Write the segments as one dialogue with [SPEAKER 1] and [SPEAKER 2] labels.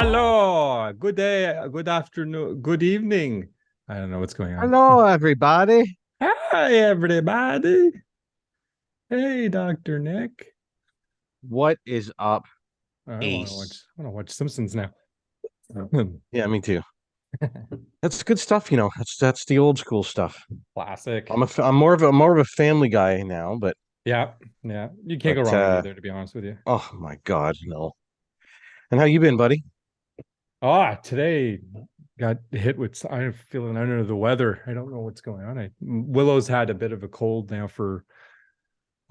[SPEAKER 1] Hello, good day, good afternoon, good evening. I don't know what's going on.
[SPEAKER 2] Hello, everybody.
[SPEAKER 1] Hi, everybody. Hey, Dr. Nick.
[SPEAKER 2] What is up,
[SPEAKER 1] I want to watch.
[SPEAKER 2] Ace?
[SPEAKER 1] I want to watch Simpsons now.
[SPEAKER 2] Yeah, me too. That's good stuff, That's the old school stuff.
[SPEAKER 1] Classic.
[SPEAKER 2] I'm more of a family guy now, but
[SPEAKER 1] Yeah, yeah. You can't go
[SPEAKER 2] but
[SPEAKER 1] wrong with
[SPEAKER 2] uh
[SPEAKER 1] either, to be honest with you.
[SPEAKER 2] oh my God, no. And how you been, buddy?
[SPEAKER 1] Today got hit with. I'm feeling under the weather. I don't know what's going on. Willow's had a bit of a cold now for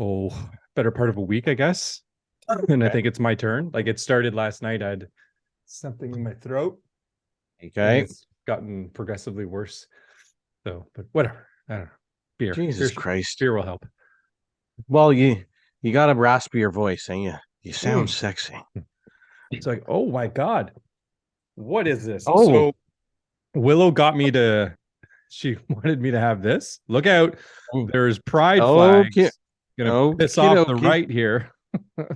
[SPEAKER 1] oh, better part of a week, I guess. And I
[SPEAKER 2] Okay.
[SPEAKER 1] think it's my turn. Like it started last night. I had something in my throat and
[SPEAKER 2] Okay.
[SPEAKER 1] it's gotten progressively worse. So, but whatever. I don't know.
[SPEAKER 2] Jesus Christ.
[SPEAKER 1] Beer will help.
[SPEAKER 2] Well, you got a raspier voice, and you sound
[SPEAKER 1] Mm.
[SPEAKER 2] sexy.
[SPEAKER 1] It's like, oh my God, what is this?
[SPEAKER 2] Oh,
[SPEAKER 1] So Willow got me to, she wanted me to have this. Look out. There's pride
[SPEAKER 2] okay.
[SPEAKER 1] flags. Gonna piss
[SPEAKER 2] Okay,
[SPEAKER 1] off the
[SPEAKER 2] okay.
[SPEAKER 1] right here.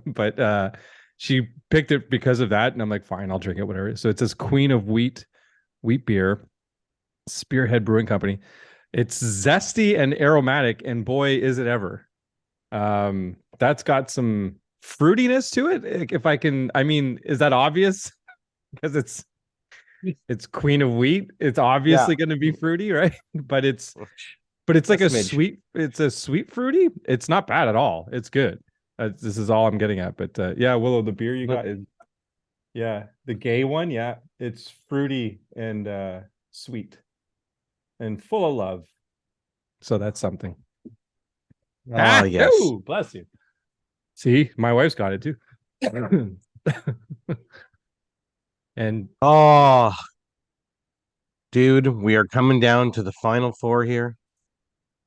[SPEAKER 1] But she picked it because of that. And I'm like, fine, I'll drink it, whatever. So it says Queen of wheat beer, Spearhead Brewing Company. It's zesty and aromatic, and boy, is it ever. That's got some fruitiness to it. If I can, I mean, is that obvious? Because it's Queen of Wheat. It's
[SPEAKER 2] Yeah,
[SPEAKER 1] obviously going to be fruity, right? But it's
[SPEAKER 2] a
[SPEAKER 1] like
[SPEAKER 2] smidge.
[SPEAKER 1] it's a sweet fruity. It's not bad at all. It's good. This is all I'm getting at. But yeah, Willow, the beer you
[SPEAKER 2] But
[SPEAKER 1] got is yeah, the gay one. Yeah, it's fruity and sweet and full of love. So that's something.
[SPEAKER 2] ah, yes.
[SPEAKER 1] Oh, bless you. See, my wife's got it too. And
[SPEAKER 2] Oh, dude, we are coming down to the final four here.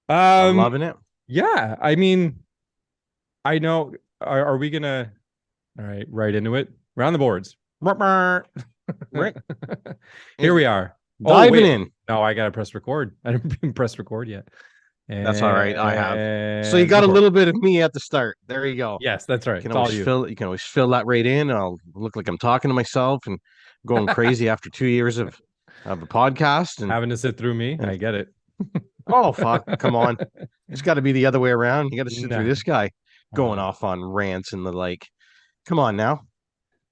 [SPEAKER 2] I'm
[SPEAKER 1] um,
[SPEAKER 2] loving it.
[SPEAKER 1] yeah, I mean, I know. Are we gonna? All right, right into it. Round the boards.
[SPEAKER 2] Right.
[SPEAKER 1] Here
[SPEAKER 2] It,
[SPEAKER 1] we are. Oh
[SPEAKER 2] diving
[SPEAKER 1] wait,
[SPEAKER 2] in.
[SPEAKER 1] no, I gotta press record. I didn't press record yet.
[SPEAKER 2] That's all right. I have. So you
[SPEAKER 1] And
[SPEAKER 2] got a
[SPEAKER 1] record.
[SPEAKER 2] little bit of me at the start. There you go.
[SPEAKER 1] Yes, that's right.
[SPEAKER 2] You can
[SPEAKER 1] It's
[SPEAKER 2] always
[SPEAKER 1] all you.
[SPEAKER 2] fill you can always fill that right in. I'll look like I'm talking to myself and going crazy after 2 years of a podcast
[SPEAKER 1] Having to sit through me,
[SPEAKER 2] and
[SPEAKER 1] I get it.
[SPEAKER 2] oh fuck, come on. It's got to be the other way around. You got to sit through
[SPEAKER 1] Nah.
[SPEAKER 2] this guy going
[SPEAKER 1] Uh,
[SPEAKER 2] off on rants and the like. Come on now.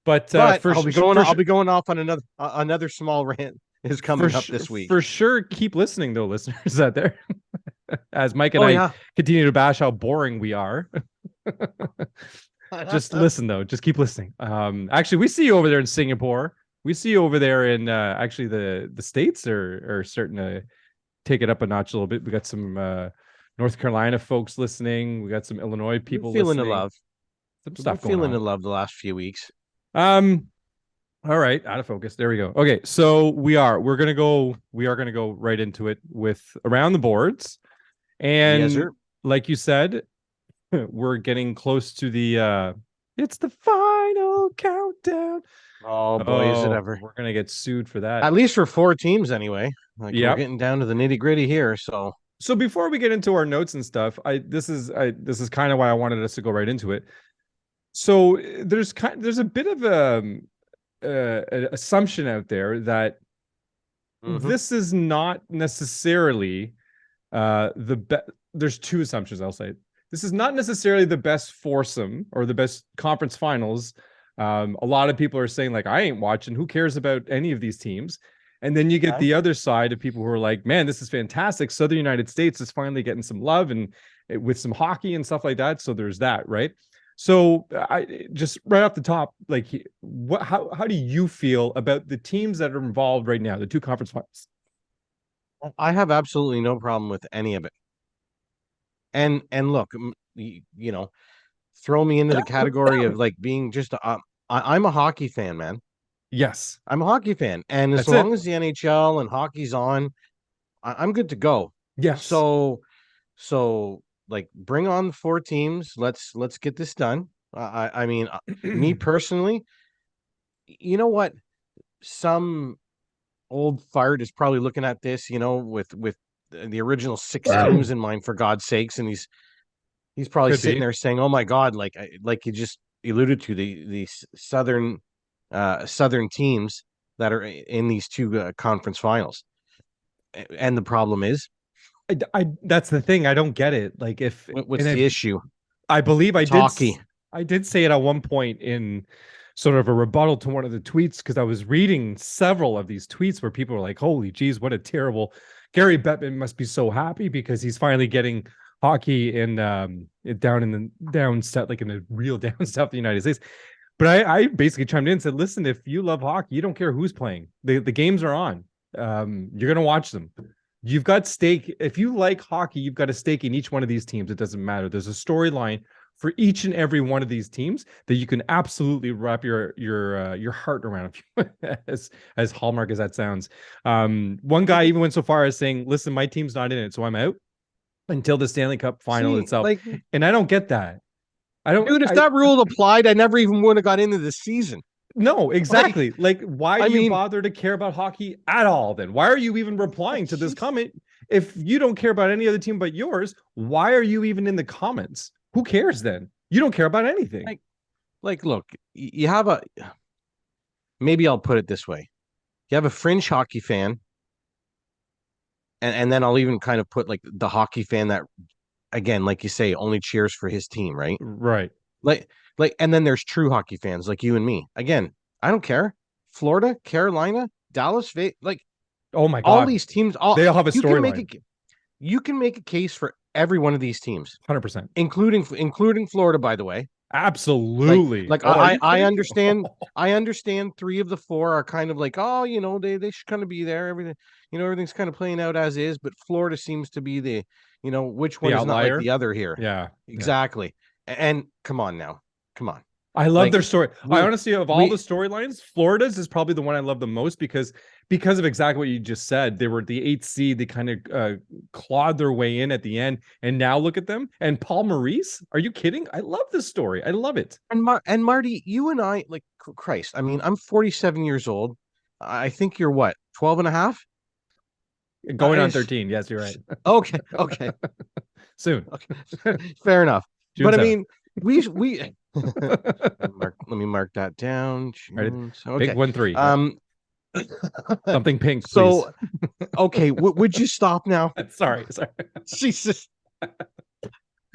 [SPEAKER 1] but
[SPEAKER 2] But I'll
[SPEAKER 1] sure,
[SPEAKER 2] be going off on another small rant is coming up this week.
[SPEAKER 1] for sure, keep listening though, listeners out there. As Mike and
[SPEAKER 2] Oh
[SPEAKER 1] I
[SPEAKER 2] yeah.
[SPEAKER 1] continue to bash how boring we are. Just listen though. Just keep listening. Actually, we see you over there in Singapore. We see you over there in actually the states are starting to take it up a notch a little bit. We got some North Carolina folks listening. We got some Illinois
[SPEAKER 2] We've been
[SPEAKER 1] people
[SPEAKER 2] feeling the
[SPEAKER 1] listening.
[SPEAKER 2] love.
[SPEAKER 1] Some
[SPEAKER 2] We've been
[SPEAKER 1] stuff going
[SPEAKER 2] feeling the
[SPEAKER 1] on.
[SPEAKER 2] love the last few weeks.
[SPEAKER 1] Um, all right, out of focus. There we go. Okay, so we are gonna go right into it with around the boards.
[SPEAKER 2] Yes,
[SPEAKER 1] And
[SPEAKER 2] sir.
[SPEAKER 1] like you said, we're getting close to the it's the final countdown.
[SPEAKER 2] Oh boy, is it
[SPEAKER 1] Oh,
[SPEAKER 2] ever.
[SPEAKER 1] we're gonna get sued for that.
[SPEAKER 2] At least for four teams anyway. Like we're
[SPEAKER 1] Yep.
[SPEAKER 2] getting down to the nitty-gritty here. So
[SPEAKER 1] So before we get into our notes and stuff, this is kind of why I wanted us to go right into it. So there's a bit of an assumption out there that
[SPEAKER 2] mhm.
[SPEAKER 1] this is not necessarily the best. There's two assumptions I'll say. This is not necessarily the best foursome or the best conference finals. A lot of people are saying like, I ain't watching. Who cares about any of these teams? And then you get
[SPEAKER 2] Okay.
[SPEAKER 1] the other side of people who are like, man, this is fantastic. Southern United States is finally getting some love and with some hockey and stuff like that. So there's that, right? So I just right off the top, like, how do you feel about the teams that are involved right now, the two conference finals?
[SPEAKER 2] I have absolutely no problem with any of it. And look, throw me into the category of like being just I'm a hockey fan, man.
[SPEAKER 1] Yes,
[SPEAKER 2] I'm a hockey fan, and as
[SPEAKER 1] that's it.
[SPEAKER 2] long as the NHL and hockey's on, I'm good to go.
[SPEAKER 1] Yes.
[SPEAKER 2] So, so like, bring on the four teams. Let's get this done. I mean, me personally, you know what? Some old fart is probably looking at this, with the original six teams in mind, for God's sakes, and he's probably
[SPEAKER 1] Could
[SPEAKER 2] sitting
[SPEAKER 1] be.
[SPEAKER 2] there saying, "Oh my God!" Like you just alluded to, the Southern Southern teams that are in these two conference finals. And the problem is,
[SPEAKER 1] that's the thing. I don't get it. Like
[SPEAKER 2] what's the issue?
[SPEAKER 1] I believe
[SPEAKER 2] It's hockey.
[SPEAKER 1] I did say it at one point in sort of a rebuttal to one of the tweets because I was reading several of these tweets where people were like, "Holy geez, what a terrible Gary Bettman must be so happy because he's finally getting hockey in down in the down south, like in the real down south of the United States." But I basically chimed in and said, "Listen, if you love hockey, you don't care who's playing. The games are on. You're gonna watch them." You've got stake. If you like hockey, you've got a stake in each one of these teams. It doesn't matter. There's a storyline for each and every one of these teams that you can absolutely wrap your heart around. As hallmark as that sounds, one guy even went so far as saying, "Listen, my team's not in it, so I'm out until the Stanley Cup final itself."
[SPEAKER 2] Like,
[SPEAKER 1] and I don't get that. I don't,
[SPEAKER 2] dude. If that rule applied, I never even would have got into the season.
[SPEAKER 1] No, exactly. Like why do you bother to care about hockey at all then? Why are you even replying to this comment? If you don't care about any other team but yours, why are you even in the comments? Who cares then? You don't care about anything.
[SPEAKER 2] Like look, you have maybe I'll put it this way. You have a fringe hockey fan, and then I'll even kind of put like the hockey fan that, again, like you say, only cheers for his team, right?
[SPEAKER 1] Right.
[SPEAKER 2] Like, and then there's true hockey fans like you and me. Again, I don't care. Florida, Carolina, Dallas, like,
[SPEAKER 1] oh my God,
[SPEAKER 2] all these teams,
[SPEAKER 1] they all have a storyline.
[SPEAKER 2] You can make a case for every one of these teams,
[SPEAKER 1] 100%,
[SPEAKER 2] including Florida, by the way.
[SPEAKER 1] Absolutely.
[SPEAKER 2] Like I understand. I understand 3 of the 4 are kind of like, oh, they should kind of be there. Everything's kind of playing out as is. But Florida seems to be the, which one is not like the other here.
[SPEAKER 1] Yeah,
[SPEAKER 2] exactly. And come on now, come on.
[SPEAKER 1] I love their story. I honestly, of all the storylines, Florida's is probably the one I love the most because of exactly what you just said. They were the 8th seed. They kind of clawed their way in at the end, and now look at them. And Paul Maurice, are you kidding? I love this story. I love it.
[SPEAKER 2] And Marty, you and I, like, Christ. I mean, I'm 47 years old. I think you're what, 12 and a half?
[SPEAKER 1] Going on 13. Yes, you're right.
[SPEAKER 2] Okay.
[SPEAKER 1] Soon.
[SPEAKER 2] Okay. Fair enough.
[SPEAKER 1] June
[SPEAKER 2] but
[SPEAKER 1] 7th.
[SPEAKER 2] I mean, we let me mark that down. June,
[SPEAKER 1] okay. Big 1-3. Something pink.
[SPEAKER 2] So, okay, would you stop now?
[SPEAKER 1] Sorry.
[SPEAKER 2] Jesus.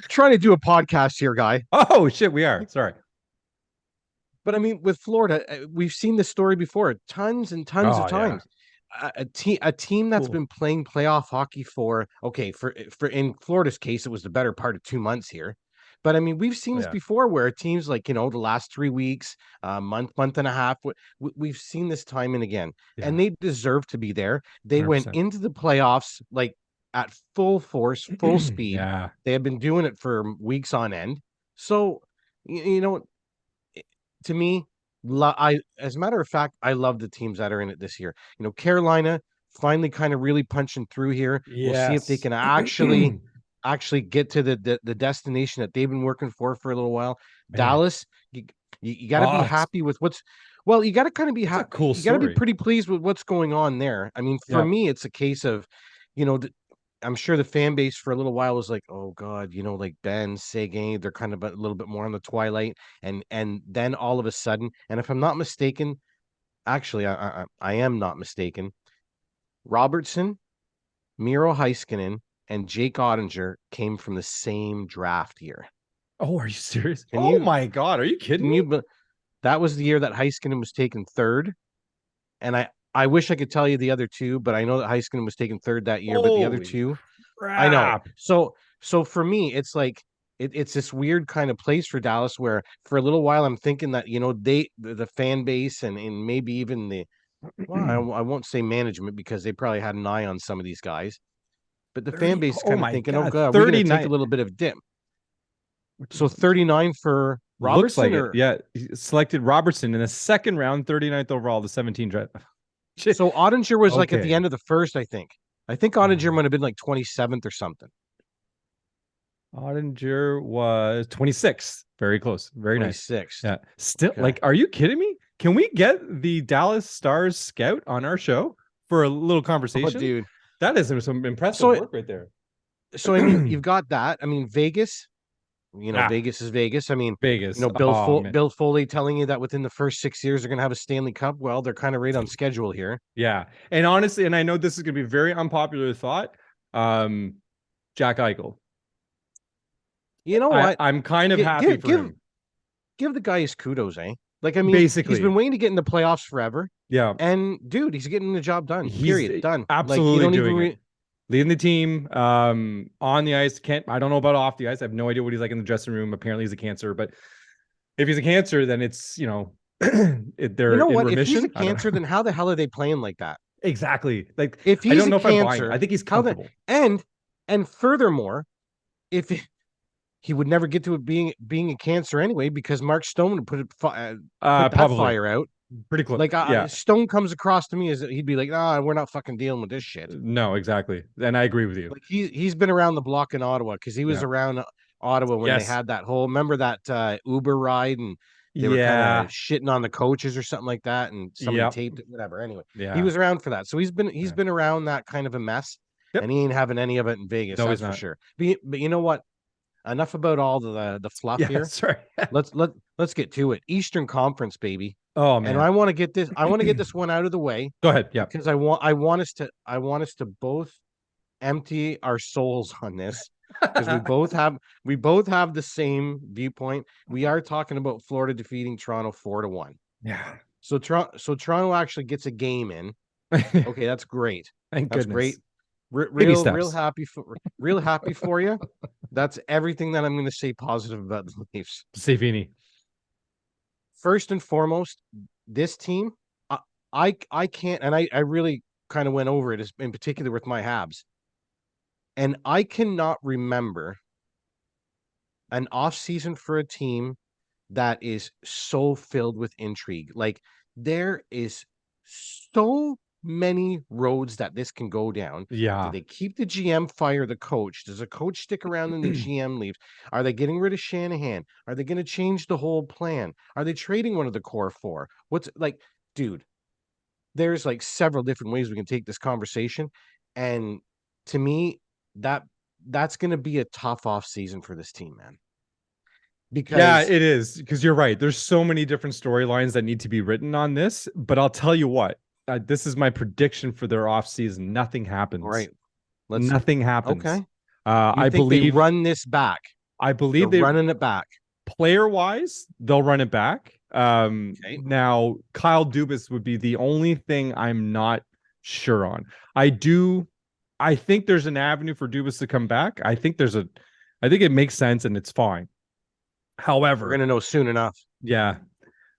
[SPEAKER 2] Trying to do a podcast here, guy.
[SPEAKER 1] Oh shit, we are. Sorry.
[SPEAKER 2] But I mean, with Florida, we've seen this story before, tons and tons of times. Yeah. A team that's been playing playoff hockey for in Florida's case, it was the better part of 2 months here. But I mean, we've seen this before where teams like, the last 3 weeks, month and a half, we've seen this time and again, and they deserve to be there. They 100%. Went into the playoffs like at full force, full speed. They have been doing it for weeks on end. So, to me, as a matter of fact, I love the teams that are in it this year. Carolina finally kind of really punching through here. Yes. We'll see if they can actually get to the destination that they've been working for a little while. Man. Dallas, you got to be happy with you got to kind of be happy. Cool. You got to be pretty pleased with what's going on there. I mean, for me, it's a case of, I'm sure the fan base for a little while was like, oh God, like Ben, Seguin, they're kind of a little bit more on the twilight. And then all of a sudden, and if I'm not mistaken, actually, I am not mistaken, Robertson, Miro Heiskanen, and Jake Ottinger came from the same draft year.
[SPEAKER 1] Oh, are you serious? My God, are you kidding me?
[SPEAKER 2] That was the year that Heiskanen was taken 3rd. And I wish I could tell you the other 2, but I know that Heiskanen was taken 3rd that year, but the other 2, crap. I know. So for me, it's like, it's this weird kind of place for Dallas where for a little while I'm thinking that, the fan base and maybe even I won't say management because they probably had an eye on some of these guys. But the fan base is kind of thinking, oh God, we're going to take a little bit of a dip. So 39 for Robertson?
[SPEAKER 1] Looks like it. Yeah, he selected Robertson in the 2nd round, 39th overall, the 17 draft.
[SPEAKER 2] So Ottinger was like at the end of the 1st, I think. I think Ottinger might have been like 27th or something.
[SPEAKER 1] Ottinger was 26th. Very close. Very
[SPEAKER 2] 26th.
[SPEAKER 1] Nice. Yeah. Still, like, are you kidding me? Can we get the Dallas Stars scout on our show for a little conversation?
[SPEAKER 2] Oh, dude.
[SPEAKER 1] That is some impressive work right there.
[SPEAKER 2] So, I mean, you've got that. I mean, Vegas,
[SPEAKER 1] Ah,
[SPEAKER 2] Vegas is Vegas. I mean,
[SPEAKER 1] Vegas. Oh man.
[SPEAKER 2] Bill Foley telling you that within the first 6 years they're going to have a Stanley Cup. Well, they're kind of right on schedule here.
[SPEAKER 1] Yeah. And honestly, and I know this is gonna be a very unpopular thought. Um, Jack Eichel.
[SPEAKER 2] You know what?
[SPEAKER 1] I'm kind of
[SPEAKER 2] Give
[SPEAKER 1] happy
[SPEAKER 2] give
[SPEAKER 1] for
[SPEAKER 2] give,
[SPEAKER 1] him.
[SPEAKER 2] give the guy his kudos, eh? Like, I mean, he's been
[SPEAKER 1] Basically.
[SPEAKER 2] waiting to get in the playoffs forever,
[SPEAKER 1] Yeah.
[SPEAKER 2] and dude, he's getting the job done.
[SPEAKER 1] He's
[SPEAKER 2] Period. Done. Like, you
[SPEAKER 1] absolutely
[SPEAKER 2] don't even
[SPEAKER 1] doing it. Leading the team on the ice. I don't know about off the ice. I have no idea what he's like in the dressing room. Apparently he's a cancer, but if he's a cancer, then it's,
[SPEAKER 2] You
[SPEAKER 1] they're
[SPEAKER 2] know
[SPEAKER 1] in
[SPEAKER 2] what? If he's a
[SPEAKER 1] remission. I don't
[SPEAKER 2] cancer,
[SPEAKER 1] know.
[SPEAKER 2] then how the hell are they playing like that?
[SPEAKER 1] Exactly. Like,
[SPEAKER 2] If
[SPEAKER 1] I
[SPEAKER 2] he's
[SPEAKER 1] don't
[SPEAKER 2] a
[SPEAKER 1] know if I'm buying. I
[SPEAKER 2] cancer,
[SPEAKER 1] think he's
[SPEAKER 2] how the
[SPEAKER 1] comfortable.
[SPEAKER 2] and furthermore, if he would never get to it being a cancer anyway, because Mark Stone would put that
[SPEAKER 1] Probably
[SPEAKER 2] fire out.
[SPEAKER 1] pretty close.
[SPEAKER 2] Like,
[SPEAKER 1] Yeah.
[SPEAKER 2] Stone comes across to me as he'd be like, "Ah, we're not fucking dealing with this shit."
[SPEAKER 1] No, exactly. And I agree with you.
[SPEAKER 2] Like, he's been around the block in Ottawa because he was
[SPEAKER 1] Yeah.
[SPEAKER 2] around Ottawa when they
[SPEAKER 1] Yes.
[SPEAKER 2] had that whole, remember that Uber ride, and they were kind of
[SPEAKER 1] Yeah.
[SPEAKER 2] shitting on the coaches or something like that, and somebody
[SPEAKER 1] Yep.
[SPEAKER 2] taped it, whatever. Anyway, he
[SPEAKER 1] Yeah.
[SPEAKER 2] was around for that, so he's
[SPEAKER 1] Yeah.
[SPEAKER 2] been around that kind of a mess,
[SPEAKER 1] Yep.
[SPEAKER 2] and he ain't having any of it in Vegas,
[SPEAKER 1] No, he's
[SPEAKER 2] that's for
[SPEAKER 1] not.
[SPEAKER 2] sure. But you know what? Enough about all the fluff
[SPEAKER 1] Yeah.
[SPEAKER 2] here.
[SPEAKER 1] Sorry.
[SPEAKER 2] Let's get to it. Eastern Conference, baby.
[SPEAKER 1] Oh
[SPEAKER 2] And
[SPEAKER 1] man.
[SPEAKER 2] I want to get this one out of the way
[SPEAKER 1] Go ahead. Yep.
[SPEAKER 2] because I want us to both empty our souls on this because we both have the same viewpoint. We are talking about Florida defeating Toronto 4-1.
[SPEAKER 1] Yeah.
[SPEAKER 2] So Toronto actually gets a game in. Okay, that's great.
[SPEAKER 1] Thank
[SPEAKER 2] That's
[SPEAKER 1] goodness.
[SPEAKER 2] great.
[SPEAKER 1] Baby
[SPEAKER 2] Real
[SPEAKER 1] steps.
[SPEAKER 2] happy for you. That's everything that I'm going to say positive about the Leafs.
[SPEAKER 1] Savini.
[SPEAKER 2] First and foremost, this team, I can't, and I really kind of went over it in particular with my Habs, and I cannot remember an off season for a team that is so filled with intrigue. Like, there is so many roads that this can go down. Do
[SPEAKER 1] Yeah.
[SPEAKER 2] they keep the GM, fire the coach? Does the coach stick around and the GM leaves? Are they getting rid of Shanahan? Are they going to change the whole plan? Are they trading one of the core four? What's like, dude, there's like several different ways we can take this conversation. And to me, that's going to be a tough off season for this team, man.
[SPEAKER 1] Yeah,
[SPEAKER 2] Because
[SPEAKER 1] it is because you're right. There's so many different storylines that need to be written on this, but I'll tell you what, this is my prediction for their off season. Nothing
[SPEAKER 2] all
[SPEAKER 1] happens.
[SPEAKER 2] right, let's
[SPEAKER 1] Nothing happens.
[SPEAKER 2] okay. You think they run this back?
[SPEAKER 1] I
[SPEAKER 2] They're
[SPEAKER 1] believe they
[SPEAKER 2] running it back.
[SPEAKER 1] player wise, they'll run it back.
[SPEAKER 2] Okay.
[SPEAKER 1] Now Kyle Dubas would be the only thing I'm not sure on. I think there's an avenue for Dubas to come back. I think it makes sense and it's fine.
[SPEAKER 2] We're
[SPEAKER 1] However,
[SPEAKER 2] gonna know soon enough.
[SPEAKER 1] yeah.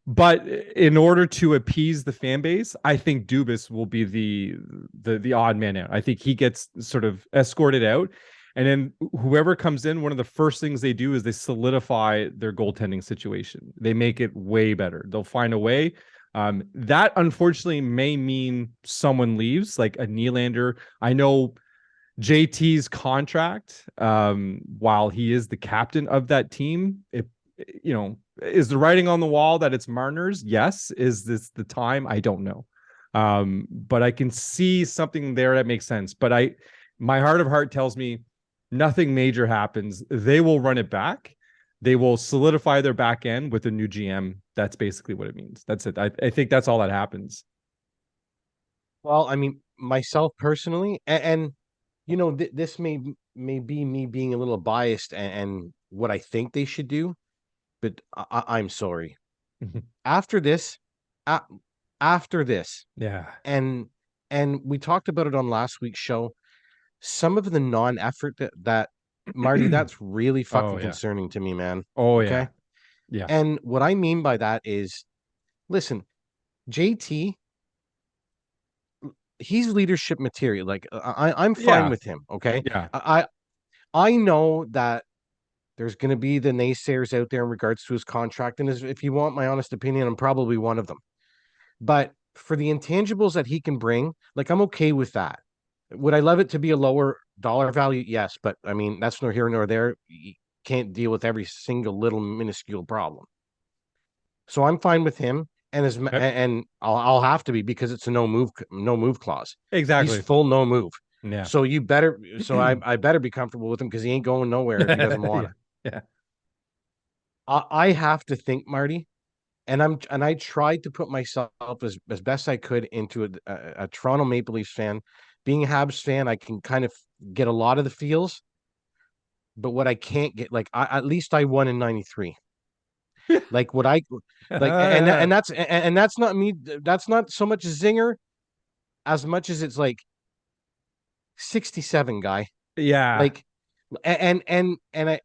[SPEAKER 1] But in order to appease the fan base, I think Dubas will be the odd man out. I think he gets sort of escorted out, and then whoever comes in, one of the first things they do is they solidify their goaltending situation. They make it way better. They'll find a way. That unfortunately may mean someone leaves, like a Nylander. I know JT's contract, while he is the captain of that team, is the writing on the wall that it's Marner's? Yes. Is this the time? I don't know. But I can see something there that makes sense. But my heart of heart tells me nothing major happens. They will run it back. They will solidify their back end with a new GM. That's basically what it means. That's it. I think that's all that happens.
[SPEAKER 2] Well, I mean, myself personally, and this may be me being a little biased and what I think they should do, but I'm sorry. After this, a- after this,
[SPEAKER 1] Yeah.
[SPEAKER 2] and we talked about it on last week's show. Some of the non-effort that Marty, that's really
[SPEAKER 1] Oh
[SPEAKER 2] fucking
[SPEAKER 1] yeah.
[SPEAKER 2] concerning to me, man.
[SPEAKER 1] Oh yeah.
[SPEAKER 2] Okay.
[SPEAKER 1] Yeah.
[SPEAKER 2] And what I mean by that is, listen, JT, he's leadership material. Like, I'm fine
[SPEAKER 1] Yeah.
[SPEAKER 2] with him. Okay.
[SPEAKER 1] Yeah.
[SPEAKER 2] I know that there's going to be the naysayers out there in regards to his contract. And if you want my honest opinion, I'm probably one of them. But for the intangibles that he can bring, like, I'm okay with that. Would I love it to be a lower dollar value? Yes. But I mean, that's nor here nor there. You can't deal with every single little minuscule problem. So I'm fine with him.
[SPEAKER 1] Yep.
[SPEAKER 2] And I'll have to be because it's a no move clause. He's
[SPEAKER 1] Exactly.
[SPEAKER 2] full no move.
[SPEAKER 1] Yeah.
[SPEAKER 2] So I better be comfortable with him because he ain't going nowhere if he doesn't want
[SPEAKER 1] Yeah.
[SPEAKER 2] to.
[SPEAKER 1] Yeah.
[SPEAKER 2] I have to think, Marty, and I tried to put myself as best I could into a Toronto Maple Leafs fan. Being a Habs fan, I can kind of get a lot of the feels, but what I can't get, like, at least I won in '93. Like what I like, and that's not me. That's not so much a zinger as much as it's like 67 guy.
[SPEAKER 1] Yeah.
[SPEAKER 2] Like, and I,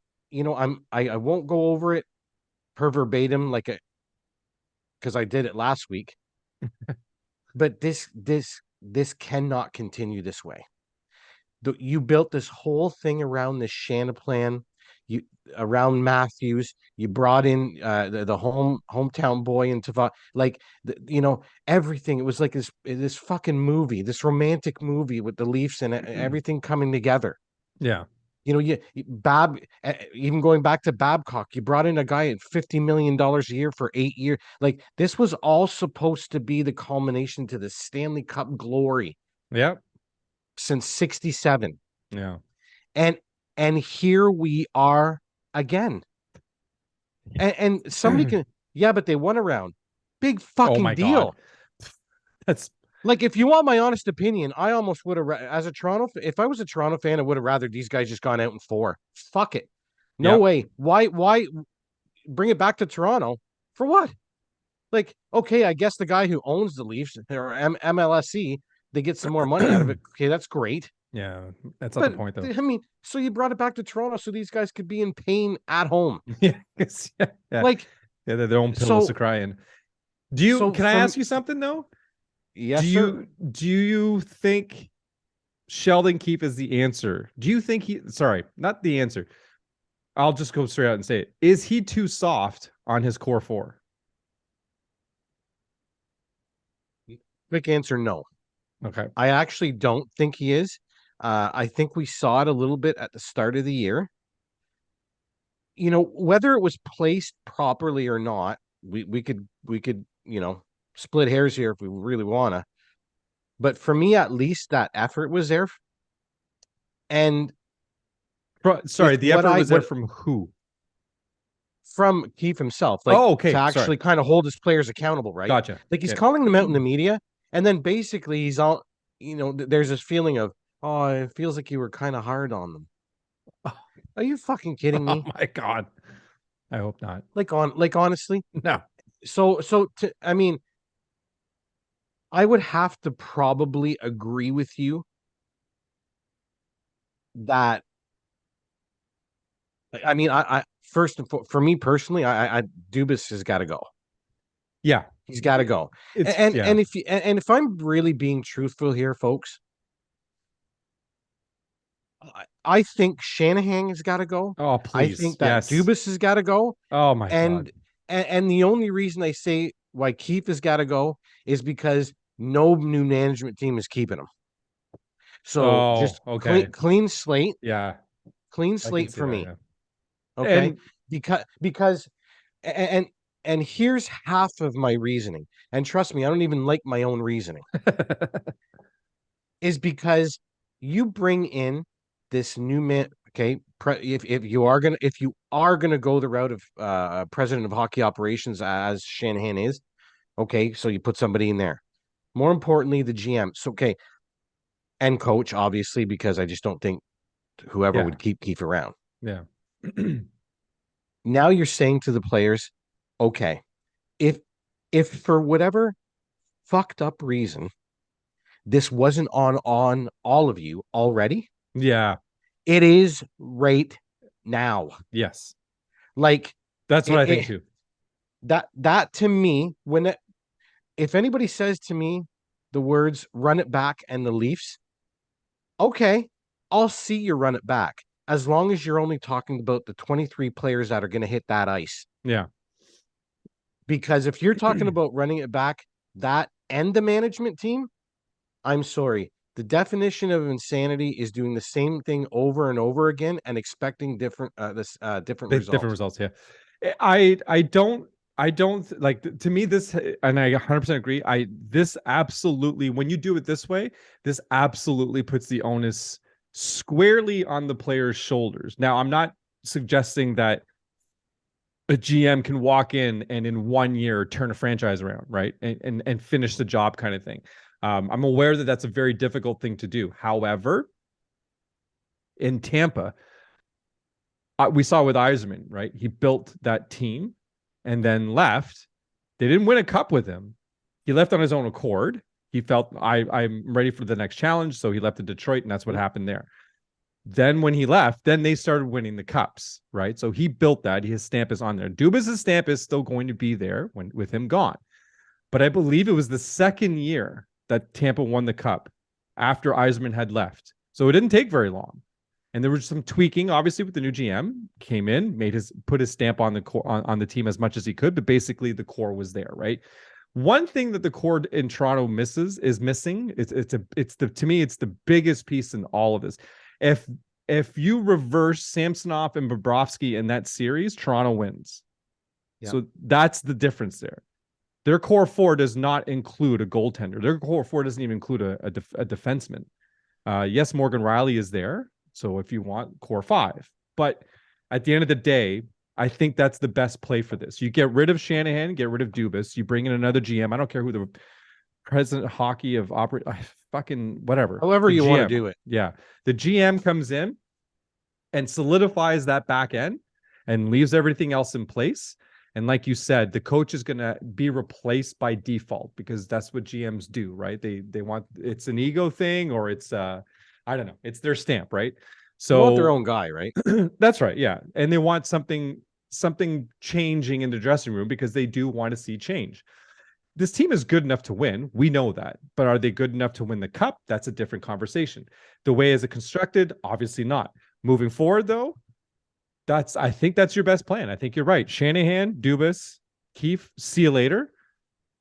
[SPEAKER 2] I won't go over it per verbatim like because I did it last week. But this cannot continue this way. You built this whole thing around this Shanna plan, you around Matthews. You brought in the hometown boy into like everything. It was like this fucking movie, this romantic movie with the Leafs and everything coming together.
[SPEAKER 1] Yeah.
[SPEAKER 2] Even going back to Babcock, you brought in a guy at $50 million a year for 8 years. Like this was all supposed to be the culmination to the Stanley Cup glory
[SPEAKER 1] Yeah.
[SPEAKER 2] since '67,
[SPEAKER 1] Yeah.
[SPEAKER 2] and here we are again. And somebody can, yeah, but they won a round. Big
[SPEAKER 1] Oh
[SPEAKER 2] fucking
[SPEAKER 1] my God.
[SPEAKER 2] deal.
[SPEAKER 1] That's
[SPEAKER 2] Like, if you want my honest opinion, I almost would have, as a Toronto, if I was a Toronto fan, I would have rather these guys just gone out in four. Fuck it. No
[SPEAKER 1] yeah.
[SPEAKER 2] way. Why bring it back to Toronto for what? Like, okay, I guess the guy who owns the Leafs or MLSE, they get some more money out of it. Okay, that's great.
[SPEAKER 1] Yeah. That's not the
[SPEAKER 2] But
[SPEAKER 1] point though.
[SPEAKER 2] I mean, so you brought it back to Toronto so these guys could be in pain at home.
[SPEAKER 1] Yeah. Yeah. Yeah.
[SPEAKER 2] Like,
[SPEAKER 1] Yeah. They're their own pillows to
[SPEAKER 2] so
[SPEAKER 1] cry in. Can I
[SPEAKER 2] from
[SPEAKER 1] ask you something though?
[SPEAKER 2] yes, sir.
[SPEAKER 1] Do you think Sheldon Keefe is the answer? Do you think sorry, not the answer. I'll just go straight out and say it. Is he too soft on his core four?
[SPEAKER 2] Quick answer, no.
[SPEAKER 1] Okay.
[SPEAKER 2] I actually don't think he is. I think we saw it a little bit at the start of the year. Whether it was placed properly or not, we could split hairs here if we really wanna. But for me, at least that effort was there. And
[SPEAKER 1] Sorry,
[SPEAKER 2] with
[SPEAKER 1] the effort was there from who?
[SPEAKER 2] from Keefe himself, like
[SPEAKER 1] Oh,
[SPEAKER 2] to
[SPEAKER 1] okay. Sorry.
[SPEAKER 2] actually kind of hold his players accountable, right?
[SPEAKER 1] Gotcha.
[SPEAKER 2] Like he's
[SPEAKER 1] Okay.
[SPEAKER 2] calling them out in the media, and then basically he's all, there's this feeling of, oh, it feels like you were kind of hard on them. Are you fucking kidding
[SPEAKER 1] Oh
[SPEAKER 2] me?
[SPEAKER 1] my God. I hope not.
[SPEAKER 2] Like honestly.
[SPEAKER 1] No.
[SPEAKER 2] I mean, I would have to probably agree with you that, I mean, I first and for me personally, I Dubas has got to go.
[SPEAKER 1] Yeah.
[SPEAKER 2] He's got to go.
[SPEAKER 1] It's
[SPEAKER 2] And
[SPEAKER 1] yeah.
[SPEAKER 2] if I'm really being truthful here, folks, I think Shanahan has got to go.
[SPEAKER 1] Oh,
[SPEAKER 2] I
[SPEAKER 1] please.
[SPEAKER 2] think that
[SPEAKER 1] Yes.
[SPEAKER 2] Dubas has got to go.
[SPEAKER 1] Oh my God.
[SPEAKER 2] And the only reason I say why Keith has got to go is because no new management team is keeping him. So
[SPEAKER 1] Oh,
[SPEAKER 2] just
[SPEAKER 1] okay. Yeah.
[SPEAKER 2] clean
[SPEAKER 1] I can
[SPEAKER 2] slate
[SPEAKER 1] see
[SPEAKER 2] for
[SPEAKER 1] that.
[SPEAKER 2] me.
[SPEAKER 1] Yeah.
[SPEAKER 2] Okay, because and here's half of my reasoning. And trust me, I don't even like my own reasoning.
[SPEAKER 1] And
[SPEAKER 2] Is because you bring in this new man. Okay, if you are gonna go the route of president of hockey operations as Shanahan is, okay, so you put somebody in there. More importantly, the GM. So okay, and coach obviously because I just don't think whoever
[SPEAKER 1] yeah.
[SPEAKER 2] would keep Keefe around.
[SPEAKER 1] Yeah.
[SPEAKER 2] Now you're saying to the players, okay, if for whatever fucked up reason this wasn't on all of you already,
[SPEAKER 1] Yeah.
[SPEAKER 2] it is right now.
[SPEAKER 1] Yes.
[SPEAKER 2] Like
[SPEAKER 1] That's what I think
[SPEAKER 2] it
[SPEAKER 1] too.
[SPEAKER 2] that to me, if anybody says to me the words "run it back" and the Leafs, okay, I'll see you run it back as long as you're only talking about the 23 players that are going to hit that ice.
[SPEAKER 1] Yeah.
[SPEAKER 2] Because if you're talking about running it back, that and the management team, I'm sorry. The definition of insanity is doing the same thing over and over again and expecting different
[SPEAKER 1] Different
[SPEAKER 2] results.
[SPEAKER 1] results. Yeah. I don't like to me this, and I 100% agree. This absolutely, when you do it this way, this absolutely puts the onus squarely on the player's shoulders. Now, I'm not suggesting that a GM can walk in 1 year turn a franchise around, right? And finish the job kind of thing. I'm aware that that's a very difficult thing to do. However, in Tampa, we saw with Yzerman, right? He built that team and then left. They didn't win a cup with him. He left on his own accord. He felt I'm ready for the next challenge, so he left to Detroit, and that's what happened there. Then when he left, then they started winning the cups, right? So he built that. His stamp is on there. Dubas' stamp is still going to be there with him gone. But I believe it was the second year that Tampa won the cup after Yzerman had left. So it didn't take very long. And there was some tweaking, obviously, with the new GM. Came in, put his stamp on the core, on the team as much as he could, but basically the core was there, right? One thing that the core in Toronto is missing. To me, it's the biggest piece in all of this. If you reverse Samsonov and Bobrovsky in that series, Toronto wins. Yep. So that's the difference there. Their core four does not include a goaltender. Their core four doesn't even include a defenseman. Yes, Morgan Rielly is there. So if you want core five, but at the end of the day, I think that's the best play for this. You get rid of Shanahan, get rid of Dubas. You bring in another GM. I don't care who the president of hockey of fucking whatever.
[SPEAKER 2] However you want to do it.
[SPEAKER 1] Yeah. The GM comes in and solidifies that back end and leaves everything else in place. And like you said, the coach is going to be replaced by default because that's what GMs do, right? They want, it's an ego thing, or it's I don't know, it's their stamp, right? So
[SPEAKER 2] they want their own guy, right?
[SPEAKER 1] That's right, yeah. And they want something changing in the dressing room because they do want to see change. This team is good enough to win. We know that. But are they good enough to win the cup? That's a different conversation. The way is it constructed? Obviously not. Moving forward, though, I think that's your best plan. I think you're right. Shanahan, Dubas, Keefe, see you later.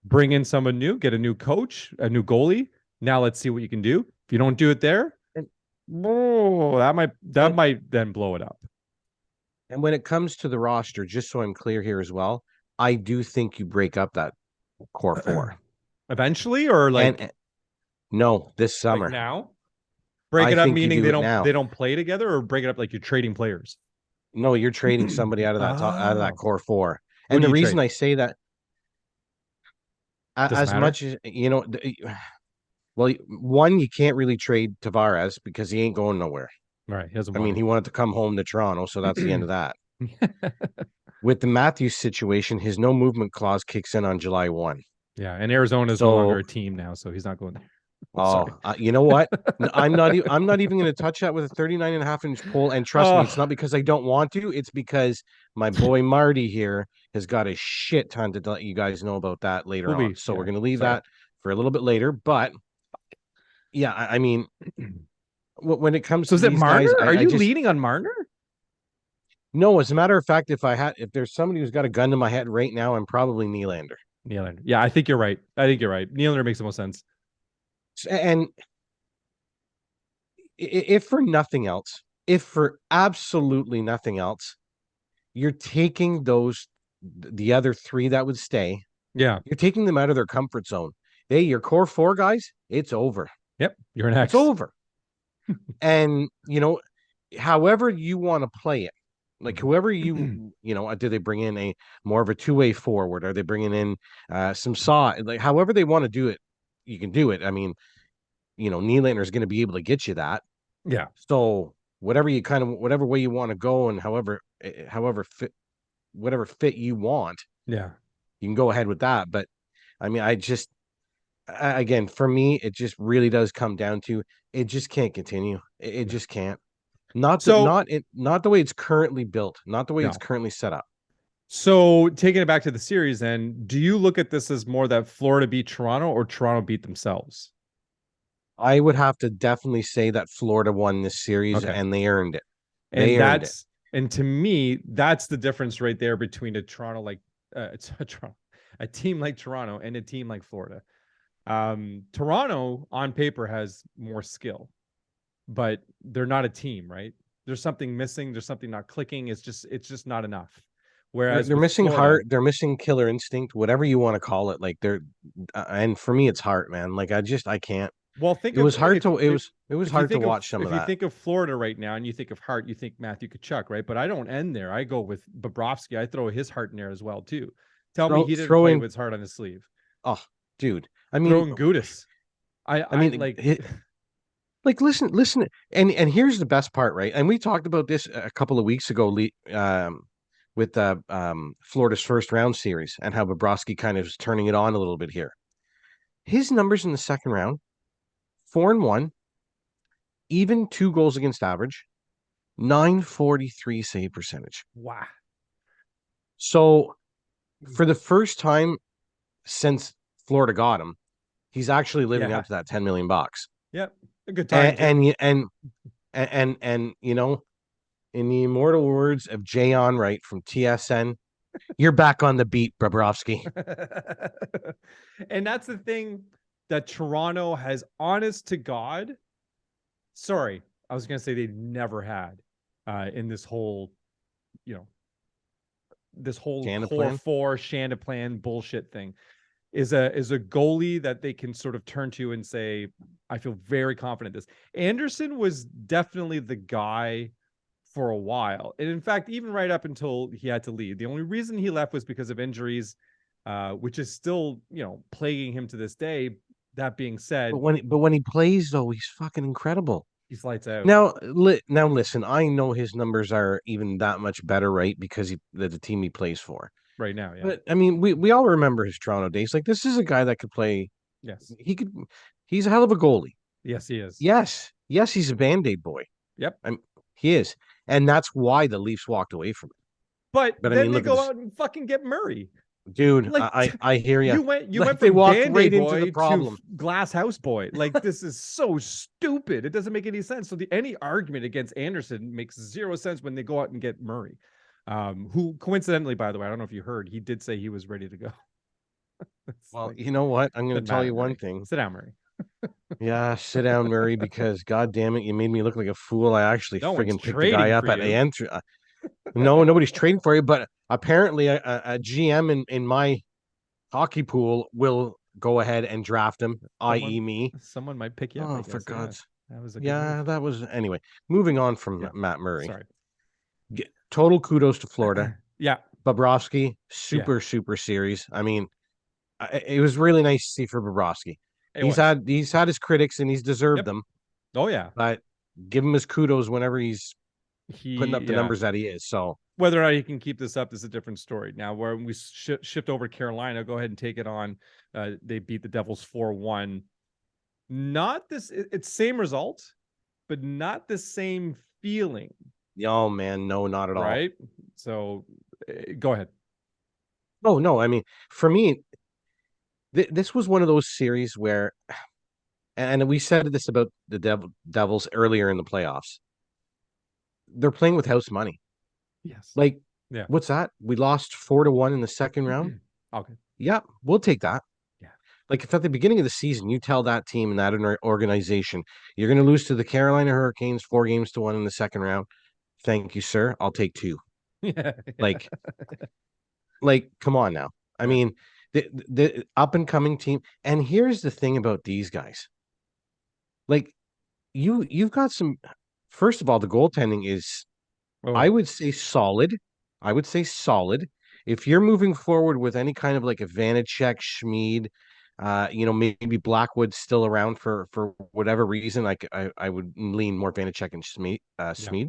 [SPEAKER 1] Bring in someone new, get a new coach, a new goalie. Now let's see what you can do. If you don't do it there, that might then blow it up.
[SPEAKER 2] And when it comes to the roster, just so I'm clear here as well, I do think you break up that core four
[SPEAKER 1] eventually, or
[SPEAKER 2] no, this summer.
[SPEAKER 1] Like now, break it up meaning they don't play together, or break it up like you're trading players.
[SPEAKER 2] No, you're trading somebody out of that out of that core four. And the reason I say that, as much as well, one, you can't really trade Tavares because he ain't going nowhere.
[SPEAKER 1] Right.
[SPEAKER 2] He wanted to come home to Toronto, so that's the end of that. With the Matthews situation, his no movement clause kicks in on July 1.
[SPEAKER 1] Yeah, and Arizona's no longer a team now, so he's not going there.
[SPEAKER 2] Oh, you know what? I'm not even going to touch that with a 39.5-inch pole. And trust me, it's not because I don't want to. It's because my boy Marty here has got a shit ton to let you guys know about that later on. So we're going to leave that for a little bit later. But yeah, I mean, when it comes to
[SPEAKER 1] is it Marner? Are you leaning on Marner?
[SPEAKER 2] No, as a matter of fact, if there's somebody who's got a gun to my head right now, I'm probably Nylander.
[SPEAKER 1] Yeah, I think you're right. Nylander makes the most sense.
[SPEAKER 2] And if for nothing else, if for absolutely nothing else, you're taking the other three that would stay.
[SPEAKER 1] Yeah.
[SPEAKER 2] You're taking them out of their comfort zone. Your core four guys, it's over.
[SPEAKER 1] Yep. You're next.
[SPEAKER 2] It's over. And, however you want to play it, like whoever do they bring in a more of a two-way forward? Are they bringing in some like however they want to do it, you can do it. I mean, Nylander is going to be able to get you that.
[SPEAKER 1] Yeah.
[SPEAKER 2] So whatever way you want to go, and however fit you want,
[SPEAKER 1] yeah,
[SPEAKER 2] you can go ahead with that. But I mean, again, for me, it just really does come down to it just can't continue. It just can't. Not the way it's currently built, not the way it's currently set up.
[SPEAKER 1] So taking it back to the series, then, do you look at this as more that Florida beat Toronto or Toronto beat themselves?
[SPEAKER 2] I would have to definitely say that Florida won this series and they earned it.
[SPEAKER 1] And to me, that's the difference right there between a Toronto a team like Toronto and a team like Florida. Toronto on paper has more skill, but they're not a team, right? There's something missing. There's something not clicking. It's just not enough. Whereas
[SPEAKER 2] they're missing heart, they're missing killer instinct, whatever you want to call it. Like and for me, it's heart, man. Like I can't.
[SPEAKER 1] Well, think
[SPEAKER 2] It
[SPEAKER 1] of
[SPEAKER 2] was hard to it was
[SPEAKER 1] if you
[SPEAKER 2] hard to
[SPEAKER 1] think of
[SPEAKER 2] watch some of
[SPEAKER 1] if you
[SPEAKER 2] that.
[SPEAKER 1] think of Florida right now and you think of Hart, you think Matthew Kachuk, right? But I don't end there. I go with Bobrovsky. I throw his heart in there as well too. Tell me he didn't play
[SPEAKER 2] Throwing
[SPEAKER 1] with his heart on his sleeve.
[SPEAKER 2] oh dude. I mean
[SPEAKER 1] Throwing Gudis.
[SPEAKER 2] I
[SPEAKER 1] I
[SPEAKER 2] mean
[SPEAKER 1] like
[SPEAKER 2] like listen and here's the best part, right? And we talked about this a couple of weeks ago with Florida's first round series and how Bobrovsky kind of is turning it on a little bit here. His numbers in the second round, 4-1, even 2 goals against average, 943 save percentage.
[SPEAKER 1] wow.
[SPEAKER 2] So for the first time since Florida got him, he's actually living
[SPEAKER 1] Yeah.
[SPEAKER 2] up to that 10 million bucks.
[SPEAKER 1] Yep. A good time
[SPEAKER 2] And
[SPEAKER 1] too.
[SPEAKER 2] and you know, in the immortal words of Jay Onright from TSN, you're back on the beat, Bobrovsky.
[SPEAKER 1] And that's the thing that Toronto has, honest to God. Sorry, I was going to say they never had in this whole, you know, this whole
[SPEAKER 2] Jana
[SPEAKER 1] core
[SPEAKER 2] plan.
[SPEAKER 1] four Shanda plan bullshit thing is a goalie that they can sort of turn to and say, I feel very confident this. Anderson was definitely the guy for a while. And in fact, even right up until he had to leave, the only reason he left was because of injuries, which is still, you know, plaguing him to this day. That being said,
[SPEAKER 2] But when he plays though, he's fucking incredible.
[SPEAKER 1] he lights out
[SPEAKER 2] Now listen, I know his numbers are even that much better, right? Because the team he plays for.
[SPEAKER 1] right now. Yeah.
[SPEAKER 2] But I mean, we all remember his Toronto days. Like this is a guy that could play.
[SPEAKER 1] Yes.
[SPEAKER 2] He could. He's a hell of a goalie.
[SPEAKER 1] Yes, he is.
[SPEAKER 2] Yes, he's a Band-Aid boy.
[SPEAKER 1] Yep.
[SPEAKER 2] He is, and that's why the Leafs walked away from it.
[SPEAKER 1] But
[SPEAKER 2] But I
[SPEAKER 1] then
[SPEAKER 2] mean,
[SPEAKER 1] they
[SPEAKER 2] look at
[SPEAKER 1] go
[SPEAKER 2] this,
[SPEAKER 1] out and fucking get Murray.
[SPEAKER 2] dude.
[SPEAKER 1] Like
[SPEAKER 2] I hear you.
[SPEAKER 1] you
[SPEAKER 2] Like
[SPEAKER 1] went
[SPEAKER 2] they
[SPEAKER 1] from
[SPEAKER 2] walked
[SPEAKER 1] Band-Aid
[SPEAKER 2] right into the
[SPEAKER 1] boy to
[SPEAKER 2] problem.
[SPEAKER 1] Glass House boy. Like this is so stupid. It doesn't make any sense. So any argument against Anderson makes zero sense when they go out and get Murray. Who coincidentally, by the way, I don't know if you heard, he did say he was ready to go.
[SPEAKER 2] Well,
[SPEAKER 1] like,
[SPEAKER 2] you know what? I'm going
[SPEAKER 1] doesn't
[SPEAKER 2] to tell
[SPEAKER 1] matter,
[SPEAKER 2] you one
[SPEAKER 1] Murray.
[SPEAKER 2] thing.
[SPEAKER 1] Sit down, Murray.
[SPEAKER 2] Yeah, sit down, Murray, because God damn it, you made me look like a fool. I actually
[SPEAKER 1] No one's
[SPEAKER 2] friggin' picked the guy
[SPEAKER 1] trading
[SPEAKER 2] up
[SPEAKER 1] for
[SPEAKER 2] at the
[SPEAKER 1] you.
[SPEAKER 2] entry. No, nobody's trading for you, but apparently a GM in my hockey pool will go ahead and draft him, i.e., me.
[SPEAKER 1] Someone might pick you up, I
[SPEAKER 2] Oh, for
[SPEAKER 1] guess. Yeah.
[SPEAKER 2] God's.
[SPEAKER 1] That was a good
[SPEAKER 2] Yeah,
[SPEAKER 1] move.
[SPEAKER 2] that was anyway. Moving on from
[SPEAKER 1] Yeah.
[SPEAKER 2] Matt Murray.
[SPEAKER 1] Sorry.
[SPEAKER 2] Total kudos to Florida.
[SPEAKER 1] Yeah.
[SPEAKER 2] Bobrovsky,
[SPEAKER 1] Yeah.
[SPEAKER 2] super series. I mean, it was really nice to see for Bobrovsky.
[SPEAKER 1] It was.
[SPEAKER 2] He's had his critics and he's deserved
[SPEAKER 1] Yep.
[SPEAKER 2] them,
[SPEAKER 1] Oh yeah.
[SPEAKER 2] but give him his kudos whenever he's putting up the
[SPEAKER 1] Yeah.
[SPEAKER 2] numbers that he is. So
[SPEAKER 1] Whether or not he can keep this up is a different story. Now, where we shift over to Carolina, go ahead and take it on. They beat the Devils 4-1. Not this, it's same result, but not the same feeling.
[SPEAKER 2] oh man, no, not at all.
[SPEAKER 1] Right. So go ahead.
[SPEAKER 2] Oh no, I mean, for me, this was one of those series where, and we said this about the Devils earlier in the playoffs. They're playing with house money.
[SPEAKER 1] Yes.
[SPEAKER 2] Like,
[SPEAKER 1] Yeah.
[SPEAKER 2] what's that? We lost 4-1 in the second round.
[SPEAKER 1] Okay.
[SPEAKER 2] Yeah, we'll take that.
[SPEAKER 1] Yeah.
[SPEAKER 2] Like if at the beginning of the season you tell that team and that organization you're going to lose to the Carolina Hurricanes 4-1 in the second round, thank you, sir. I'll take 2.
[SPEAKER 1] Yeah.
[SPEAKER 2] Like, come on now. I mean, the up and coming team. And here's the thing about these guys. Like, you've got some. First of all, the goaltending is, I would say, solid. I would say solid. If you're moving forward with any kind of like a Vanacek, Schmid, maybe Blackwood's still around for whatever reason, like I would lean more Vanacek and Schmid.
[SPEAKER 1] Yeah.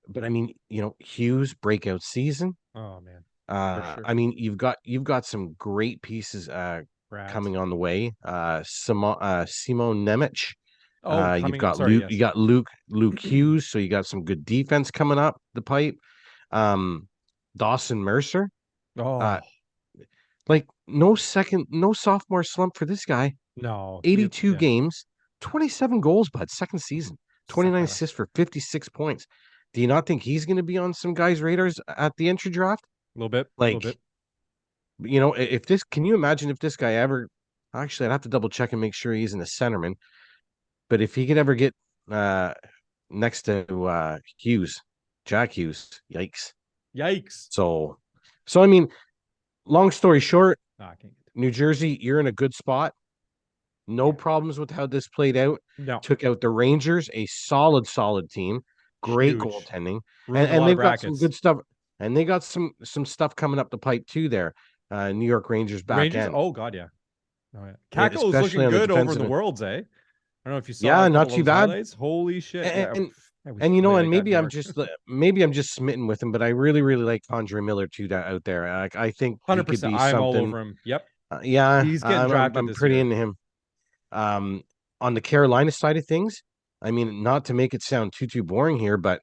[SPEAKER 2] But I mean, Hughes breakout season.
[SPEAKER 1] Oh man. Sure.
[SPEAKER 2] I mean, you've got some great pieces coming on the way. Simon Nemec. You've got
[SPEAKER 1] sorry,
[SPEAKER 2] Luke.
[SPEAKER 1] yes.
[SPEAKER 2] You got Luke Hughes. So you got some good defense coming up the pipe. Dawson Mercer.
[SPEAKER 1] Oh
[SPEAKER 2] Like no sophomore slump for this guy.
[SPEAKER 1] no.
[SPEAKER 2] 82 games, 27 goals, bud. Second season, 29
[SPEAKER 1] Sahara.
[SPEAKER 2] assists for 56 points. Do you not think he's going to be on some guys' radars at the entry draft?
[SPEAKER 1] A little bit.
[SPEAKER 2] Like, if this, can you imagine if this guy ever, actually, I'd have to double check and make sure he's in the centerman, but if he could ever get next to Jack Hughes, yikes. So I mean, long story short,
[SPEAKER 1] I can't.
[SPEAKER 2] New Jersey, you're in a good spot. No problems with how this played out.
[SPEAKER 1] No,
[SPEAKER 2] Took out the Rangers, a solid team, great
[SPEAKER 1] huge.
[SPEAKER 2] goaltending,
[SPEAKER 1] Ruined a
[SPEAKER 2] and
[SPEAKER 1] lot of
[SPEAKER 2] they've got some
[SPEAKER 1] brackets.
[SPEAKER 2] good stuff. And they got some stuff coming up the pipe too there. New York Rangers back
[SPEAKER 1] Rangers.
[SPEAKER 2] end,
[SPEAKER 1] Oh God, yeah. Oh yeah. Cackle is
[SPEAKER 2] especially
[SPEAKER 1] looking
[SPEAKER 2] on the
[SPEAKER 1] good over in
[SPEAKER 2] defensive
[SPEAKER 1] the
[SPEAKER 2] end.
[SPEAKER 1] Worlds, eh? I don't know if you saw
[SPEAKER 2] Yeah,
[SPEAKER 1] a
[SPEAKER 2] not
[SPEAKER 1] couple of
[SPEAKER 2] too
[SPEAKER 1] those
[SPEAKER 2] bad.
[SPEAKER 1] highlights. Holy shit.
[SPEAKER 2] And
[SPEAKER 1] Yeah.
[SPEAKER 2] and,
[SPEAKER 1] I wish
[SPEAKER 2] and
[SPEAKER 1] he
[SPEAKER 2] you know,
[SPEAKER 1] played
[SPEAKER 2] and
[SPEAKER 1] like that in New York.
[SPEAKER 2] maybe I'm just smitten with him, but I really like Andre Miller too out there. I think he could
[SPEAKER 1] 100%.
[SPEAKER 2] be
[SPEAKER 1] I'm all
[SPEAKER 2] something.
[SPEAKER 1] over him. Yep.
[SPEAKER 2] Yeah,
[SPEAKER 1] He's getting drafted
[SPEAKER 2] I'm
[SPEAKER 1] this
[SPEAKER 2] pretty
[SPEAKER 1] year.
[SPEAKER 2] into him. On the Carolina side of things, I mean, not to make it sound too boring here, but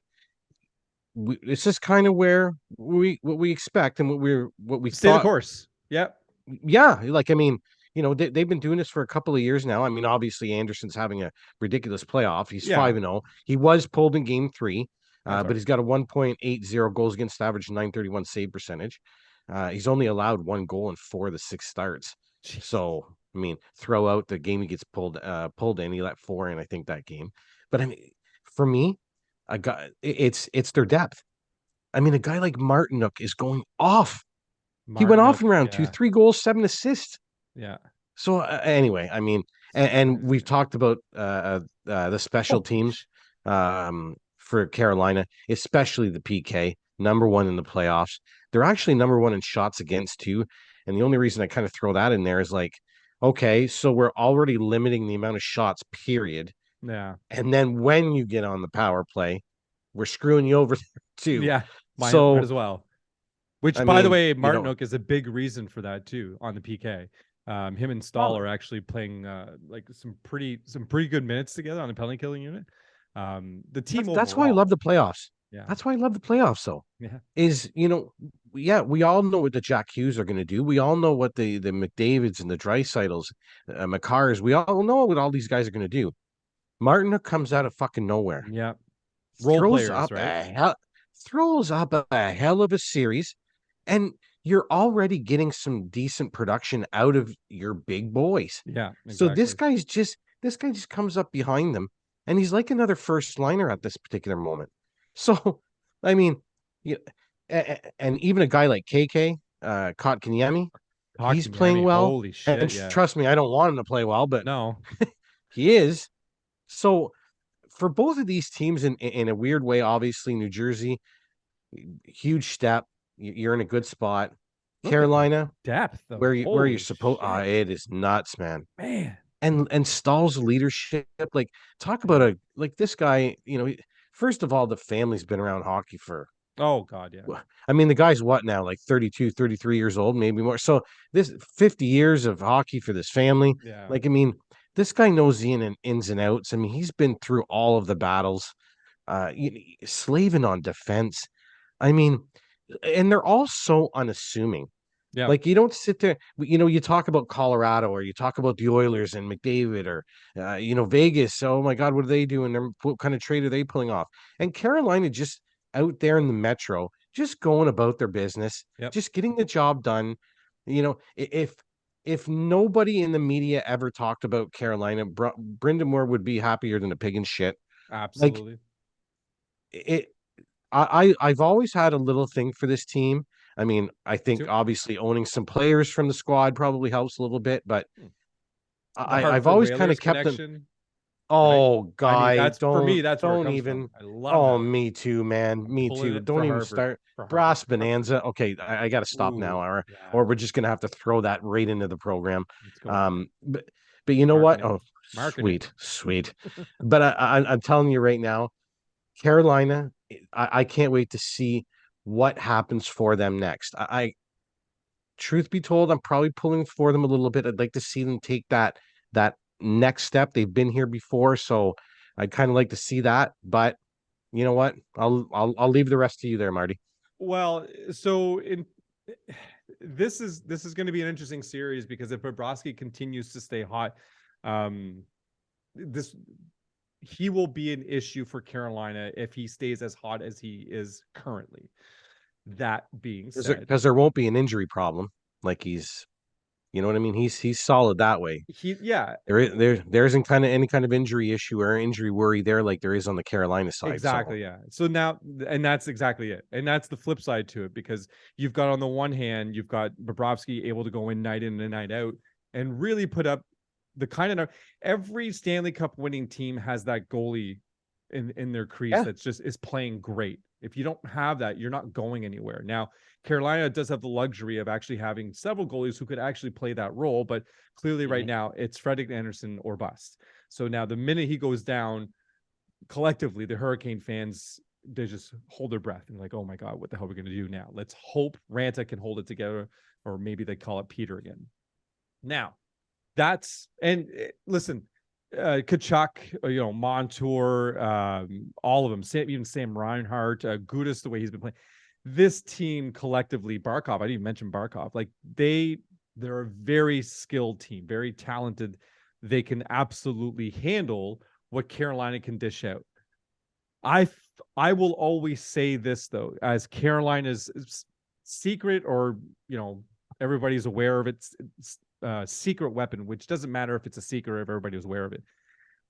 [SPEAKER 2] it's just kind of where what we expect and what we
[SPEAKER 1] Stay the
[SPEAKER 2] thought.
[SPEAKER 1] course. Yep.
[SPEAKER 2] Yeah, like I mean, they've been doing this for a couple of years now. I mean, obviously Anderson's having a ridiculous playoff. He's
[SPEAKER 1] Yeah.
[SPEAKER 2] 5-0. He was pulled in game 3,
[SPEAKER 1] That's all
[SPEAKER 2] but
[SPEAKER 1] right.
[SPEAKER 2] he's got a 1.80 goals against average, 931 save percentage. He's only allowed 1 goal in 4 of the 6 starts.
[SPEAKER 1] Jeez.
[SPEAKER 2] So I mean, throw out the game he gets pulled in. He let 4 in, I think, that game. But I mean, for me, it's their depth. I mean, a guy like Martinook is going off. He went off
[SPEAKER 1] Martinook.
[SPEAKER 2] in round 2,
[SPEAKER 1] Yeah.
[SPEAKER 2] 3 goals, 7 assists.
[SPEAKER 1] Yeah.
[SPEAKER 2] So anyway, I mean, and we've talked about the special
[SPEAKER 1] Holy
[SPEAKER 2] teams
[SPEAKER 1] shit.
[SPEAKER 2] for Carolina, especially the PK, number 1 in the playoffs. They're actually number 1 in shots against too. And the only reason I kind of throw that in there is like, okay, so we're already limiting the amount of shots, period.
[SPEAKER 1] Yeah.
[SPEAKER 2] And then when you get on the power play, we're screwing you over there too.
[SPEAKER 1] Yeah. Might
[SPEAKER 2] So
[SPEAKER 1] as well. Which,
[SPEAKER 2] I
[SPEAKER 1] by the
[SPEAKER 2] mean,
[SPEAKER 1] way, Martinook is a big reason for that too on the PK. Him and Stahl
[SPEAKER 2] well,
[SPEAKER 1] are actually playing like some pretty good minutes together on the penalty killing unit. The team
[SPEAKER 2] that's why I love
[SPEAKER 1] overall,
[SPEAKER 2] the playoffs.
[SPEAKER 1] yeah,
[SPEAKER 2] That's why I love the playoffs. So
[SPEAKER 1] yeah,
[SPEAKER 2] is yeah, we all know what the Jack Hughes are going to do. We all know what the McDavids and the Dreisaitl's, McCarrs. We all know what all these guys are going to do. Martin comes out of fucking nowhere,
[SPEAKER 1] yeah. Role
[SPEAKER 2] throws
[SPEAKER 1] players,
[SPEAKER 2] up
[SPEAKER 1] right?
[SPEAKER 2] a hell, throws up a hell of a series, and you're already getting some decent production out of your big boys.
[SPEAKER 1] Yeah,
[SPEAKER 2] So
[SPEAKER 1] exactly.
[SPEAKER 2] this guy just comes up behind them, and he's like another first liner at this particular moment. So, I mean, yeah, and even a guy like KK, Kotkaniemi, he's playing
[SPEAKER 1] Kotkaniemi,
[SPEAKER 2] well.
[SPEAKER 1] holy
[SPEAKER 2] And
[SPEAKER 1] shit, yeah.
[SPEAKER 2] trust me, I don't want him to play well, but
[SPEAKER 1] No,
[SPEAKER 2] he is. So for both of these teams, in a weird way, obviously New Jersey, huge step. You're in a good spot.
[SPEAKER 1] look at the
[SPEAKER 2] Carolina,
[SPEAKER 1] depth though.
[SPEAKER 2] where you're
[SPEAKER 1] Holy
[SPEAKER 2] supposed,
[SPEAKER 1] shit,
[SPEAKER 2] it is nuts, man.
[SPEAKER 1] man.
[SPEAKER 2] And Stahl's leadership, like talk about
[SPEAKER 1] Yeah.
[SPEAKER 2] this guy. First of all, the family's been around hockey for.
[SPEAKER 1] Oh God, yeah,
[SPEAKER 2] I mean, the guy's what now, like 32, 33 years old, maybe more. So this 50 years of hockey for this family.
[SPEAKER 1] yeah.
[SPEAKER 2] Like, I mean, this guy knows the ins and outs. I mean, he's been through all of the battles, slaving on defense. I mean, and they're all so unassuming.
[SPEAKER 1] Yeah,
[SPEAKER 2] Like you don't sit there, you talk about Colorado or you talk about the Oilers and McDavid or Vegas. Oh my God, what are they doing? What kind of trade are they pulling off? And Carolina just out there in the Metro, just going about their business,
[SPEAKER 1] yep,
[SPEAKER 2] just getting the job done. If nobody in the media ever talked about Carolina, Brendan Moore would be happier than a pig in shit. Like
[SPEAKER 1] absolutely.
[SPEAKER 2] it, I've always had a little thing for this team. I mean, I
[SPEAKER 1] Me
[SPEAKER 2] think
[SPEAKER 1] too.
[SPEAKER 2] obviously owning some players from the squad probably helps a little bit, but
[SPEAKER 1] Hmm. The
[SPEAKER 2] I've
[SPEAKER 1] Hartford
[SPEAKER 2] always kind of
[SPEAKER 1] Whalers
[SPEAKER 2] kept them.
[SPEAKER 1] connection, right?
[SPEAKER 2] Oh,
[SPEAKER 1] I mean,
[SPEAKER 2] guy,
[SPEAKER 1] that's for me.
[SPEAKER 2] don't
[SPEAKER 1] That's where it
[SPEAKER 2] don't
[SPEAKER 1] comes from.
[SPEAKER 2] even.
[SPEAKER 1] I love
[SPEAKER 2] Oh,
[SPEAKER 1] that.
[SPEAKER 2] me too, man.
[SPEAKER 1] I'm
[SPEAKER 2] Me
[SPEAKER 1] pulling
[SPEAKER 2] too.
[SPEAKER 1] it
[SPEAKER 2] Don't
[SPEAKER 1] for
[SPEAKER 2] even
[SPEAKER 1] Harvard.
[SPEAKER 2] start
[SPEAKER 1] For Harvard.
[SPEAKER 2] brass
[SPEAKER 1] Hartford.
[SPEAKER 2] bonanza. Okay, I got to stop now,
[SPEAKER 1] Ooh,
[SPEAKER 2] or
[SPEAKER 1] yeah.
[SPEAKER 2] we're just gonna have to throw that right into the program.
[SPEAKER 1] Let's go.
[SPEAKER 2] But you know what?
[SPEAKER 1] Marketing.
[SPEAKER 2] Oh,
[SPEAKER 1] Marketing.
[SPEAKER 2] sweet. But I'm telling you right now, Carolina, I can't wait to see what happens for them next. Truth be told, I'm probably pulling for them a little bit. I'd like to see them take that next step. They've been here before, so I'd kind of like to see that. But you know what? I'll leave the rest to you there, Marty.
[SPEAKER 1] Well, so in this is going to be an interesting series because if Bobrovsky continues to stay hot, um, this he will be an issue for Carolina if he stays as hot as he is currently. That being said,
[SPEAKER 2] Because there won't be an injury problem. Like you know what I mean. He's solid that way.
[SPEAKER 1] yeah,
[SPEAKER 2] There isn't kind of any kind of injury issue or injury worry there like there is on the Carolina side. So
[SPEAKER 1] exactly, yeah. So now, and that's exactly it, and that's the flip side to it because you've got on the one hand, you've got Bobrovsky able to go in and night out and really put up the kind of every Stanley Cup winning team has that goalie in their crease
[SPEAKER 2] Yeah.
[SPEAKER 1] that's just is playing great. If you don't have that, you're not going anywhere. Now, Carolina does have the luxury of actually having several goalies who could actually play that role, but clearly right now it's Fredrik Anderson or bust. So now the minute he goes down, collectively, the Hurricane fans, they just hold their breath and like, oh my God, what the hell are we going to do now? Let's hope Ranta can hold it together, or maybe they call it Peter again. Now, that's and listen, Kachuk, Montour, all of them, even Sam Reinhart, Gudis, the way he's been playing. This team collectively, Barkov, I didn't even mention Barkov, like they're a very skilled team, very talented. They can absolutely handle what Carolina can dish out. I will always say this though, as Carolina's secret, or everybody's aware of its secret weapon, which doesn't matter if it's a secret or if everybody was aware of it.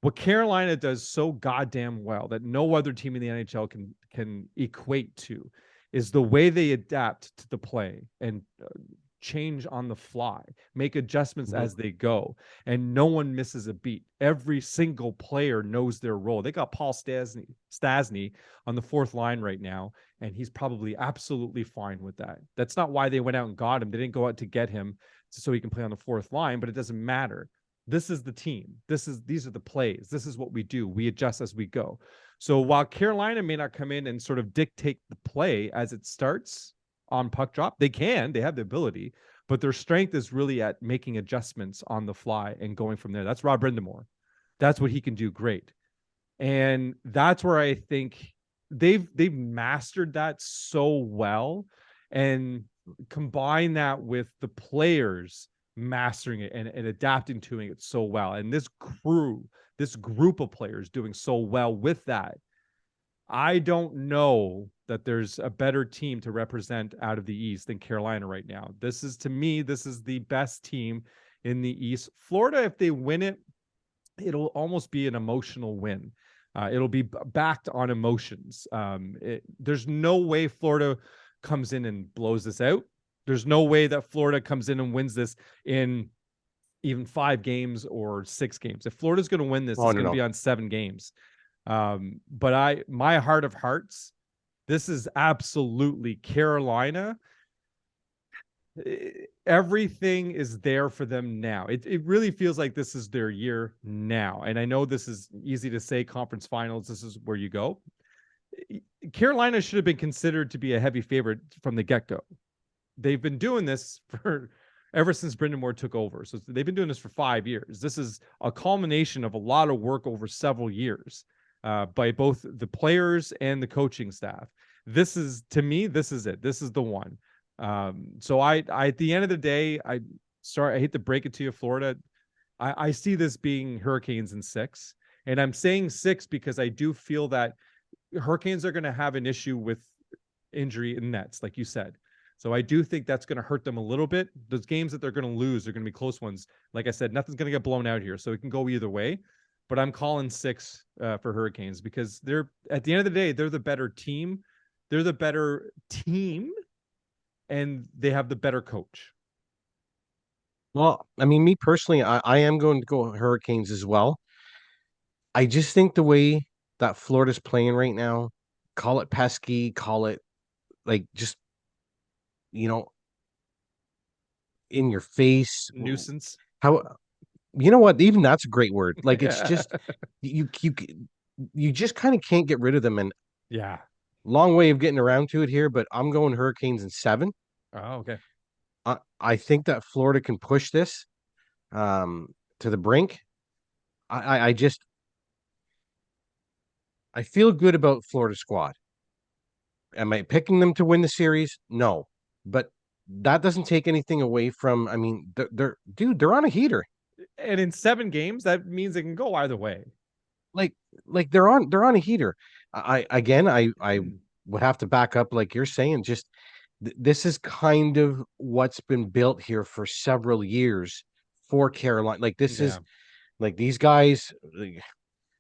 [SPEAKER 1] What Carolina does so goddamn well that no other team in the NHL can equate to is the way they adapt to the play and change on the fly, make adjustments as they go, and no one misses a beat. Every single player knows their role. They got Paul Stastny on the fourth line right now, and he's probably absolutely fine with that. That's not why they went out and got him. They didn't go out to get him so he can play on the fourth line, but it doesn't matter. This is the team. These are the plays. This is what we do. We adjust as we go. So while Carolina may not come in and sort of dictate the play as it starts on puck drop, they have the ability, but their strength is really at making adjustments on the fly and going from there. That's Rob Brindamore. That's what he can do great. And that's where I think they've mastered that so well, and combine that with the players mastering it and adapting to it so well. And this group of players doing so well with that. I don't know that there's a better team to represent out of the East than Carolina right now. To me, this is the best team in the East. Florida, if they win it, it'll almost be an emotional win. It'll be backed on emotions. There's no way Florida comes in and blows this out. There's no way that Florida comes in and wins this in even 5 games or 6 games. If Florida's going to win this, it's going to be on 7 games. But my heart of hearts, this is absolutely Carolina. Everything is there for them now. It really feels like this is their year now. And I know this is easy to say, conference finals, this is where you go. Carolina should have been considered to be a heavy favorite from the get-go. They've been doing this ever since Brindamore took over. So they've been doing this for 5 years. This is a culmination of a lot of work over several years by both the players and the coaching staff. To me, this is it. This is the one. So I at the end of the day, I hate to break it to you, Florida. I see this being Hurricanes in 6. And I'm saying 6 because I do feel that Hurricanes are going to have an issue with injury in nets, like you said. So I do think that's going to hurt them a little bit. Those games that they're going to lose are going to be close ones. Like I said, nothing's going to get blown out here, so it can go either way. But I'm calling 6 for Hurricanes because they're, at the end of the day, they're the better team. They're the better team, and they have the better coach.
[SPEAKER 2] Well, I mean, me personally, I am going to go Hurricanes as well. I just think the way that Florida's playing right now, call it pesky, call it like just in your face
[SPEAKER 1] Nuisance.
[SPEAKER 2] How what? Even that's a great word. Like it's just you just kind of can't get rid of them. And
[SPEAKER 1] yeah,
[SPEAKER 2] long way of getting around to it here, but I'm going Hurricanes in 7.
[SPEAKER 1] Oh, okay.
[SPEAKER 2] I think that Florida can push this to the brink. I feel good about Florida squad. Am I picking them to win the series? No, but that doesn't take anything away from. I mean, they're on a heater,
[SPEAKER 1] and in 7 games, that means it can go either way.
[SPEAKER 2] Like they're on a heater. I would have to back up, like you're saying. Just this is kind of what's been built here for several years for Carolina. Like this is like these guys.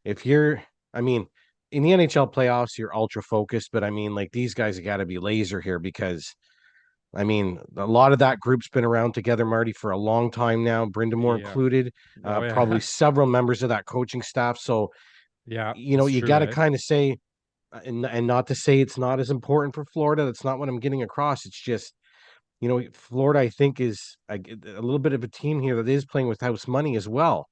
[SPEAKER 2] If you're, I mean, in the NHL playoffs, you're ultra focused, but I mean, like these guys have got to be laser here because I mean, a lot of that group's been around together, Marty, for a long time now, Brindamore
[SPEAKER 1] Yeah.
[SPEAKER 2] included,
[SPEAKER 1] Oh
[SPEAKER 2] probably
[SPEAKER 1] yeah.
[SPEAKER 2] several members of that coaching staff. So,
[SPEAKER 1] Yeah,
[SPEAKER 2] you know,
[SPEAKER 1] it's
[SPEAKER 2] you
[SPEAKER 1] true,
[SPEAKER 2] got to
[SPEAKER 1] eh?
[SPEAKER 2] kind of say, and not to say it's not as important for Florida. That's not what I'm getting across. It's just, you know, Florida, I think, is a little bit of a team here that is playing with house money as well.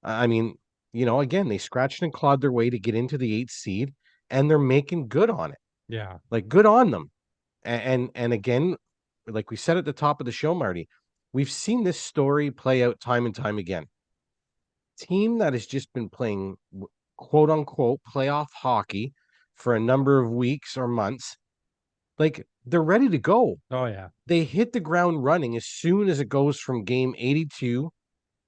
[SPEAKER 2] I mean, you know, again, they scratched and clawed their way to get into the 8th seed, and they're making good on it.
[SPEAKER 1] Yeah.
[SPEAKER 2] Like, good on them. And again, like we said at the top of the show, Marty, we've seen this story play out time and time again. Team that has just been playing quote unquote playoff hockey for a number of weeks or months, like they're ready to go.
[SPEAKER 1] Oh yeah.
[SPEAKER 2] They hit the ground running as soon as it goes from game 82,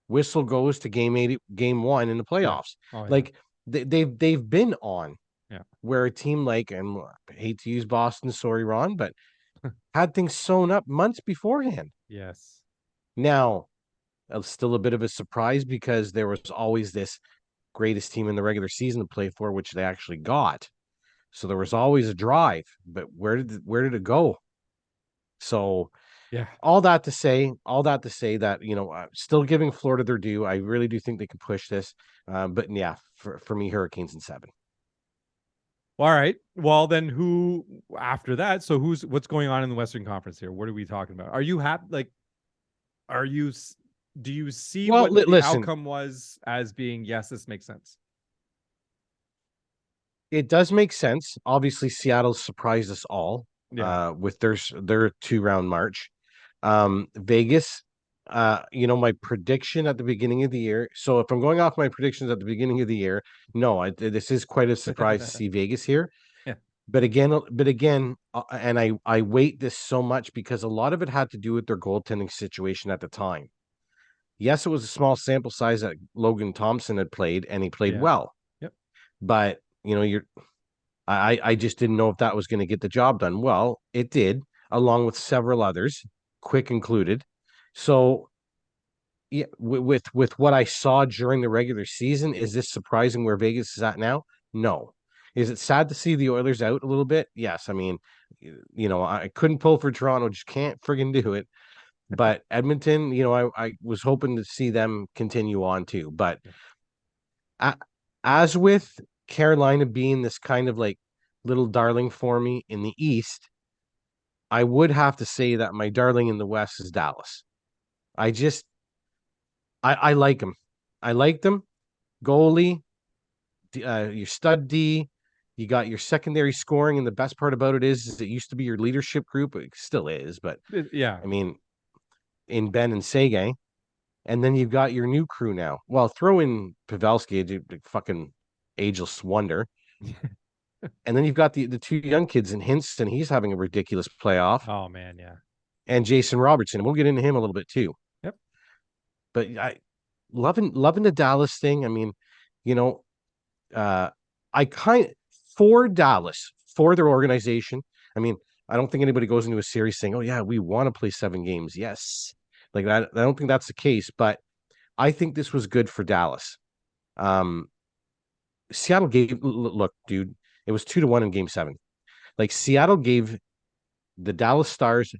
[SPEAKER 2] whistle goes to game 80, game 1 in the
[SPEAKER 1] Yeah.
[SPEAKER 2] playoffs.
[SPEAKER 1] Oh yeah.
[SPEAKER 2] Like they've been on,
[SPEAKER 1] Yeah.
[SPEAKER 2] where a team like, and I hate to use Boston, sorry, Ron, but had things sewn up months beforehand.
[SPEAKER 1] Yes.
[SPEAKER 2] Now, still a bit of a surprise because there was always this greatest team in the regular season to play for, which they actually got. So there was always a drive, but where did it go? So
[SPEAKER 1] Yeah.
[SPEAKER 2] all that to say that, you know, still giving Florida their due. I really do think they can push this. But yeah, for me, Hurricanes in 7.
[SPEAKER 1] All right. Well, then who after that? So what's going on in the Western Conference here? What are we talking about? Are you happy? Like, are you? Do you see
[SPEAKER 2] Well,
[SPEAKER 1] what the
[SPEAKER 2] listen,
[SPEAKER 1] outcome was as being yes, this makes sense?
[SPEAKER 2] it does make sense. Obviously, Seattle surprised us all
[SPEAKER 1] Yeah.
[SPEAKER 2] with their 2-round march. Vegas, you know, my prediction at the beginning of the year. So if I'm going off my predictions at the beginning of the year, no, this is quite a surprise to see Vegas here.
[SPEAKER 1] Yeah.
[SPEAKER 2] But again, and I weight this so much because a lot of it had to do with their goaltending situation at the time. Yes, it was a small sample size that Logan Thompson had played, and he played
[SPEAKER 1] Yeah.
[SPEAKER 2] well.
[SPEAKER 1] Yep.
[SPEAKER 2] But you know, I just didn't know if that was going to get the job done. Well, it did, along with several others, Quick included. So yeah, with what I saw during the regular season, is this surprising where Vegas is at now? No. Is it sad to see the Oilers out a little bit? Yes. I mean, you know, I couldn't pull for Toronto, just can't friggin' do it. But Edmonton, you know, I was hoping to see them continue on too. But
[SPEAKER 1] Yeah.
[SPEAKER 2] as with Carolina being this kind of like little darling for me in the East, I would have to say that my darling in the West is Dallas. I just I like them. I like them. Goalie, your stud D, you got your secondary scoring, and the best part about it is it used to be your leadership group. It still is, but
[SPEAKER 1] Yeah.
[SPEAKER 2] I mean, in Ben and Sege, and then you've got your new crew now. Well, throw in Pavelski, a fucking ageless wonder, and then you've got the two young kids in Hinston. He's having a ridiculous playoff,
[SPEAKER 1] Oh man. Yeah.
[SPEAKER 2] and Jason Robertson. We'll get into him a little bit too.
[SPEAKER 1] Yep.
[SPEAKER 2] But I loving the Dallas thing. I mean, you know, uh, I kind for Dallas, for their organization. I mean, I don't think anybody goes into a series saying, "Oh yeah, we want to play 7 games." Yes, like that. I don't think that's the case, but I think this was good for Dallas. Um, Seattle gave look, dude. It was 2-1 in Game 7. Like Seattle gave the Dallas Stars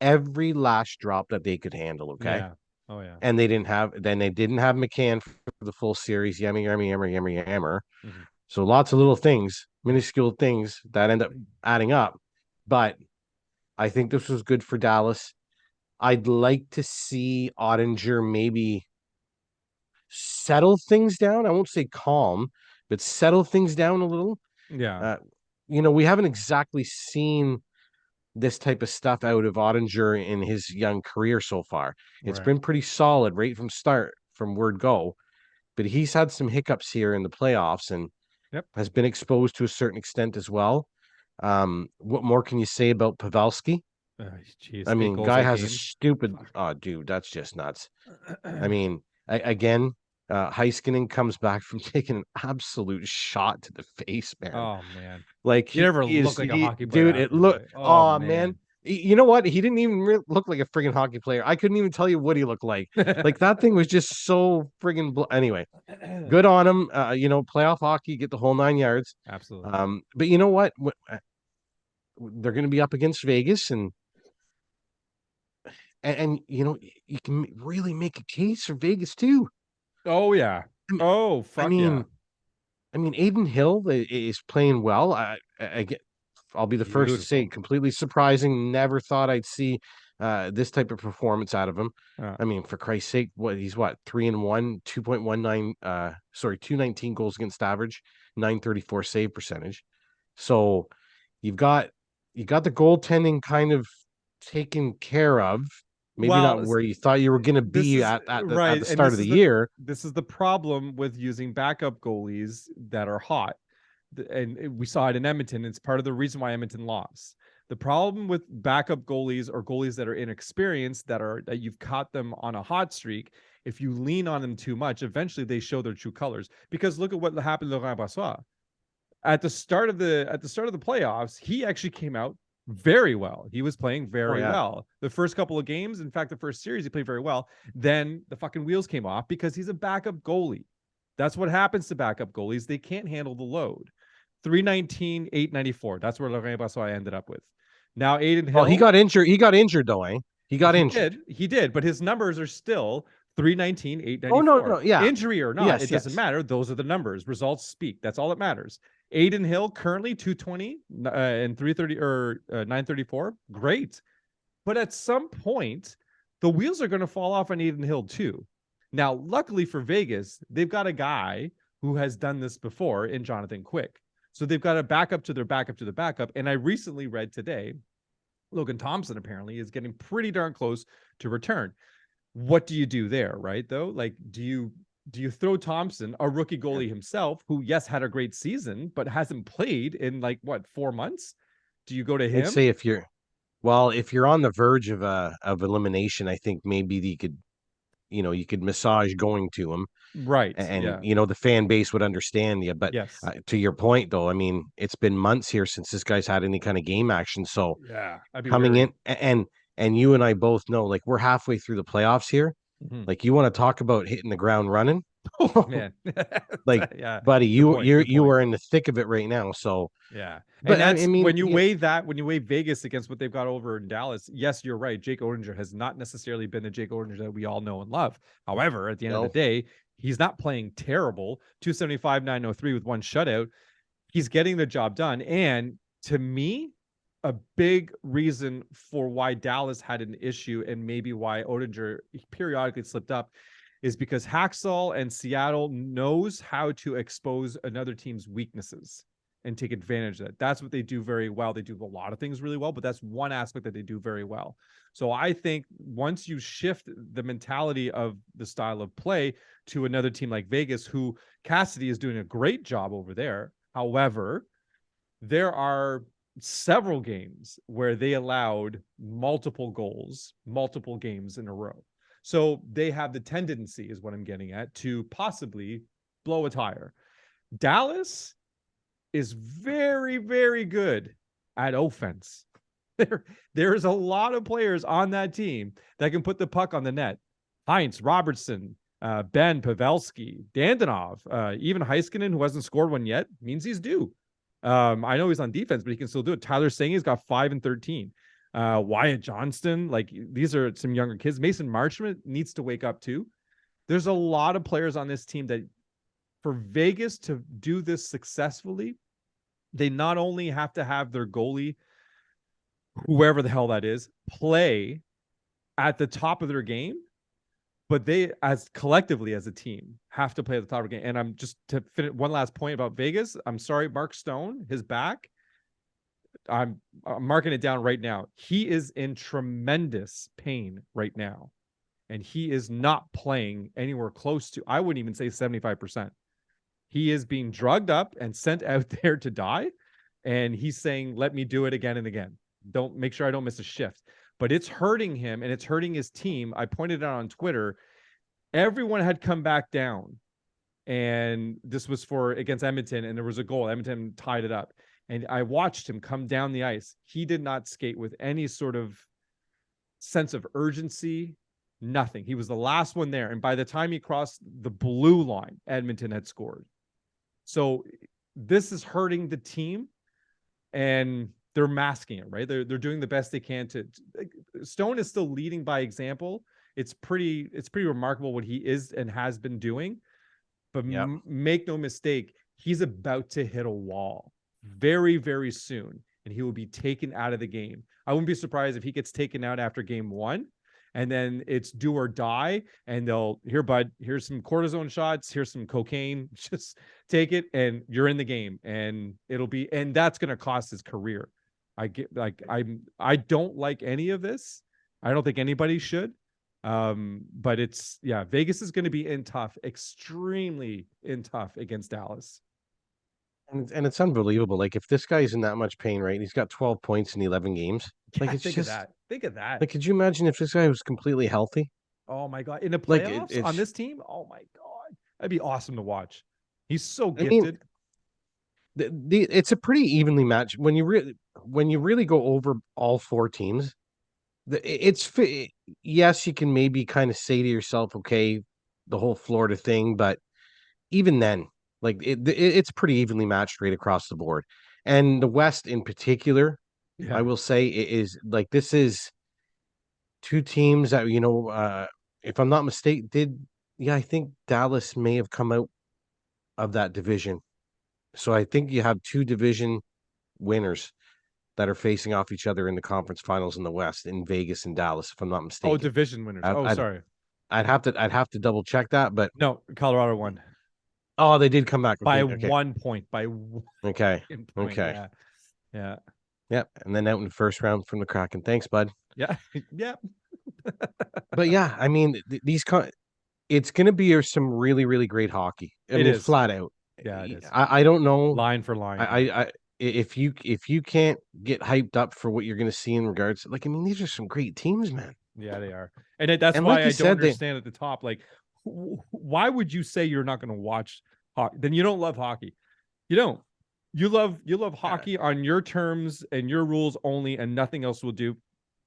[SPEAKER 2] every last drop that they could handle. Okay,
[SPEAKER 1] Yeah. Oh yeah.
[SPEAKER 2] and they didn't have McCann for the full series. Yummy, yummy, yummy, yummy, yammer.
[SPEAKER 1] Hmm.
[SPEAKER 2] So lots of little things,
[SPEAKER 1] Yeah.
[SPEAKER 2] minuscule things that end up adding up. But I think this was good for Dallas. I'd like to see Ottinger maybe settle things down. I won't say calm, but settle things down a little.
[SPEAKER 1] Yeah.
[SPEAKER 2] Uh, you know, we haven't exactly seen this type of stuff out of Ottinger in his young career so far. It's
[SPEAKER 1] Right.
[SPEAKER 2] been pretty solid right from start, from word go. But he's had some hiccups here in the playoffs and
[SPEAKER 1] Yep.
[SPEAKER 2] has been exposed to a certain extent as well. What more can you say about Pavelski?
[SPEAKER 1] Geez,
[SPEAKER 2] I
[SPEAKER 1] 8
[SPEAKER 2] mean,
[SPEAKER 1] goals
[SPEAKER 2] guy
[SPEAKER 1] a
[SPEAKER 2] has a
[SPEAKER 1] game.
[SPEAKER 2] stupid.
[SPEAKER 1] Fuck.
[SPEAKER 2] Oh, dude, that's just nuts. I mean, again, Heiskanen comes back from taking an absolute shot to the face, man.
[SPEAKER 1] Oh man.
[SPEAKER 2] Like
[SPEAKER 1] You never look like a
[SPEAKER 2] he,
[SPEAKER 1] hockey player
[SPEAKER 2] dude. It
[SPEAKER 1] afterwards,
[SPEAKER 2] look.
[SPEAKER 1] eh? Oh
[SPEAKER 2] Oh man,
[SPEAKER 1] man.
[SPEAKER 2] you know what? He didn't even look like a friggin' hockey player. I couldn't even tell you what he looked like. Like that thing was just so friggin' anyway. Good on him. You know, playoff hockey, get the whole 9 yards.
[SPEAKER 1] Absolutely.
[SPEAKER 2] But you know what? They're going to be up against Vegas, and and you can really make a case for Vegas too.
[SPEAKER 1] Oh yeah.
[SPEAKER 2] I mean,
[SPEAKER 1] Oh
[SPEAKER 2] I
[SPEAKER 1] fuck yeah.
[SPEAKER 2] mean, Aiden Hill is playing well. I get, I'll be the first to say,
[SPEAKER 1] Beautiful.
[SPEAKER 2] completely surprising. Never thought I'd see this type of performance out of him.
[SPEAKER 1] Uh,
[SPEAKER 2] I mean, for Christ's sake, he's what, 3-1, 2.19, 219 goals against average, 934 save percentage. So you've got the goaltending kind of taken care of. Maybe not
[SPEAKER 1] well,
[SPEAKER 2] where you thought you were going to
[SPEAKER 1] this
[SPEAKER 2] be
[SPEAKER 1] is
[SPEAKER 2] at
[SPEAKER 1] right,
[SPEAKER 2] the
[SPEAKER 1] and
[SPEAKER 2] start of the year.
[SPEAKER 1] this is the problem with using backup goalies that are hot. And we saw it in Edmonton. It's part of the reason why Edmonton lost. The problem with backup goalies or goalies that are inexperienced, that you've caught them on a hot streak, if you lean on them too much, eventually they show their true colors. Because look at what happened to Laurent Brossoit at the start of the playoffs. He actually came out very well. He was playing
[SPEAKER 2] Oh
[SPEAKER 1] very
[SPEAKER 2] yeah.
[SPEAKER 1] well. The first couple of games, in fact, the first series, he played very well. Then the fucking wheels came off because he's a backup goalie. That's what happens to backup goalies. They can't handle the load. 319, 894. That's where Laurent Brossoit ended up with. Now, Aiden
[SPEAKER 2] Well, he
[SPEAKER 1] Hill,
[SPEAKER 2] got injured. He got injured though, eh? He got injured.
[SPEAKER 1] he did, but his numbers are still 319,
[SPEAKER 2] Oh no,
[SPEAKER 1] 894.
[SPEAKER 2] no, yeah.
[SPEAKER 1] Injury or not, it
[SPEAKER 2] Yes,
[SPEAKER 1] doesn't
[SPEAKER 2] yes.
[SPEAKER 1] matter. Those are the numbers. Results speak. That's all that matters. Aiden Hill currently 220 and 330 or 934. Great. But at some point, the wheels are going to fall off on Aiden Hill too. Now, luckily for Vegas, they've got a guy who has done this before in Jonathan Quick. So they've got a backup to their backup to their backup. And I recently read today, Logan Thompson apparently is getting pretty darn close to return. What do you do there, right? Though, like, do you throw Thompson, a rookie
[SPEAKER 2] Yeah.
[SPEAKER 1] goalie himself, who yes had a great season but hasn't played in like what 4 months? Do you go to
[SPEAKER 2] I'd
[SPEAKER 1] him?
[SPEAKER 2] say if you're on the verge of elimination, I think maybe you could massage going to him,
[SPEAKER 1] Right.
[SPEAKER 2] and
[SPEAKER 1] Yeah.
[SPEAKER 2] the fan base would understand you. But
[SPEAKER 1] Yes.
[SPEAKER 2] to your point, though, I mean, it's been months here since this guy's had any kind of game action. So
[SPEAKER 1] Yeah. I'd be
[SPEAKER 2] coming
[SPEAKER 1] worried.
[SPEAKER 2] in, and you and I both know, like, we're halfway through the playoffs here.
[SPEAKER 1] Mhm.
[SPEAKER 2] Like, you want to talk about hitting the ground running?
[SPEAKER 1] Oh man.
[SPEAKER 2] Like,
[SPEAKER 1] Yeah.
[SPEAKER 2] buddy,
[SPEAKER 1] Good
[SPEAKER 2] you
[SPEAKER 1] point.
[SPEAKER 2] you
[SPEAKER 1] Good
[SPEAKER 2] you
[SPEAKER 1] point.
[SPEAKER 2] are in the thick of it right now. So,
[SPEAKER 1] Yeah. And
[SPEAKER 2] but I
[SPEAKER 1] that's
[SPEAKER 2] mean,
[SPEAKER 1] when you weigh Vegas against what they've got over in Dallas. Yes, you're right. Jake Oettinger has not necessarily been the Jake Oettinger that we all know and love. However, at the end of the
[SPEAKER 2] no,
[SPEAKER 1] day, he's not playing terrible. 275, 903 with one shutout. He's getting the job done. And to me, a big reason for why Dallas had an issue and maybe why Oettinger periodically slipped up is because Haxall and Seattle knows how to expose another team's weaknesses and take advantage of that. That's what they do very well. They do a lot of things really well, but that's one aspect that they do very well. So I think once you shift the mentality of the style of play to another team like Vegas, who Cassidy is doing a great job over there. However, there are several games where they allowed multiple goals, multiple games in a row. So they have the tendency, is what I'm getting at, to possibly blow a tire. Dallas is very, very good at offense. There's a lot of players on that team that can put the puck on the net. Heinz, Robertson, Ben, Pavelski, Dandanov, even Heiskanen, who hasn't scored one yet, means he's due. I know he's on defense, but he can still do it. Tyler Singh has got 5 and 13. Wyatt Johnston, like these are some younger kids. Mason Marchment needs to wake up too. There's a lot of players on this team that for Vegas to do this successfully, they not only have to have their goalie, whoever the hell that is, play at the top of their game, but they, as collectively as a team, have to play at the top of the game. And I'm just to finish one last point about Vegas. I'm sorry, Mark Stone, his back. I'm marking it down right now. He is in tremendous pain right now, and he is not playing anywhere close to, I wouldn't even say 75%. He is being drugged up and sent out there to die. And he's saying, let me do it again and again. Don't make sure I don't miss a shift. But it's hurting him and it's hurting his team. I pointed out on Twitter, everyone had come back down. And this was for against Edmonton, and there was a goal. Edmonton tied it up. And I watched him come down the ice. He did not skate with any sort of sense of urgency, nothing. He was the last one there. And by the time he crossed the blue line, Edmonton had scored. So this is hurting the team, and they're masking it, right? They're doing the best they can to Stone is still leading by example. It's pretty remarkable what he is and has been doing. But
[SPEAKER 2] Yep.
[SPEAKER 1] make no mistake, he's about to hit a wall very, very soon, and he will be taken out of the game. I wouldn't be surprised if he gets taken out after game 1, and then it's do or die. And they'll, here, bud, here's some cortisone shots, here's some cocaine, just take it, and you're in the game. And that's going to cost his career. I don't like any of this. I don't think anybody should. But Vegas is going to be in tough, extremely in tough against Dallas.
[SPEAKER 2] And it's unbelievable. Like, if this guy's in that much pain, right? He's got 12 points in 11 games. Like, it's
[SPEAKER 1] Think
[SPEAKER 2] just
[SPEAKER 1] of that. Think of that.
[SPEAKER 2] like, could you imagine if this guy was completely healthy?
[SPEAKER 1] Oh my God. In the
[SPEAKER 2] Like,
[SPEAKER 1] playoffs on
[SPEAKER 2] it's,
[SPEAKER 1] this team, oh my God. That'd be awesome to watch. He's so
[SPEAKER 2] I mean,
[SPEAKER 1] gifted.
[SPEAKER 2] it's a pretty evenly matched when you really go over all 4 teams. Yes, you can maybe kind of say to yourself, okay, the whole Florida thing, but even then, like, it's pretty evenly matched right across the board. And the West in particular, I
[SPEAKER 1] Yeah.
[SPEAKER 2] will say, is like, this is 2 teams that, if I'm not mistaken, I think Dallas may have come out of that division. So I think you have 2 division winners that are facing off each other in the conference finals in the West, in Vegas and Dallas, if I'm not
[SPEAKER 1] Oh,
[SPEAKER 2] mistaken.
[SPEAKER 1] division winners.
[SPEAKER 2] I'd
[SPEAKER 1] Oh,
[SPEAKER 2] I'd,
[SPEAKER 1] sorry.
[SPEAKER 2] I'd have to double check that, but
[SPEAKER 1] No, Colorado won
[SPEAKER 2] oh, they did come back.
[SPEAKER 1] by
[SPEAKER 2] Okay.
[SPEAKER 1] 1 point. By 1
[SPEAKER 2] Okay.
[SPEAKER 1] point.
[SPEAKER 2] Okay.
[SPEAKER 1] Yeah. Yeah.
[SPEAKER 2] Yep. And then out in the first round from the Kraken. Thanks, bud.
[SPEAKER 1] Yeah. Yeah.
[SPEAKER 2] But yeah, I mean, it's going to be some really, really great hockey. I
[SPEAKER 1] It
[SPEAKER 2] mean,
[SPEAKER 1] is.
[SPEAKER 2] flat out.
[SPEAKER 1] Yeah, it is.
[SPEAKER 2] I don't know.
[SPEAKER 1] Line for line.
[SPEAKER 2] If you can't get hyped up for what you're going to see in regards, like, I mean, these are some great teams, man.
[SPEAKER 1] Yeah, they are. And that's
[SPEAKER 2] And
[SPEAKER 1] why
[SPEAKER 2] like you
[SPEAKER 1] I don't
[SPEAKER 2] said,
[SPEAKER 1] understand at the top. Like, why would you say you're not going to watch hockey? Then you don't love hockey. You don't. You love hockey on your terms and your rules only, and nothing else will do.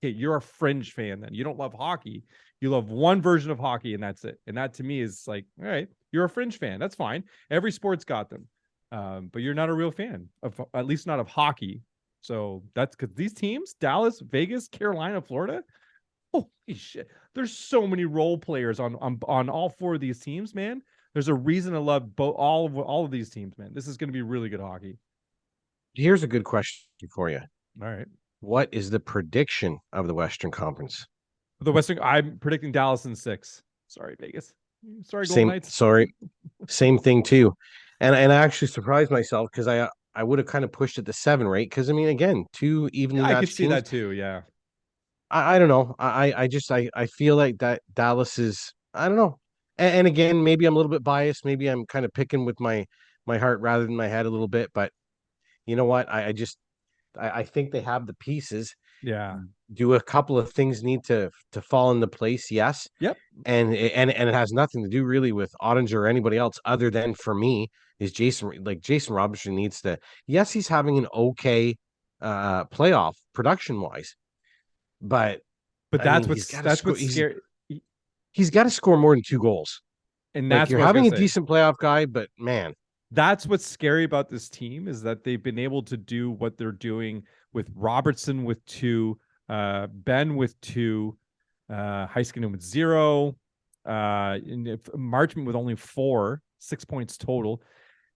[SPEAKER 1] Okay, you're a fringe fan then. You don't love hockey. You love one version of hockey, and that's it. And that to me is like, all right, you're a fringe fan. That's fine. Every sport's got them. But you're not a real fan of, at least not of hockey. So that's because these teams, Dallas, Vegas, Carolina, Florida, holy shit. There's so many role players on all 4 of these teams, man. There's a reason to love all of these teams, man. This is going to be really good hockey.
[SPEAKER 2] here's a good question for you.
[SPEAKER 1] All right.
[SPEAKER 2] What is the prediction of the Western Conference?
[SPEAKER 1] The Western, I'm predicting Dallas in 6. Sorry, Vegas. Sorry, Golden Knights.
[SPEAKER 2] Same thing too. And I actually surprised myself because I would have kind of pushed it to 7, right? Because I mean, again, 2 evenly
[SPEAKER 1] I could
[SPEAKER 2] matched
[SPEAKER 1] see
[SPEAKER 2] teams.
[SPEAKER 1] that too. Yeah.
[SPEAKER 2] I don't know. I feel like that Dallas is, I don't know. And again, maybe I'm a little bit biased. Maybe I'm kind of picking with my heart rather than my head a little bit. But you know what? I think they have the pieces.
[SPEAKER 1] Yeah.
[SPEAKER 2] Do a couple of things need to fall into place? Yes.
[SPEAKER 1] Yep.
[SPEAKER 2] And it has nothing to do really with Ottinger or anybody else, other than, for me, is Jason Robinson needs to. Yes, he's having an okay playoff production wise, but
[SPEAKER 1] But
[SPEAKER 2] I mean,
[SPEAKER 1] that's what's scary.
[SPEAKER 2] He's got to score more than 2 goals.
[SPEAKER 1] And
[SPEAKER 2] Like,
[SPEAKER 1] that's
[SPEAKER 2] you're
[SPEAKER 1] what I was
[SPEAKER 2] having a
[SPEAKER 1] gonna say.
[SPEAKER 2] decent playoff guy, but man,
[SPEAKER 1] That's what's scary about this team is that they've been able to do what they're doing with Robertson with 2, Ben with 2, Heiskanen with 0, Marchment with only 4, 6 points total.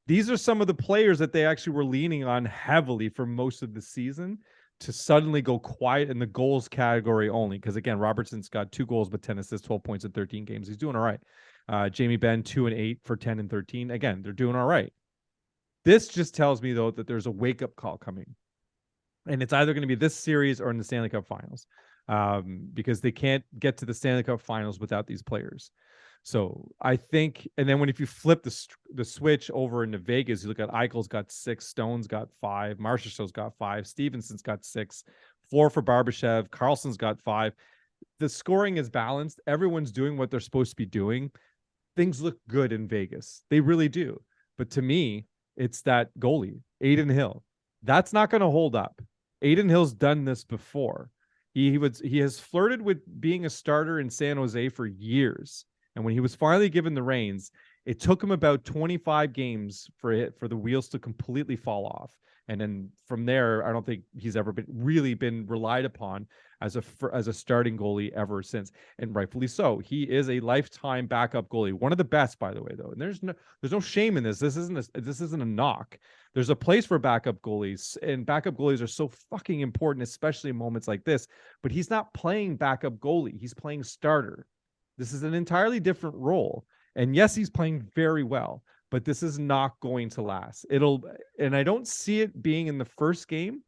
[SPEAKER 1] These are some of the players that they actually were leaning on heavily for most of the season to suddenly go quiet in the goals category only. Because again, Robertson's got 2 goals, but 10 assists, 12 points in 13 games. He's doing all right. Jamie Benn, 2 and 8 for 10 and 13. Again, they're doing all right. This just tells me, though, that there's a wake-up call coming. And it's either going to be this series or in the Stanley Cup Finals, because they can't get to the Stanley Cup Finals without these players. So I think, and then if you flip the switch over into Vegas, you look at Eichel's got 6, Stone's got 5, Marchessault's got 5, Stevenson's got 6, 4 for Barbashev, Carlson's got 5. The scoring is balanced. Everyone's doing what they're supposed to be doing. Things look good in Vegas. They really do. But to me, it's that goalie, Adin Hill. That's not going to hold up. Adin Hill's done this before. He has flirted with being a starter in San Jose for years. And when he was finally given the reins, it took him about 25 games for the wheels to completely fall off. And then from there, I don't think he's ever been relied upon as a starting goalie ever since, and rightfully so. He is a lifetime backup goalie, one of the best, by the way. Though, and there's no shame in this. This isn't a knock. There's a place for backup goalies, and backup goalies are so fucking important, especially in moments like this. But he's not playing backup goalie; he's playing starter. This is an entirely different role, and yes, he's playing very well. But this is not going to last. And I don't see it being in the first game.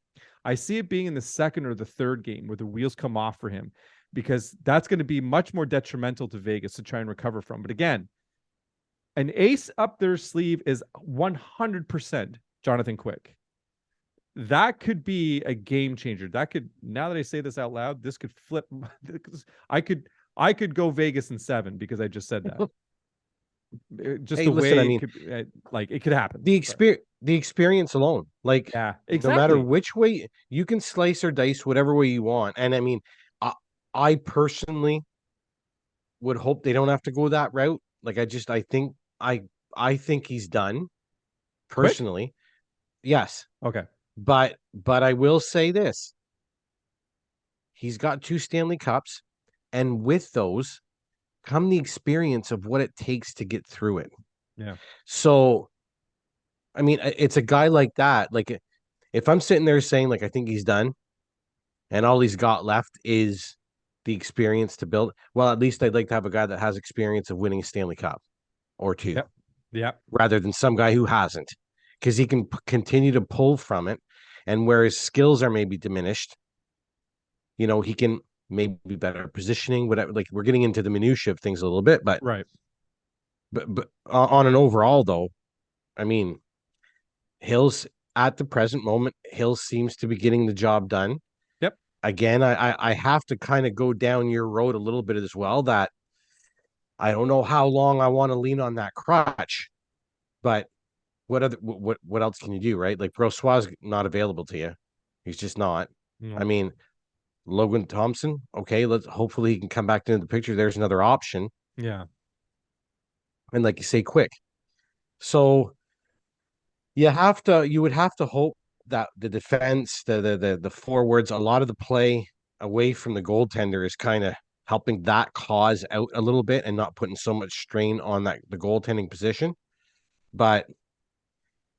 [SPEAKER 1] I see it being in the second or the third game where the wheels come off for him, because that's going to be much more detrimental to Vegas to try and recover from. But again, an ace up their sleeve is 100% Jonathan Quick. That could be a game changer. That could, now that I say this out loud, this could flip. I could go Vegas in 7 because I just said that. Just
[SPEAKER 2] Hey,
[SPEAKER 1] the
[SPEAKER 2] listen,
[SPEAKER 1] way
[SPEAKER 2] I mean,
[SPEAKER 1] it could happen.
[SPEAKER 2] the experience alone, like,
[SPEAKER 1] Yeah,
[SPEAKER 2] no matter
[SPEAKER 1] exactly.
[SPEAKER 2] which way you can slice or dice whatever way you want. And I mean, I personally would hope they don't have to go that route. Like, I think he's done
[SPEAKER 1] Quick.
[SPEAKER 2] personally. Yes,
[SPEAKER 1] Okay.
[SPEAKER 2] but I will say this: he's got 2 Stanley Cups, and with those come the experience of what it takes to get through it.
[SPEAKER 1] Yeah.
[SPEAKER 2] So, I mean, it's a guy like that. Like, if I'm sitting there saying, like, I think he's done, and all he's got left is the experience to build, well, at least I'd like to have a guy that has experience of winning a Stanley Cup or 2,
[SPEAKER 1] Yep. Yep.
[SPEAKER 2] rather than some guy who hasn't, because he can continue to pull from it. And where his skills are maybe diminished, he can maybe be better positioning, whatever. Like, we're getting into the minutia of things a little bit, but
[SPEAKER 1] Right.
[SPEAKER 2] on an overall though, I mean, Hills at the present moment, Hills seems to be getting the job done.
[SPEAKER 1] Yep.
[SPEAKER 2] Again, I have to kind of go down your road a little bit as well, that I don't know how long I want to lean on that crutch, but what else can you do, right? Like, Brossois not available to you. He's just not. I
[SPEAKER 1] No.
[SPEAKER 2] mean, Logan Thompson, okay, let's hopefully he can come back into the picture. There's another option.
[SPEAKER 1] Yeah.
[SPEAKER 2] And like you say, Quick. So you would have to hope that the defense, the forwards, a lot of the play away from the goaltender is kind of helping that cause out a little bit and not putting so much strain on the goaltending position. But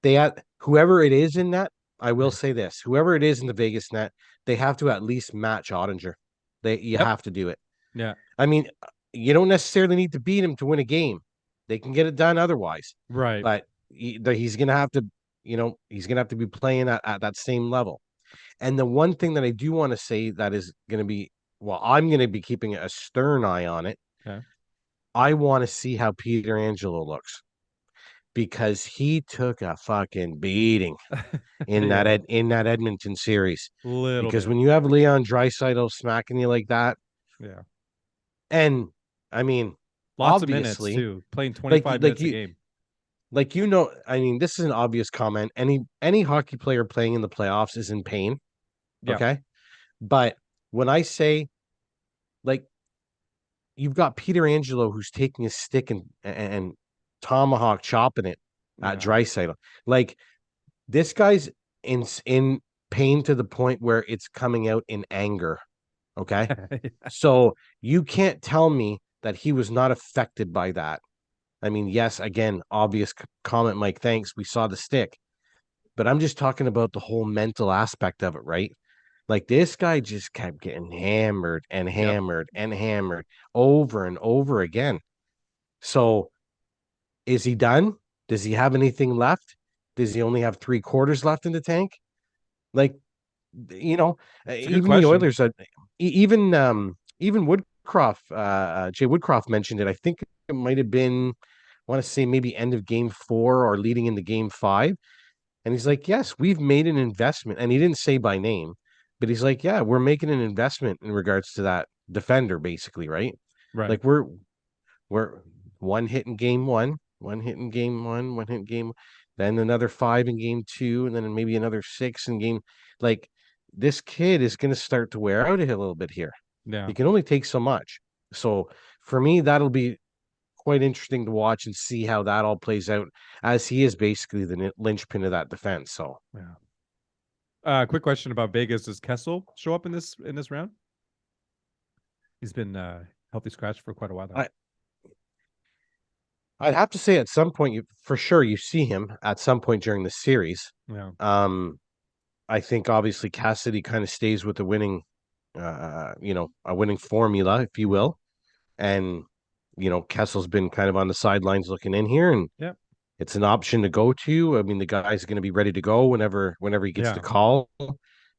[SPEAKER 2] they have whoever it is in net. I will say this: whoever it is in the Vegas net, they have to at least match Ottinger. You
[SPEAKER 1] Yep.
[SPEAKER 2] have to do it.
[SPEAKER 1] Yeah.
[SPEAKER 2] I mean, you don't necessarily need to beat him to win a game. They can get it done otherwise.
[SPEAKER 1] Right.
[SPEAKER 2] But he's going to have to, he's going to have to be playing at that same level. And the one thing that I do want to say that is going to be, well, I'm going to be keeping a stern eye on it.
[SPEAKER 1] Okay.
[SPEAKER 2] I want to see how Peter Angelo looks, because he took a fucking beating in
[SPEAKER 1] Yeah.
[SPEAKER 2] that Edmonton series.
[SPEAKER 1] Little
[SPEAKER 2] Because
[SPEAKER 1] bit.
[SPEAKER 2] when you have Leon Draisaitl smacking you like that,
[SPEAKER 1] Yeah.
[SPEAKER 2] and I mean,
[SPEAKER 1] Lots of minutes
[SPEAKER 2] obviously,
[SPEAKER 1] too. Playing
[SPEAKER 2] like
[SPEAKER 1] 25
[SPEAKER 2] like
[SPEAKER 1] minutes a
[SPEAKER 2] you
[SPEAKER 1] game.
[SPEAKER 2] I mean, this is an obvious comment. Any hockey player playing in the playoffs is in pain.
[SPEAKER 1] Yeah.
[SPEAKER 2] Okay. But when I say, like, you've got Peter Angelo who's taking a stick and tomahawk chopping it at
[SPEAKER 1] Yeah.
[SPEAKER 2] Draisaitl. Like, this guy's in pain to the point where it's coming out in anger. Okay. So you can't tell me that he was not affected by that. I mean, yes, again, obvious comment, Mike. Thanks. We saw the stick, but I'm just talking about the whole mental aspect of it, right? Like, this guy just kept getting hammered and
[SPEAKER 1] Yep.
[SPEAKER 2] hammered and hammered over and over again. So, is he done? Does he have anything left? Does he only have 3/4 left in the tank? Like, you know,
[SPEAKER 1] It's a good
[SPEAKER 2] even the
[SPEAKER 1] question.
[SPEAKER 2] Oilers, even Woodcroft, Jay Woodcroft mentioned it. I think it might have been, I want to say maybe end of game 4 or leading into game 5. And he's like, yes, we've made an investment. And he didn't say by name, but he's like, yeah, we're making an investment in regards to that defender, basically, right?
[SPEAKER 1] Right.
[SPEAKER 2] Like, we're one hit in game 1, one hit in game 1, one hit in game, then another 5 in game 2, and then maybe another 6 in game. Like, this kid is going to start to wear out a little bit here.
[SPEAKER 1] Yeah.
[SPEAKER 2] He can only take so much. So for me, that'll be quite interesting to watch and see how that all plays out, as he is basically the linchpin of that defense. So
[SPEAKER 1] Yeah. Quick question about Vegas. Does Kessel show up in this round? He's been healthy scratch for quite a while now.
[SPEAKER 2] I'd have to say at some point, you see him at some point during the series.
[SPEAKER 1] Yeah.
[SPEAKER 2] I think obviously Cassidy kind of stays with the winning, a winning formula, if you will. And, Kessel's been kind of on the sidelines looking in here, and
[SPEAKER 1] Yeah.
[SPEAKER 2] it's an option to go to. I mean, the guy's going to be ready to go whenever he gets the call.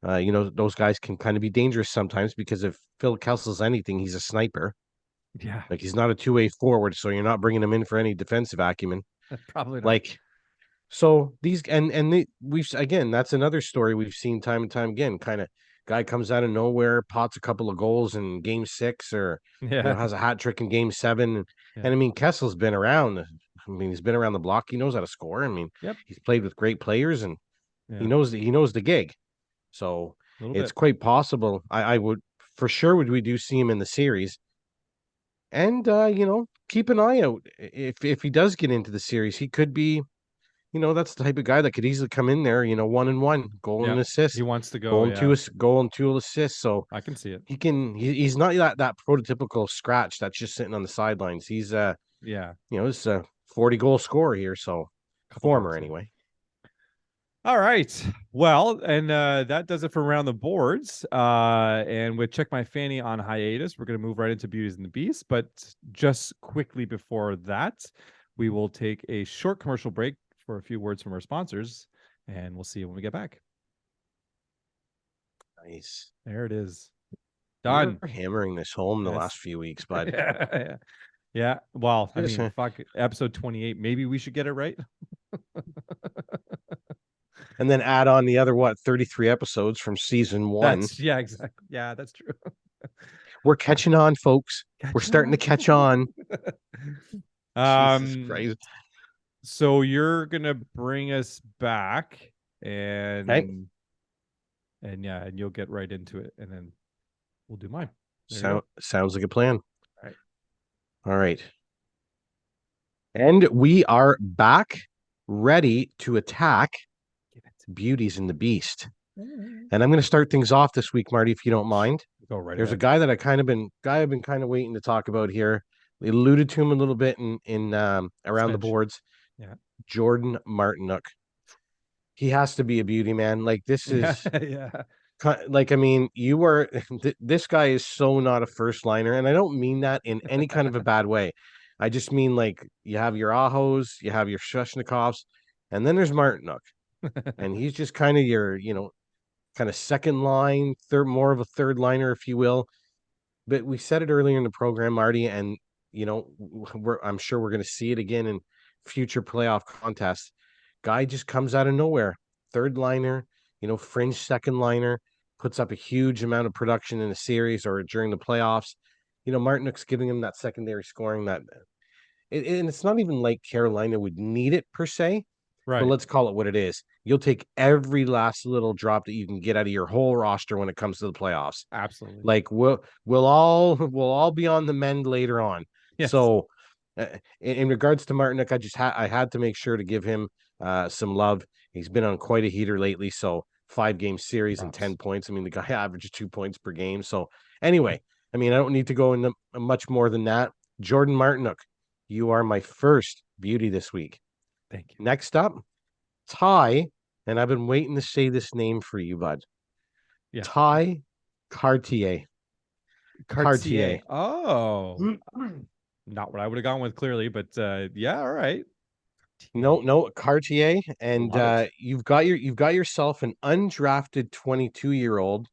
[SPEAKER 2] Those guys can kind of be dangerous sometimes because if Phil Kessel's anything, he's a sniper.
[SPEAKER 1] Yeah.
[SPEAKER 2] Like he's not a two-way forward, so you're not bringing him in for any defensive acumen.
[SPEAKER 1] Probably not.
[SPEAKER 2] Like, so these we've again, that's another story we've seen time and time again. Kind of guy comes out of nowhere, pots a couple of goals in game 6, or
[SPEAKER 1] Yeah.
[SPEAKER 2] has a hat trick in game 7.
[SPEAKER 1] Yeah.
[SPEAKER 2] And I mean, Kessel's been around. I mean, he's been around the block. He knows how to score. I mean,
[SPEAKER 1] Yep.
[SPEAKER 2] he's played with great players, and
[SPEAKER 1] Yeah.
[SPEAKER 2] he knows the gig. So it's quite possible. I would for sure we do see him in the series. And keep an eye out. If he does get into the series, he could be, that's the type of guy that could easily come in there, 1-1, goal and assist.
[SPEAKER 1] He wants to go.
[SPEAKER 2] Goal and 2 assists. So
[SPEAKER 1] I can see it.
[SPEAKER 2] He's not that prototypical scratch that's just sitting on the sidelines. He's he's a 40-goal scorer here, so former anyway.
[SPEAKER 1] All right. Well, and that does it for Around the Boards. And with Check My Fanny on hiatus, we're going to move right into Beauties and the Beast. But just quickly before that, we will take a short commercial break for a few words from our sponsors, and we'll see you when we get back.
[SPEAKER 2] Nice.
[SPEAKER 1] There it is. Done.
[SPEAKER 2] You're hammering this home the last few weeks, bud.
[SPEAKER 1] Yeah. Well, I mean, fuck, episode 28. Maybe we should get it right.
[SPEAKER 2] And then add on the other 33 episodes from season 1.
[SPEAKER 1] Exactly. Yeah, that's true.
[SPEAKER 2] We're catching on, folks. We're starting to catch on. Jesus Christ.
[SPEAKER 1] So you're gonna bring us back, and you'll get right into it, and then we'll do mine.
[SPEAKER 2] Sounds like a plan. All right. And we are back, ready to attack Beauties and the Beast. And I'm going to start things off this week, Marty, if you don't mind.
[SPEAKER 1] Go right
[SPEAKER 2] There's
[SPEAKER 1] ahead.
[SPEAKER 2] a guy that I've been kind of waiting to talk about here. We alluded to him a little bit in Around the Boards.
[SPEAKER 1] Yeah.
[SPEAKER 2] Jordan Martinook. He has to be a beauty, man. Like this is like, I mean, this guy is so not a first liner, and I don't mean that in any kind of a bad way. I just mean like you have your Ahos, you have your Shushnikovs, and then there's Martinook. And he's just kind of your, kind of second line, more of a third liner, if you will. But we said it earlier in the program, Marty, and I'm sure we're going to see it again in future playoff contests. Guy just comes out of nowhere, third liner, fringe second liner, puts up a huge amount of production in a series or during the playoffs. Martinook's giving him that secondary scoring and it's not even like Carolina would need it per se. Right. But let's call it what it is. You'll take every last little drop that you can get out of your whole roster when it comes to the playoffs.
[SPEAKER 1] Absolutely.
[SPEAKER 2] Like we'll all be on the mend later on. Yes. So in regards to Martinook, I had to make sure to give him some love. He's been on quite a heater lately. So 5-game series and 10 points. I mean, the guy averages 2 points per game. So anyway, I mean, I don't need to go into much more than that. Jordan Martinook, you are my first beauty this week.
[SPEAKER 1] Thank you.
[SPEAKER 2] Next up, Ty, and I've been waiting to say this name for you, bud. Yeah. Ty Cartier.
[SPEAKER 1] Cartier. Oh, not what I would have gone with clearly, but yeah, all right.
[SPEAKER 2] No, Cartier, and you've got yourself an undrafted 22-year-old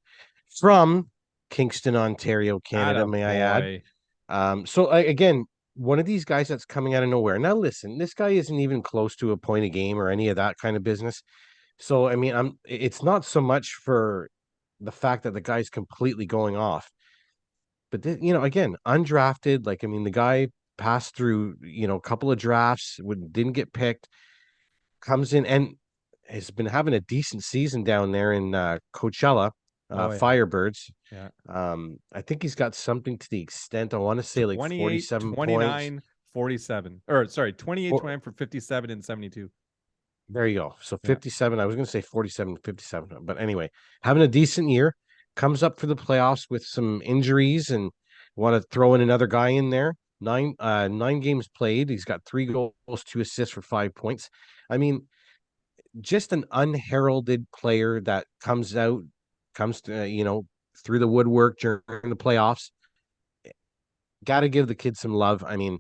[SPEAKER 2] from Kingston, Ontario, Canada. May I add? So again, one of these guys that's coming out of nowhere. Now, listen, this guy isn't even close to a point a game or any of that kind of business. So, I mean, it's not so much for the fact that the guy's completely going off, but again, undrafted. Like, I mean, the guy passed through, a couple of drafts, didn't get picked, comes in and has been having a decent season down there in Coachella. Firebirds.
[SPEAKER 1] Yeah.
[SPEAKER 2] I think he's got something to the extent, I want to say like 47
[SPEAKER 1] 29,
[SPEAKER 2] points.
[SPEAKER 1] 47. Or sorry, 28, 29 for 57 and 72.
[SPEAKER 2] There you go. So 57. I was going to say 47, 57. But anyway, having a decent year, comes up for the playoffs with some injuries and Want to throw in another guy in there? Nine games played. He's got 3 goals, 2 assists for 5 points. I mean, just an unheralded player that comes to, through the woodwork during the playoffs. Got to give the kid some love. I mean,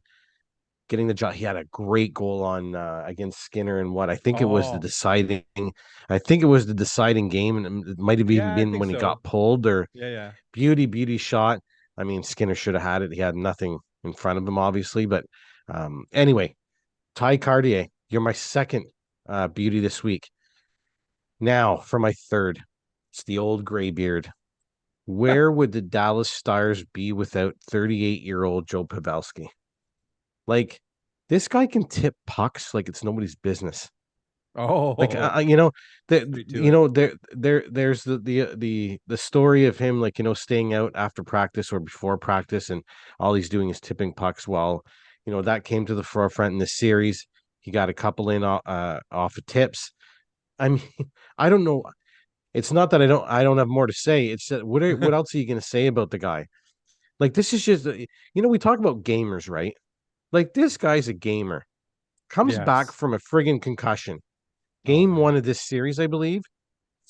[SPEAKER 2] getting the job. He had a great goal on against Skinner and what I think it was the
[SPEAKER 1] Oh,
[SPEAKER 2] deciding. I think it was the deciding game, and it might have even
[SPEAKER 1] yeah, I
[SPEAKER 2] been
[SPEAKER 1] think
[SPEAKER 2] when he
[SPEAKER 1] so.
[SPEAKER 2] got pulled or
[SPEAKER 1] Yeah, yeah.
[SPEAKER 2] beauty shot. I mean, Skinner should have had it. He had nothing in front of him, obviously. But anyway, Ty Cartier, you're my second beauty this week. Now for my third, it's the old gray beard. Where would the Dallas Stars be without 38-year-old Joe Pavelski? Like, this guy can tip pucks like it's nobody's business. Like,
[SPEAKER 1] Oh, straight to it.
[SPEAKER 2] there's the story of him, like, staying out after practice or before practice, and all he's doing is tipping pucks. Well, that came to the forefront in this series. He got a couple in off of tips. I mean, I don't know. It's not that I don't have more to say. It's that what else are you going to say about the guy? Like, this is just we talk about gamers, right? Like, this guy's a gamer. Comes back
[SPEAKER 1] Yes.
[SPEAKER 2] from a friggin' concussion.
[SPEAKER 1] Oh
[SPEAKER 2] Game one
[SPEAKER 1] man.
[SPEAKER 2] of this series, I believe,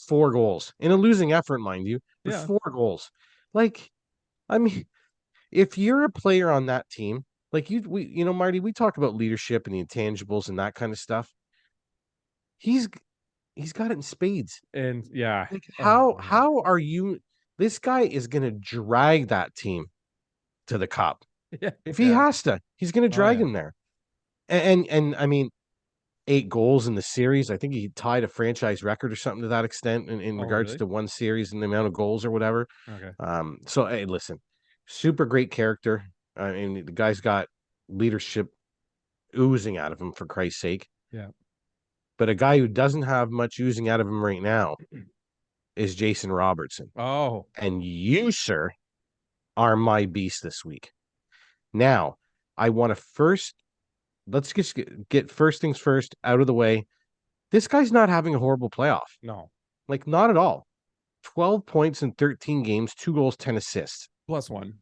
[SPEAKER 2] 4 goals in a losing effort, mind you, but
[SPEAKER 1] Yeah.
[SPEAKER 2] 4 goals. Like, I mean, if you're a player on that team, like Marty, we talk about leadership and the intangibles and that kind of stuff. He's he's got it in spades.
[SPEAKER 1] And yeah.
[SPEAKER 2] Like,
[SPEAKER 1] Oh
[SPEAKER 2] how
[SPEAKER 1] man.
[SPEAKER 2] how are you? This guy is going to drag that team to the cup.
[SPEAKER 1] Yeah.
[SPEAKER 2] If he
[SPEAKER 1] Yeah.
[SPEAKER 2] has to, he's going to
[SPEAKER 1] Oh
[SPEAKER 2] drag
[SPEAKER 1] yeah.
[SPEAKER 2] him there. And I mean, 8 goals in the series. I think he tied a franchise record or something to that extent in
[SPEAKER 1] Oh
[SPEAKER 2] regards
[SPEAKER 1] really?
[SPEAKER 2] to one series and the amount of goals or whatever.
[SPEAKER 1] Okay.
[SPEAKER 2] So hey, listen, super great character. I mean, the guy's got leadership oozing out of him, for Christ's sake.
[SPEAKER 1] Yeah.
[SPEAKER 2] But a guy who doesn't have much oozing out of him right now is Jason Robertson.
[SPEAKER 1] Oh,
[SPEAKER 2] And you, sir, are my beast this week. Now, I want to first let's just get first things first out of the way. This guy's not having a horrible playoff.
[SPEAKER 1] no.
[SPEAKER 2] Like, not at all. 12 points in 13 games, 2 goals, 10 assists.
[SPEAKER 1] +1.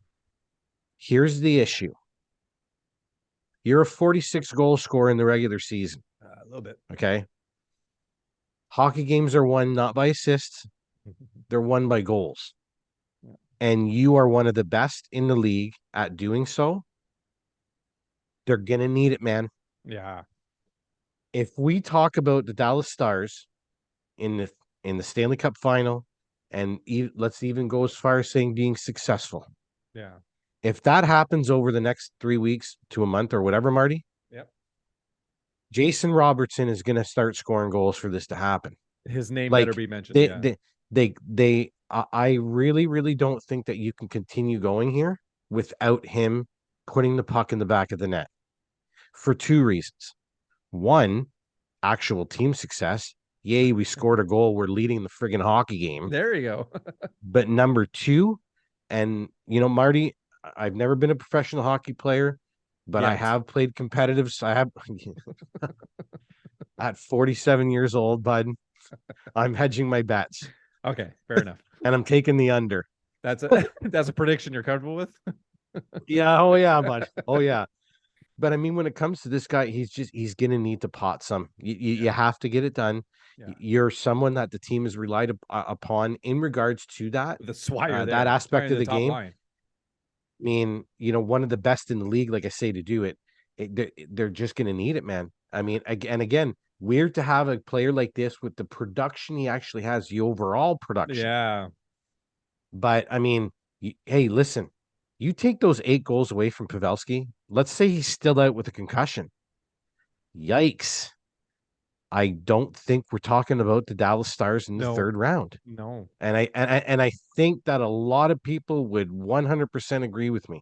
[SPEAKER 2] Here's the issue. You're a 46 goal scorer in the regular season.
[SPEAKER 1] A little bit.
[SPEAKER 2] Okay. Hockey games are won not by assists, they're won by goals.
[SPEAKER 1] Yeah.
[SPEAKER 2] And you are one of the best in the league at doing so. They're going to need it, man.
[SPEAKER 1] Yeah.
[SPEAKER 2] If we talk about the Dallas Stars in the Stanley Cup final, and let's even go as far as saying being successful.
[SPEAKER 1] Yeah.
[SPEAKER 2] If that happens over the next 3 weeks to a month or whatever, Marty,
[SPEAKER 1] Yep.
[SPEAKER 2] Jason Robertson is going to start scoring goals for this to happen.
[SPEAKER 1] His name better
[SPEAKER 2] Like,
[SPEAKER 1] be mentioned.
[SPEAKER 2] they,
[SPEAKER 1] Yeah.
[SPEAKER 2] I really, really don't think that you can continue going here without him putting the puck in the back of the net for 2 reasons. One, actual team success. Yay, we scored a goal. We're leading the friggin' hockey game.
[SPEAKER 1] There you go.
[SPEAKER 2] But number 2, and Marty, I've never been a professional hockey player, but I
[SPEAKER 1] Yet.
[SPEAKER 2] have played competitives. I have at 47 years old, bud. I'm hedging my bets
[SPEAKER 1] Okay. Fair enough.
[SPEAKER 2] and I'm taking the under.
[SPEAKER 1] That's a that's a prediction you're comfortable with.
[SPEAKER 2] Yeah, oh yeah, bud. Oh yeah. But I mean, when it comes to this guy, he's gonna need to pot some. You
[SPEAKER 1] Yeah.
[SPEAKER 2] have to get it done.
[SPEAKER 1] Yeah.
[SPEAKER 2] You're someone that the team has relied upon in regards to
[SPEAKER 1] That's why you're
[SPEAKER 2] that
[SPEAKER 1] there. That's why you're
[SPEAKER 2] aspect
[SPEAKER 1] in
[SPEAKER 2] of
[SPEAKER 1] the
[SPEAKER 2] the
[SPEAKER 1] top
[SPEAKER 2] game.
[SPEAKER 1] line.
[SPEAKER 2] I mean, one of the best in the league, like I say, to do it. They're just going to need it, man. I mean, again, weird to have a player like this with the production he actually has, the overall production.
[SPEAKER 1] Yeah.
[SPEAKER 2] But I mean, hey, listen, you take those 8 goals away from Pavelski. Let's say he's still out with a concussion. Yikes. I don't think we're talking about the Dallas Stars in the
[SPEAKER 1] No.
[SPEAKER 2] 3rd round.
[SPEAKER 1] No.
[SPEAKER 2] And I think that a lot of people would 100% agree with me.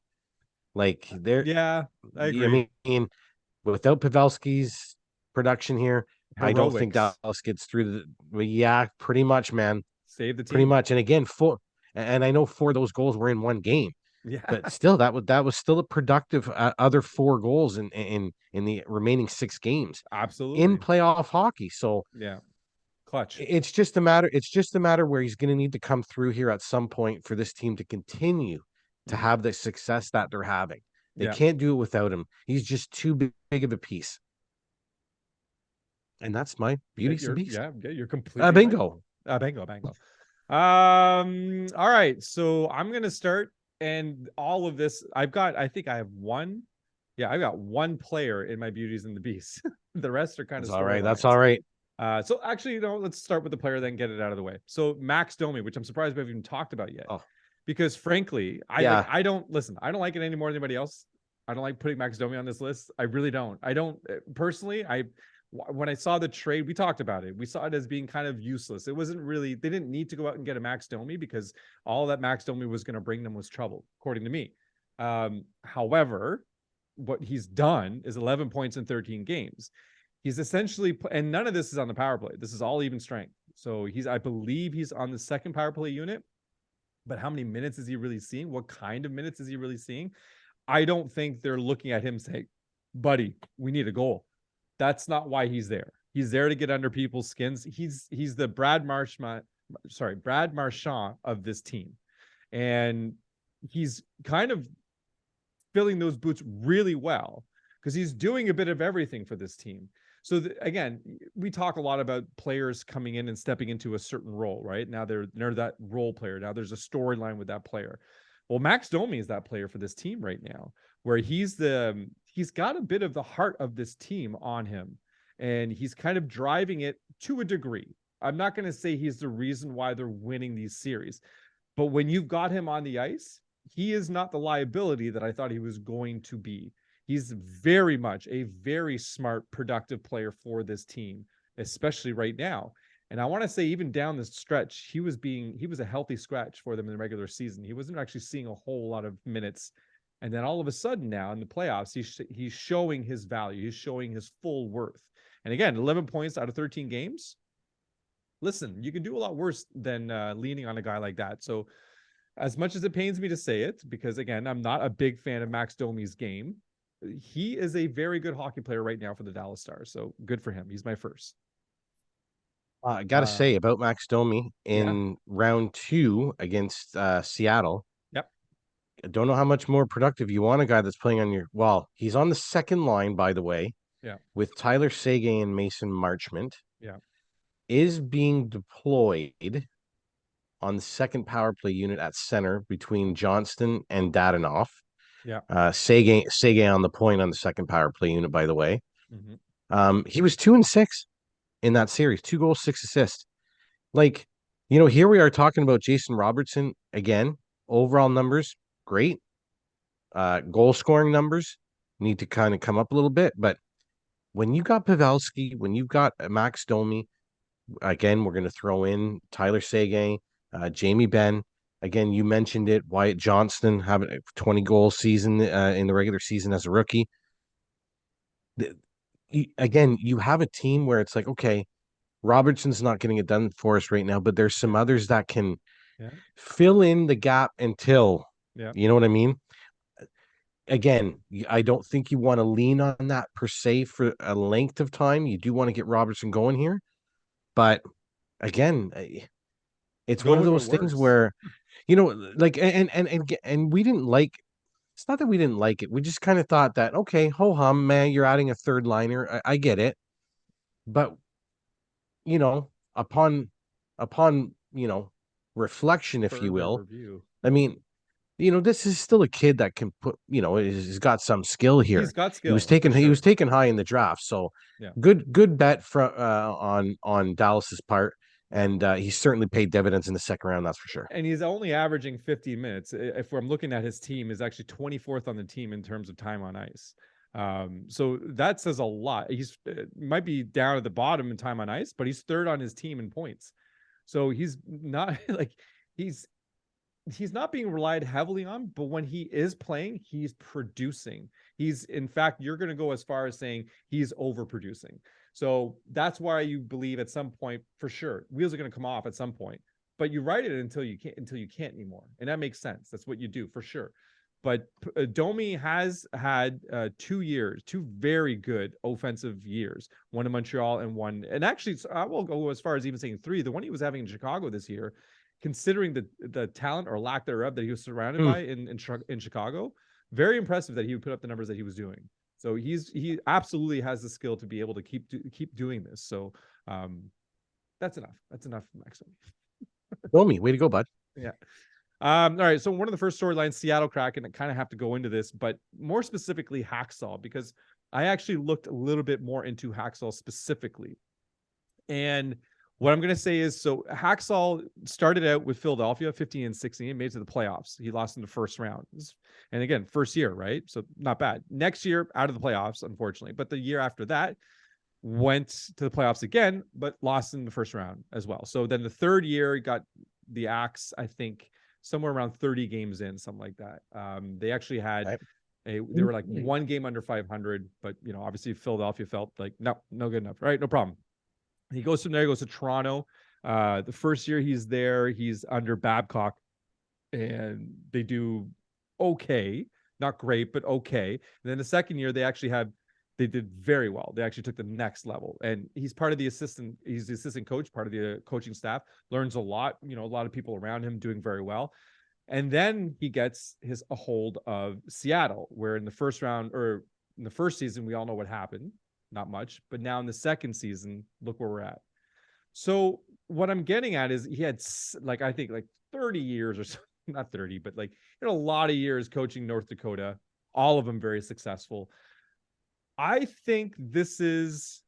[SPEAKER 2] Like,
[SPEAKER 1] Yeah, I
[SPEAKER 2] I
[SPEAKER 1] agree.
[SPEAKER 2] mean, without Pavelski's production here, I don't think
[SPEAKER 1] Heroics.
[SPEAKER 2] Dallas gets through yeah, pretty much, man.
[SPEAKER 1] Save the
[SPEAKER 2] Pretty
[SPEAKER 1] team.
[SPEAKER 2] much. And again, and I know 4 of those goals were in one game,
[SPEAKER 1] Yeah.
[SPEAKER 2] but still that was still a productive other 4 goals in the remaining 6 games in
[SPEAKER 1] Absolutely.
[SPEAKER 2] playoff hockey. So
[SPEAKER 1] Yeah. Clutch.
[SPEAKER 2] it's just a matter where he's going to need to come through here at some point for this team to continue to have the success that they're having. They
[SPEAKER 1] Yeah.
[SPEAKER 2] can't do it without him. He's just too big of a piece. And that's my Beauties and Beast.
[SPEAKER 1] You're completely right.
[SPEAKER 2] Bingo.
[SPEAKER 1] Bingo. All right. So I'm gonna start, and all of this, I think I have one. Yeah, I've got one player in my Beauties and the Beasts. The rest are kind
[SPEAKER 2] That's
[SPEAKER 1] of
[SPEAKER 2] all right. That's
[SPEAKER 1] storylines.
[SPEAKER 2] all right.
[SPEAKER 1] So actually, let's start with the player, then get it out of the way. So Max Domi, which I'm surprised we haven't even talked about yet,
[SPEAKER 2] Oh,
[SPEAKER 1] because frankly,
[SPEAKER 2] yeah.
[SPEAKER 1] I don't listen. I don't like it any more than anybody else. I don't like putting Max Domi on this list. I really don't. I don't personally. When I saw the trade, we talked about it. We saw it as being kind of useless. It wasn't really. They didn't need to go out and get a Max Domi because all that Max Domi was going to bring them was trouble, according to me. However, what he's done is 11 points in 13 games. He's essentially, and none of this is on the power play. This is all even strength. So I believe he's on the second power play unit. But how many minutes is he really seeing? What kind of minutes is he really seeing? I don't think they're looking at him saying, buddy, we need a goal. That's not why he's there. He's there to get under people's skins. He's the Brad Marchand of this team. And he's kind of filling those boots really well because he's doing a bit of everything for this team. So again, we talk a lot about players coming in and stepping into a certain role, right? Now they're that role player. Now there's a storyline with that player. Well, Max Domi is that player for this team right now, where he's got a bit of the heart of this team on him, and he's kind of driving it to a degree. I'm not going to say he's the reason why they're winning these series, but when you've got him on the ice, he is not the liability that I thought he was going to be. He's very much a very smart, productive player for this team, especially right now. And I want to say, even down the stretch, he was a healthy scratch for them in the regular season. He wasn't actually seeing a whole lot of minutes. And then all of a sudden now in the playoffs, he's showing his value. He's showing his full worth. And again, 11 points out of 13 games. Listen, you can do a lot worse than leaning on a guy like that. So as much as it pains me to say it, because again, I'm not a big fan of Max Domi's game, he is a very good hockey player right now for the Dallas Stars. So good for him. He's my first.
[SPEAKER 2] I got to say about Max Domi in round 2 against Seattle.
[SPEAKER 1] Yep.
[SPEAKER 2] I don't know how much more productive you want a guy that's playing on your. Well, he's on the second line, by the way.
[SPEAKER 1] Yeah.
[SPEAKER 2] With Tyler Seguin and Mason Marchment.
[SPEAKER 1] Yeah.
[SPEAKER 2] Is being deployed on the second power play unit at center between Johnston and Dadanoff.
[SPEAKER 1] Yeah.
[SPEAKER 2] Seguin on the point on the second power play unit, by the way.
[SPEAKER 1] Mm-hmm.
[SPEAKER 2] He was 2-6 in that series, 2 goals, 6 assists. Like, here we are talking about Jason Robertson again. Overall numbers, great. Goal scoring numbers need to kind of come up a little bit. But when you got Pavelski, when you've got Max Domi, again, we're going to throw in Tyler Seguin, Jamie Benn. Again, you mentioned it. Wyatt Johnston having a 20-goal season in the regular season as a rookie. Again, you have a team where it's like, okay, Robertson's not getting it done for us right now, but there's some others that can fill in the gap until, you know what I mean? Again, I don't think you want to lean on that per se for a length of time. You do want to get Robertson going here. But again, it's one of those things where, like, and we didn't like. It's not that we didn't like it. We just kind of thought that, okay, ho hum, man, you're adding a third liner. I get it, but upon reflection, if you will, I mean, this is still a kid that can put, has got some skill here.
[SPEAKER 1] He's got skill.
[SPEAKER 2] He was taken high in the draft, so good bet from on Dallas's part. And he certainly paid dividends in the second round, that's for sure.
[SPEAKER 1] And he's only averaging 50 minutes. If I'm looking at his team, is actually 24th on the team in terms of time on ice. So that says a lot. He's might be down at the bottom in time on ice, but he's third on his team in points. So he's not like he's not being relied heavily on, but when he is playing, he's producing. He's, in fact, you're going to go as far as saying he's overproducing. So that's why you believe at some point, for sure, wheels are going to come off at some point, but you ride it until you can't anymore. And that makes sense. That's what you do for sure. But Domi has had 2 years, 2 very good offensive years, one in Montreal and one. And actually, I will go as far as even saying 3. The one he was having in Chicago this year, considering the talent or lack thereof that he was surrounded by in Chicago, very impressive that he would put up the numbers that he was doing. So he absolutely has the skill to be able to keep doing this. So that's enough. That's enough, Maxim.
[SPEAKER 2] Show me. Way to go, bud.
[SPEAKER 1] Yeah. All right. So one of the first storylines, Seattle Kraken, I kind of have to go into this, but more specifically Hacksaw, because I actually looked a little bit more into Hacksaw specifically. And what I'm going to say is, so Hacksaw started out with Philadelphia 15 and 16 and made it to the playoffs. He lost in the first round. And again, first year, right? So not bad. Next year, out of the playoffs, unfortunately. But the year after that, went to the playoffs again, but lost in the first round as well. So then the third year, he got the axe, I think, somewhere around 30 games in, something like that. They actually had they were like one game under 500, but obviously Philadelphia felt like no good enough. Right, no problem. He goes from there, he goes to Toronto. The first year he's there, he's under Babcock, and they do okay, not great, but okay. And then the second year, they did very well. They actually took the next level, and he's part of the assistant. He's the assistant coach, part of the coaching staff. Learns a lot. A lot of people around him doing very well. And then he gets a hold of Seattle, where in the first round or in the first season, we all know what happened. Not much, but now in the second season, look where we're at. So what I'm getting at is he had I think 30 years or so, not 30, but a lot of years coaching North Dakota, all of them very successful. I think this is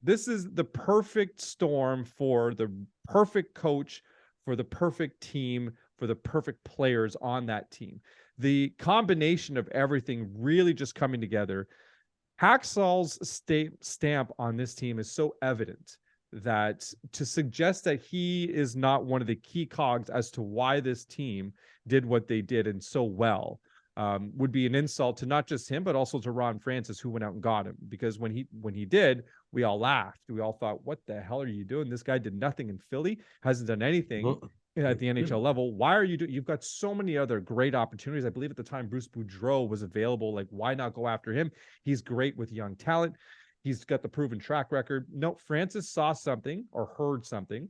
[SPEAKER 1] the perfect storm for the perfect coach, for the perfect team, for the perfect players on that team. The combination of everything really just coming together. Hacksaw's stamp on this team is so evident that to suggest that he is not one of the key cogs as to why this team did what they did and so well would be an insult to not just him, but also to Ron Francis, who went out and got him. Because when he did, we all laughed. We all thought, what the hell are you doing? This guy did nothing in Philly, hasn't done anything at the NHL level. Why are you doing? You've got so many other great opportunities. I believe at the time Bruce Boudreau was available. Why not go after him? He's great with young talent. He's got the proven track record. No, Francis saw something or heard something,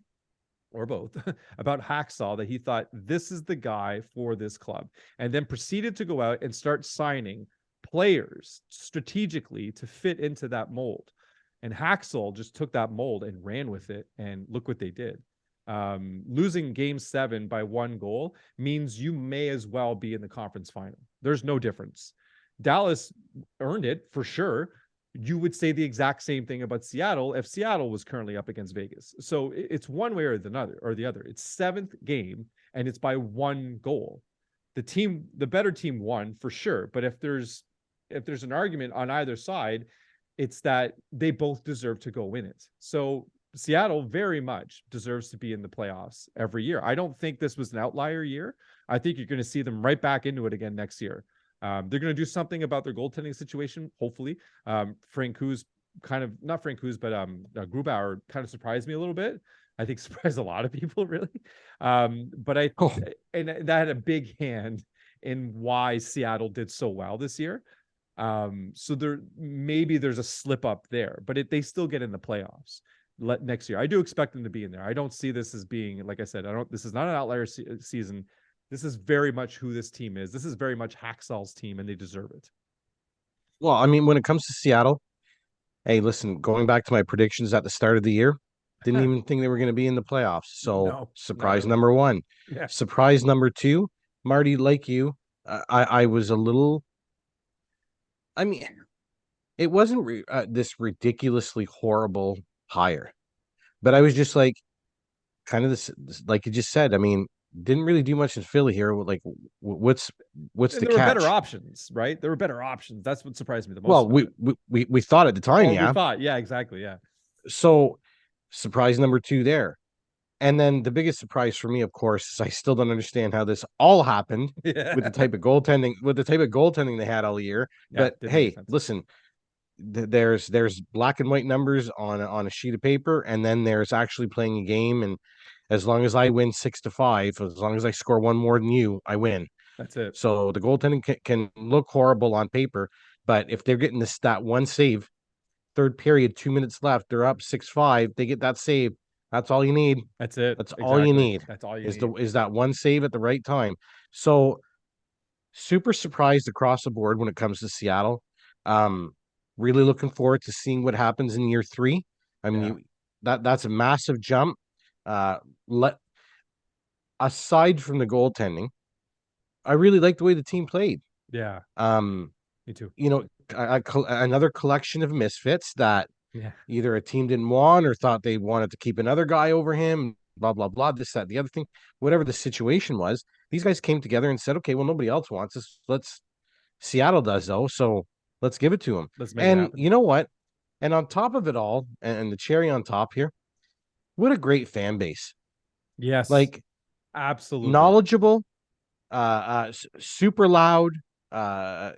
[SPEAKER 1] or both, about Hacksaw that he thought this is the guy for this club, and then proceeded to go out and start signing players strategically to fit into that mold. And Hacksaw just took that mold and ran with it, and look what they did. Losing game 7 by 1 goal means you may as well be in the conference final. There's no difference. Dallas earned it for sure. You would say the exact same thing about Seattle if Seattle was currently up against Vegas. So it's one way or the other. It's 7th game and it's by 1 goal. The better team won for sure. But if there's an argument on either side, it's that they both deserve to go win it. So Seattle very much deserves to be in the playoffs every year. I don't think this was an outlier year. I think you're going to see them right back into it again next year. They're going to do something about their goaltending situation, hopefully. Frank Kuz not Frank Kuz, but Grubauer kind of surprised me a little bit. I think surprised a lot of people, really. And that had a big hand in why Seattle did so well this year. So there's a slip up there, but they still get in the playoffs next year. I do expect them to be in there. I don't see this as being, like I said, this is not an outlier season. This is very much who this team is. This is very much Hacksaw's team, and they deserve it.
[SPEAKER 2] Well, I mean, when it comes to Seattle, hey, listen, going back to my predictions at the start of the year, didn't even think they were going to be in the playoffs. So surprise number 1. Yeah. Surprise number 2, Marty, like you, I was a little, I mean, it wasn't this ridiculously horrible hire, but I was just like, kind of this, like you just said, I mean, didn't really do much in Philly here. Like, what's the catch? There
[SPEAKER 1] were better options, right? There were better options. That's what surprised me the most.
[SPEAKER 2] Well, we thought at the time,
[SPEAKER 1] yeah. We thought, yeah, exactly, yeah.
[SPEAKER 2] So, surprise number 2 there. And then the biggest surprise for me, of course, is I still don't understand how this all happened with the type of goaltending they had all year. Yeah, but hey, listen, there's black and white numbers on a sheet of paper, and then there's actually playing a game. And as long as I win 6-5, as long as I score 1 more than you, I win.
[SPEAKER 1] That's it.
[SPEAKER 2] So the goaltending can look horrible on paper, but if they're getting that 1 save, third period, 2 minutes left, they're up 6-5, they get that save. That's all you need.
[SPEAKER 1] That's it.
[SPEAKER 2] That's all you
[SPEAKER 1] Exactly.
[SPEAKER 2] need
[SPEAKER 1] That's all you
[SPEAKER 2] is
[SPEAKER 1] need.
[SPEAKER 2] that one save at the right time. So super surprised across the board when it comes to Seattle. Um, really looking forward to seeing what happens in year 3. I mean,
[SPEAKER 1] Yeah.
[SPEAKER 2] that's a massive jump. Uh, let aside from the goaltending, I really like the way the team played.
[SPEAKER 1] Yeah.
[SPEAKER 2] Um,
[SPEAKER 1] Me too.
[SPEAKER 2] another collection of misfits that
[SPEAKER 1] Yeah.
[SPEAKER 2] either a team didn't want or thought they wanted to keep another guy over him, blah, blah, blah, this, that, the other thing, whatever the situation was. These guys came together and said, okay, well, nobody else wants us. Seattle does, though. So let's give it to them.
[SPEAKER 1] Let's make it
[SPEAKER 2] And
[SPEAKER 1] happen.
[SPEAKER 2] you know what? And on top of it all, and the cherry on top here, what a great fan base.
[SPEAKER 1] Yes.
[SPEAKER 2] Like,
[SPEAKER 1] Absolutely.
[SPEAKER 2] knowledgeable, super loud, uh,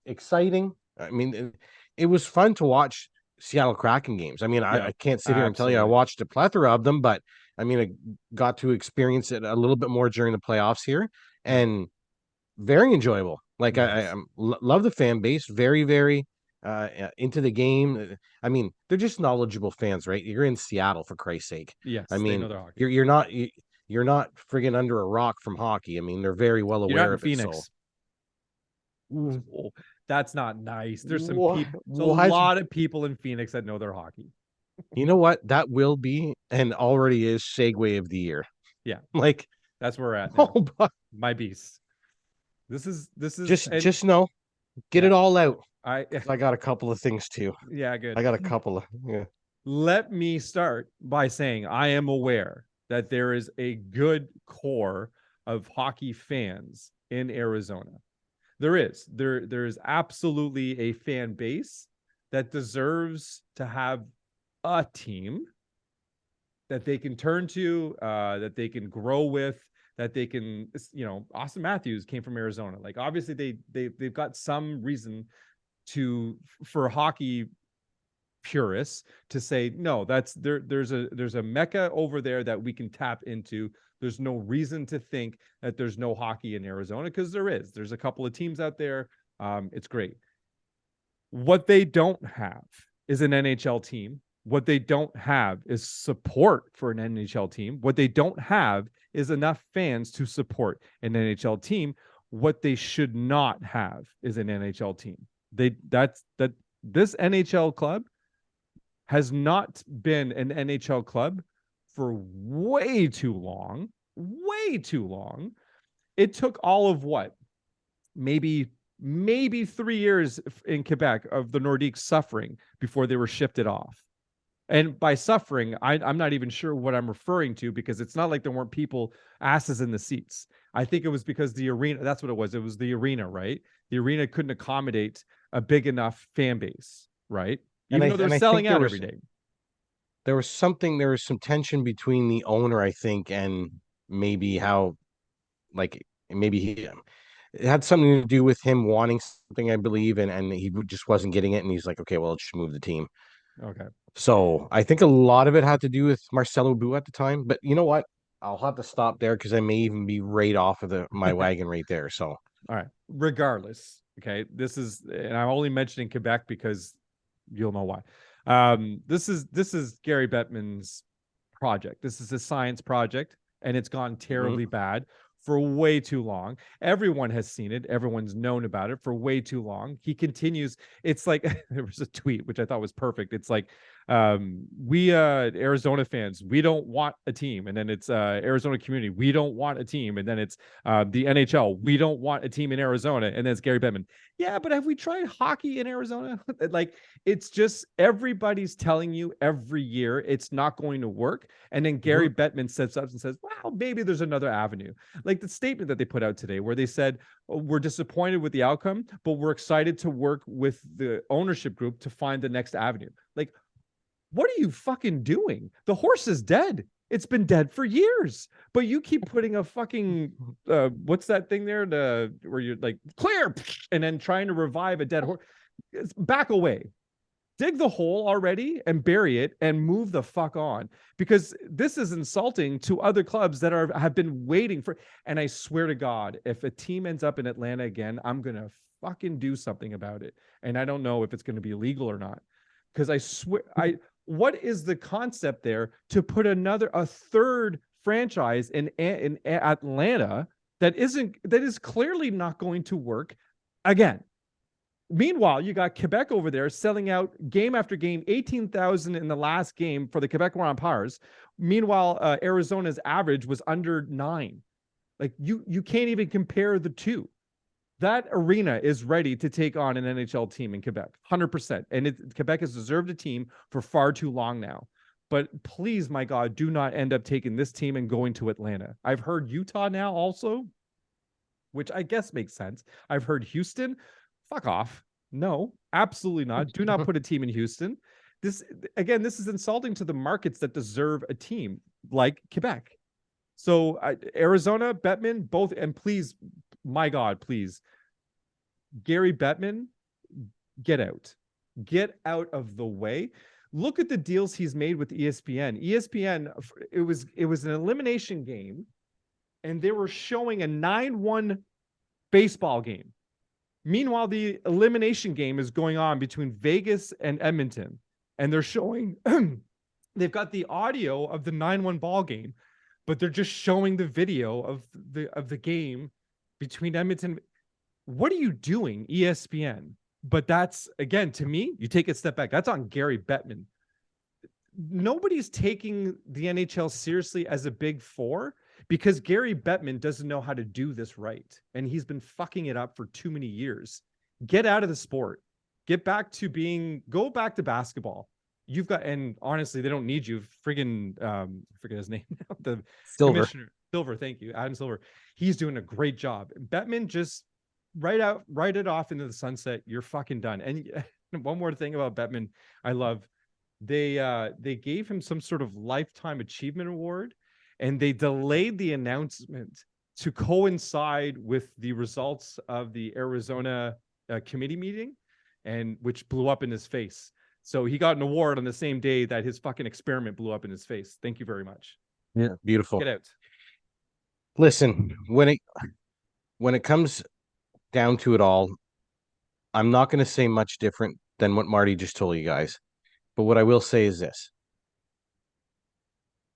[SPEAKER 2] exciting. I mean, it was fun to watch Seattle Kraken games. I mean,
[SPEAKER 1] Yeah.
[SPEAKER 2] I can't sit here and tell you I
[SPEAKER 1] Absolutely.
[SPEAKER 2] watched a plethora of them, but I mean, I got to experience it a little bit more during the playoffs here,
[SPEAKER 1] Yeah.
[SPEAKER 2] and very enjoyable. Like
[SPEAKER 1] Yes.
[SPEAKER 2] love the fan base, very, very into the game. I mean, they're just knowledgeable fans, right? You're in Seattle, for Christ's sake. I
[SPEAKER 1] Yes. They know
[SPEAKER 2] mean,
[SPEAKER 1] their hockey.
[SPEAKER 2] you're not friggin' under a rock from hockey. I mean, they're very well
[SPEAKER 1] You're not
[SPEAKER 2] aware
[SPEAKER 1] in
[SPEAKER 2] of it. So
[SPEAKER 1] Phoenix. Ooh, that's not nice. There's some
[SPEAKER 2] what?
[SPEAKER 1] people. There's a
[SPEAKER 2] What?
[SPEAKER 1] lot of people in Phoenix that know their hockey.
[SPEAKER 2] You know what? That will be and already is segue of the year.
[SPEAKER 1] Yeah,
[SPEAKER 2] Like,
[SPEAKER 1] that's where we're at now.
[SPEAKER 2] oh, but
[SPEAKER 1] My beast. This is and
[SPEAKER 2] just know, get
[SPEAKER 1] yeah.
[SPEAKER 2] it all out.
[SPEAKER 1] I
[SPEAKER 2] 'Cause I got a couple of things too.
[SPEAKER 1] yeah,
[SPEAKER 2] I
[SPEAKER 1] good.
[SPEAKER 2] got a couple of yeah.
[SPEAKER 1] Let me start by saying I am aware that there is a good core of hockey fans in Arizona. There is absolutely a fan base that deserves to have a team that they can turn to, that they can grow with, that they can, Austin Matthews came from Arizona. Like obviously they've got some reason for hockey purists to say no, there's a mecca over there that we can tap into. There's no reason to think that there's no hockey in Arizona, because there's a couple of teams out there. It's great. What they don't have is an NHL team. What they don't have is support for an NHL team. What they don't have is enough fans to support an NHL team. What they should not have is an NHL team. This NHL club has not been an NHL club for way too long. Way too long. It took all of what? Maybe 3 years in Quebec of the Nordiques suffering before they were shifted off. And by suffering, I'm not even sure what I'm referring to, because it's not like there weren't people asses in the seats. I think it was because the arena, that's what it was. It was the arena, right? The arena couldn't accommodate a big enough fan base, right? Even though they're
[SPEAKER 2] I think
[SPEAKER 1] selling out every day.
[SPEAKER 2] there was some tension between the owner, I think, and maybe how like maybe it had something to do with him wanting something, I believe, and he just wasn't getting it, and he's like, okay, well, let's just move the team.
[SPEAKER 1] Okay.
[SPEAKER 2] So I think a lot of it had to do with Marcelo Bou at the time. But you know what? I'll have to stop there because I may even be right off of my wagon right there. So
[SPEAKER 1] All right. Regardless, okay, and I'm only mentioning Quebec because you'll know why. This is Gary Bettman's project. This is a science project, and it's gone terribly bad for way too long. Everyone has seen it. Everyone's known about it for way too long. He continues. It's like there was a tweet which I thought was perfect. It's like, we Arizona fans, we don't want a team, and then it's Arizona community, we don't want a team, and then it's the NHL, we don't want a team in Arizona, and then it's Gary Bettman. Yeah, but have we tried hockey in Arizona? Like, it's just everybody's telling you every year it's not going to work, and then Gary Bettman steps up and says, "Well, maybe there's another avenue." Like the statement that they put out today, where they said, "Oh, we're disappointed with the outcome, but we're excited to work with the ownership group to find the next avenue." Like, what are you fucking doing? The horse is dead. It's been dead for years, but you keep putting a fucking what's that thing there? Where you're like, clear, and then trying to revive a dead horse. Back away. Dig the hole already and bury it and move the fuck on, because this is insulting to other clubs that have been waiting for. And I swear to God, if a team ends up in Atlanta again, I'm gonna fucking do something about it. And I don't know if it's going to be illegal or not, because I swear What is the concept there to put a third franchise in Atlanta that is clearly not going to work again? Meanwhile, you got Quebec over there selling out game after game, 18,000 in the last game for the Quebec Remparts. Meanwhile, Arizona's average was under 9. Like you can't even compare the two. That arena is ready to take on an NHL team in Quebec, 100%. And Quebec has deserved a team for far too long now. But please, my God, do not end up taking this team and going to Atlanta. I've heard Utah now also, which I guess makes sense. I've heard Houston. Fuck off. No, absolutely not. Do not put a team in Houston. This is insulting to the markets that deserve a team like Quebec. So Arizona, Bettman, both, and please, my God, please, Gary Bettman, get out of the way. Look at the deals he's made with ESPN. ESPN, it was an elimination game, and they were showing a 9-1 baseball game. Meanwhile, the elimination game is going on between Vegas and Edmonton, and they're showing they've got the audio of the 9-1 ball game, but they're just showing the video of the game between Edmonton. What are you doing, ESPN? But that's, again, to me, you take a step back. That's on Gary Bettman. Nobody's taking the NHL seriously as a Big Four because Gary Bettman doesn't know how to do this right. And he's been fucking it up for too many years. Get out of the sport. Go back to basketball. You've got, and honestly, they don't need you. Friggin', I forget his name now. The
[SPEAKER 2] Silver.
[SPEAKER 1] Commissioner. Silver, thank you. Adam Silver. He's doing a great job. Bettman just write it off into the sunset. You're fucking done. And one more thing about Bettman, I love. They gave him some sort of lifetime achievement award, and they delayed the announcement to coincide with the results of the Arizona committee meeting, and which blew up in his face. So he got an award on the same day that his fucking experiment blew up in his face. Thank you very much.
[SPEAKER 2] Yeah, beautiful.
[SPEAKER 1] Get out.
[SPEAKER 2] Listen, when it comes down to it all, I'm not going to say much different than what Marty just told you guys. But what I will say is this.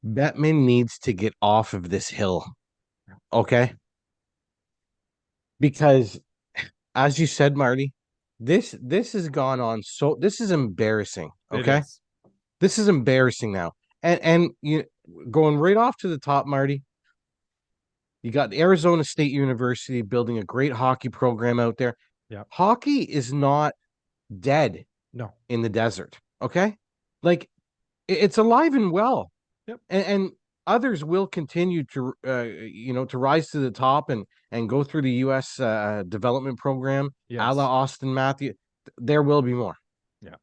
[SPEAKER 2] Bettman needs to get off of this hill. Okay? Because as you said, Marty, this has gone on so this is embarrassing. Okay? This is embarrassing now. And you going right off to the top, Marty. You got Arizona State University building a great hockey program out there.
[SPEAKER 1] Yeah.
[SPEAKER 2] Hockey is not dead in the desert. Okay? Like it's alive and well.
[SPEAKER 1] Yep.
[SPEAKER 2] And others will continue to to rise to the top and go through the US development program, a la Austin Matthews. There will be more.
[SPEAKER 1] Yeah.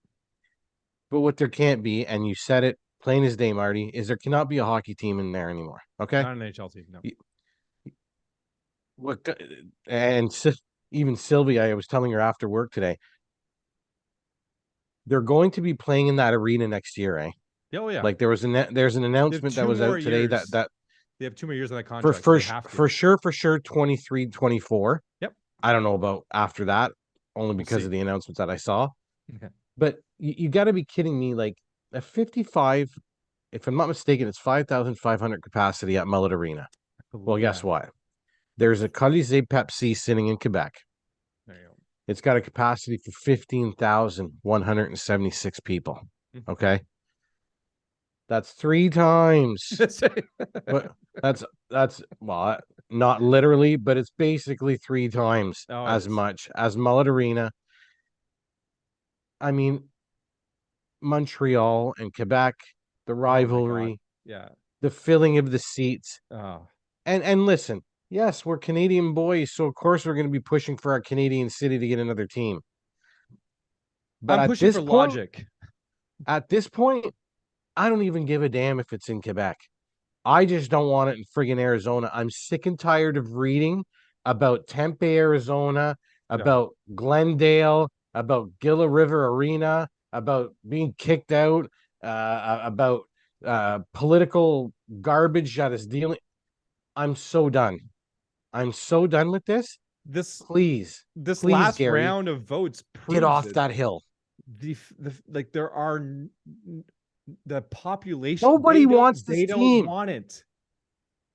[SPEAKER 2] But what there can't be, and you said it plain as day, Marty, is there cannot be a hockey team in there anymore. Okay?
[SPEAKER 1] Not an NHL team, no.
[SPEAKER 2] What and even Sylvia, I was telling her after work today, they're going to be playing in that arena next year, eh?
[SPEAKER 1] Oh yeah.
[SPEAKER 2] Like there's an announcement that was out today that
[SPEAKER 1] they have 2 more years on that contract.
[SPEAKER 2] For sure 23, 24.
[SPEAKER 1] Yep.
[SPEAKER 2] I don't know about after that, only because of the announcements that I saw.
[SPEAKER 1] Okay.
[SPEAKER 2] But you got to be kidding me. Like a 55, if I'm not mistaken, it's 5,500 capacity at Mullet Arena. Well, guess what? There's a Colisée Pepsi sitting in Quebec.
[SPEAKER 1] There you go.
[SPEAKER 2] It's got a capacity for 15,176 people. Okay. That's 3 times. that's well, not literally, but it's basically 3 times as much as Mullet Arena. I mean, Montreal and Quebec, the rivalry, the filling of the seats. And listen, yes, we're Canadian boys, so of course we're going to be pushing for our Canadian city to get another team. But
[SPEAKER 1] I'm pushing for logic.
[SPEAKER 2] At this point, I don't even give a damn if it's in Quebec. I just don't want it in friggin' Arizona. I'm sick and tired of reading about Tempe, Arizona, about Glendale, about Gila River Arena, about being kicked out, about political garbage that is dealing. I'm so done. I'm so done with this. Please,
[SPEAKER 1] last
[SPEAKER 2] Gary,
[SPEAKER 1] round of votes
[SPEAKER 2] get off that hill.
[SPEAKER 1] There are The population,
[SPEAKER 2] Nobody wants this
[SPEAKER 1] they don't
[SPEAKER 2] team.
[SPEAKER 1] want it.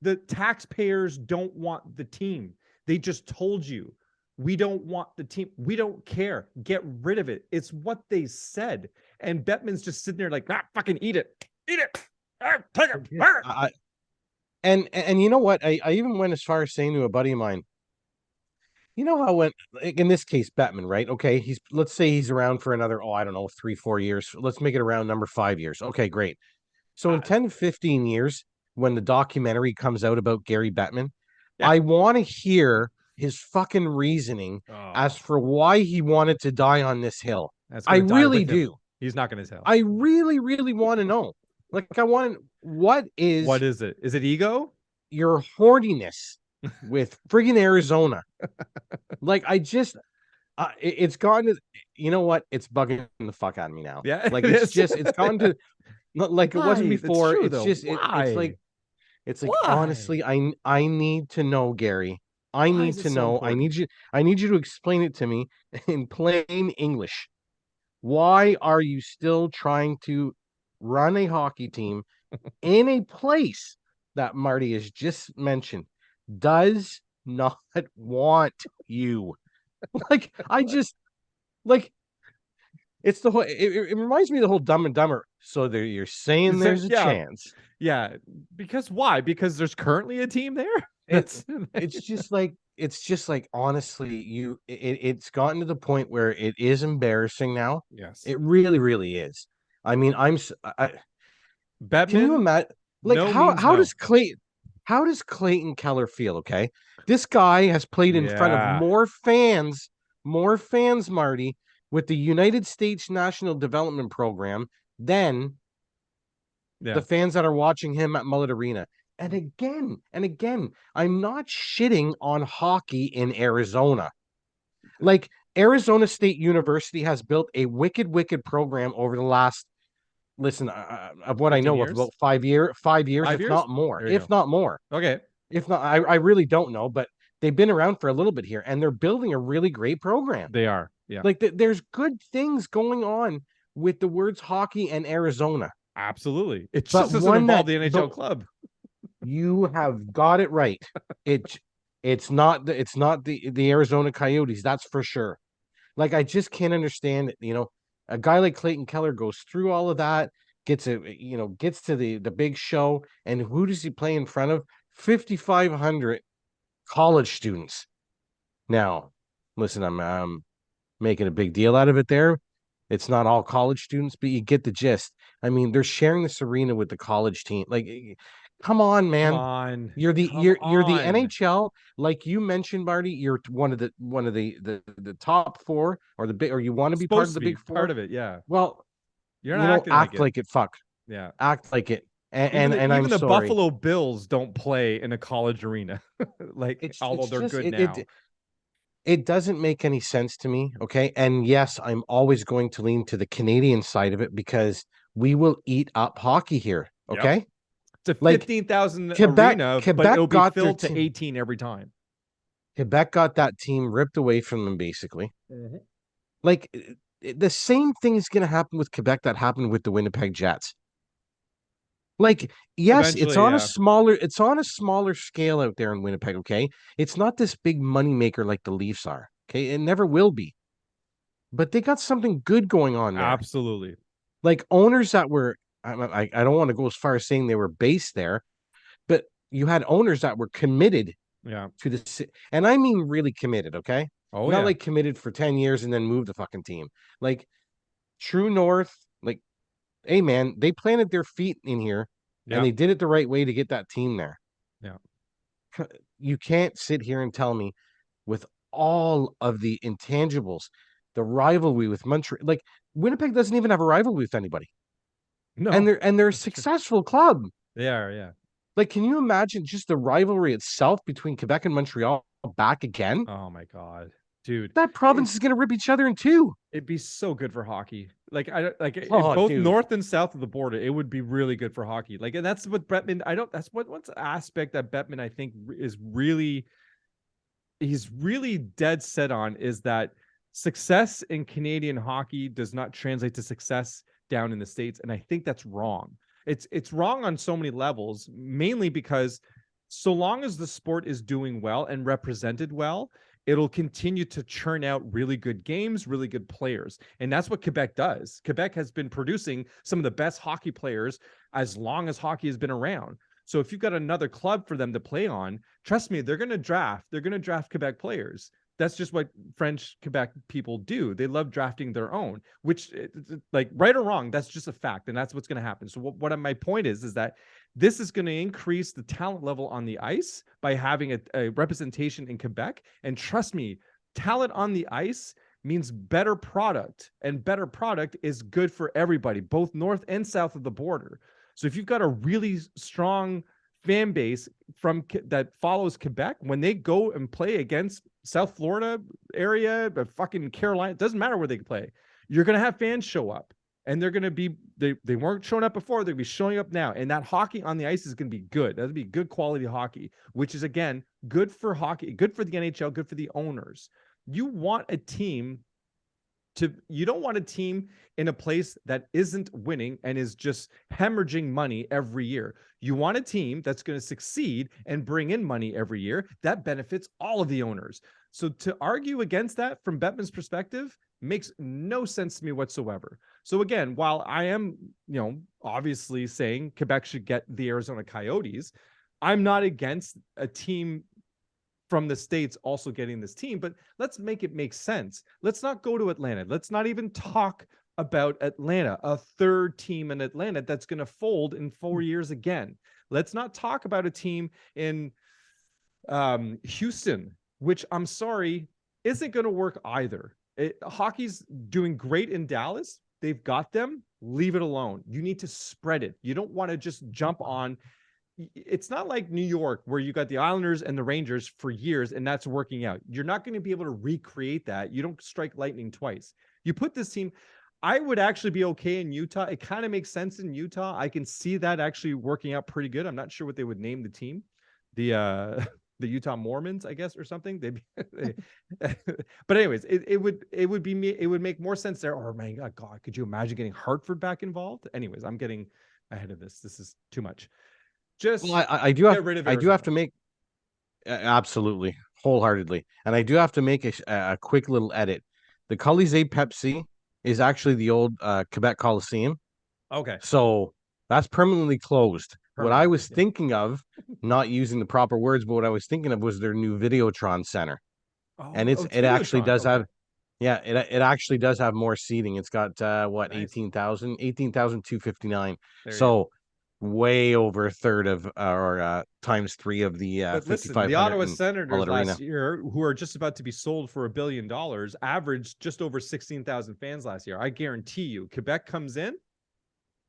[SPEAKER 1] The taxpayers don't want the team. They just told you, we don't want the team. We don't care. Get rid of it. It's what they said. And Bettman's just sitting there like, fucking eat it. Eat it. Take it.
[SPEAKER 2] And you know what? I even went as far as saying to a buddy of mine, you know how when, in this case, Bettman, right? Okay, let's say he's around for another, I don't know, 3-4 years. Let's make it around number 5 years. Okay, great. So in 10 to 15 years, when the documentary comes out about Gary Bettman,
[SPEAKER 1] Yeah.
[SPEAKER 2] I want to hear his fucking reasoning as for why he wanted to die on this hill. I really do.
[SPEAKER 1] He's not going to tell.
[SPEAKER 2] I really, really want to know. Like, what
[SPEAKER 1] is it? Is it ego?
[SPEAKER 2] Your horniness with friggin' Arizona? Like, I just, it's gone to, you know what? It's bugging the fuck out of me now.
[SPEAKER 1] Yeah.
[SPEAKER 2] Like, it's gone to, like it wasn't before.
[SPEAKER 1] True,
[SPEAKER 2] it's
[SPEAKER 1] though.
[SPEAKER 2] just, it's like, honestly, I need to know, Gary. I need to know. I need you to explain it to me in plain English. Why are you still trying to run a hockey team in a place that Marty has just mentioned does not want you? Like, I just, like, it's the whole, it reminds me of the whole Dumb and Dumber. So you're saying there's a chance.
[SPEAKER 1] Yeah. Because why? Because there's currently a team there?
[SPEAKER 2] It's just like, honestly, it's gotten to the point where it is embarrassing now.
[SPEAKER 1] Yes.
[SPEAKER 2] It really, really is. I mean,
[SPEAKER 1] Bettman,
[SPEAKER 2] can you imagine, like,
[SPEAKER 1] no
[SPEAKER 2] how does Clayton Keller feel? Okay. This guy has played in front of more fans, Marty, with the United States National Development Program than the fans that are watching him at Mullet Arena. And again, I'm not shitting on hockey in Arizona. Like, Arizona State University has built a wicked program over the last, of what I know of, about 5 years, if not more.
[SPEAKER 1] Okay.
[SPEAKER 2] If not, I really don't know, but they've been around for a little bit here, and they're building a really great program.
[SPEAKER 1] They are. Yeah.
[SPEAKER 2] Like, there's good things going on with the words hockey and Arizona.
[SPEAKER 1] Absolutely. It just doesn't involve the NHL club.
[SPEAKER 2] You have got it right. It's not the Arizona Coyotes, that's for sure. Like, I just can't understand it. A guy like Clayton Keller goes through all of that, gets to the big show, and who does he play in front of? 5,500 college students. Now, listen, I'm making a big deal out of it there. It's not all college students, but you get the gist. I mean, they're sharing this arena with the college team. Like, come on, man.
[SPEAKER 1] Come on.
[SPEAKER 2] You're the NHL, like you mentioned, Marty. You're one of the top four, or the big, or you want to be part of the big four.
[SPEAKER 1] Part of it, yeah.
[SPEAKER 2] Well,
[SPEAKER 1] you're not
[SPEAKER 2] act like it. Fuck.
[SPEAKER 1] Yeah.
[SPEAKER 2] Act like it.
[SPEAKER 1] And
[SPEAKER 2] even
[SPEAKER 1] I'm
[SPEAKER 2] the
[SPEAKER 1] sorry. Buffalo Bills don't play in a college arena. Although they're good now.
[SPEAKER 2] It doesn't make any sense to me. Okay. And yes, I'm always going to lean to the Canadian side of it because we will eat up hockey here. Okay. Yep.
[SPEAKER 1] It's a 15,000 arena, but it'll be filled to 18 every time.
[SPEAKER 2] Quebec got that team ripped away from them, basically. Mm-hmm. Like, the same thing is going to happen with Quebec that happened with the Winnipeg Jets. Like, yes, it's on a smaller scale out there in Winnipeg, okay? It's not this big money maker like the Leafs are, okay? It never will be. But they got something good going on there.
[SPEAKER 1] Absolutely.
[SPEAKER 2] Like, owners that were, I don't want to go as far as saying they were based there, but you had owners that were committed to the, and I mean really committed, okay? Not like committed for 10 years and then move the fucking team. Like, True North, like, hey, man, they planted their feet in here and they did it the right way to get that team there.
[SPEAKER 1] Yeah.
[SPEAKER 2] You can't sit here and tell me, with all of the intangibles, the rivalry with Montreal, like, Winnipeg doesn't even have a rivalry with anybody. No. And they're a successful club.
[SPEAKER 1] They are, yeah.
[SPEAKER 2] Like, can you imagine just the rivalry itself between Quebec and Montreal back again?
[SPEAKER 1] Oh my God. Dude,
[SPEAKER 2] that province is going to rip each other in two.
[SPEAKER 1] It'd be so good for hockey. Both north and south of the border, it would be really good for hockey. Like, and that's what Bettman. That's what's the aspect that Bettman, I think, is really, he's really dead set on, is that success in Canadian hockey does not translate to success down in the States. And I think that's wrong. It's wrong on so many levels, mainly because so long as the sport is doing well and represented well, it'll continue to churn out really good games, really good players. And that's what Quebec does. Quebec has been producing some of the best hockey players as long as hockey has been around. So if you've got another club for them to play on, trust me, they're going to draft Quebec players. That's just what French Quebec people do. They love drafting their own, which, like, right or wrong, that's just a fact, and that's what's going to happen. So what my point is that this is going to increase the talent level on the ice by having a representation in Quebec. And trust me, talent on the ice means better product, and better product is good for everybody, both north and south of the border. So if you've got a really strong fan base from that follows Quebec, when they go and play against South Florida area, but fucking Carolina, it doesn't matter where they play, you're going to have fans show up, and they're going to be, they weren't showing up before, they're going to be showing up now. And that hockey on the ice is going to be good. That'll be good quality hockey, which is, again, good for hockey, good for the NHL, good for the owners. You want a team you don't want a team in a place that isn't winning and is just hemorrhaging money every year. You want a team that's going to succeed and bring in money every year that benefits all of the owners. So to argue against that from Bettman's perspective makes no sense to me whatsoever. So again, while I am, obviously saying Quebec should get the Arizona Coyotes, I'm not against a team from the States also getting this team, but let's make it make sense. Let's not go to Atlanta. Let's not even talk about Atlanta, a third team in Atlanta that's going to fold in 4 years again. Let's not talk about a team in Houston, which, I'm sorry, isn't going to work either. Hockey's doing great in Dallas. They've got them. Leave it alone. You need to spread it. You don't want to just jump on. It's not like New York where you got the Islanders and the Rangers for years and that's working out. You're not going to be able to recreate that. You don't strike lightning twice. You put this team, I would actually be okay in Utah. It kind of makes sense in Utah. I can see that actually working out pretty good. I'm not sure what they would name the team. The Utah Mormons, I guess, or something. But anyways, it would make more sense there. Oh my God, could you imagine getting Hartford back involved? Anyways, I'm getting ahead of this. This is too much. Just
[SPEAKER 2] I do have to make absolutely wholeheartedly, and I do have to make a quick little edit. The Colisée Pepsi is actually the old Quebec Coliseum.
[SPEAKER 1] Okay,
[SPEAKER 2] so that's permanently closed. What I was thinking of, not using the proper words, but what I was thinking of was their new Videotron Center, and it actually does have. Yeah, it actually does have more seating. It's got nice. 18,259. So way over a third of or times 3 of the
[SPEAKER 1] but listen, the Ottawa Senators last year, who are just about to be sold for $1 billion, averaged just over 16,000 fans last year. I guarantee you, Quebec comes in,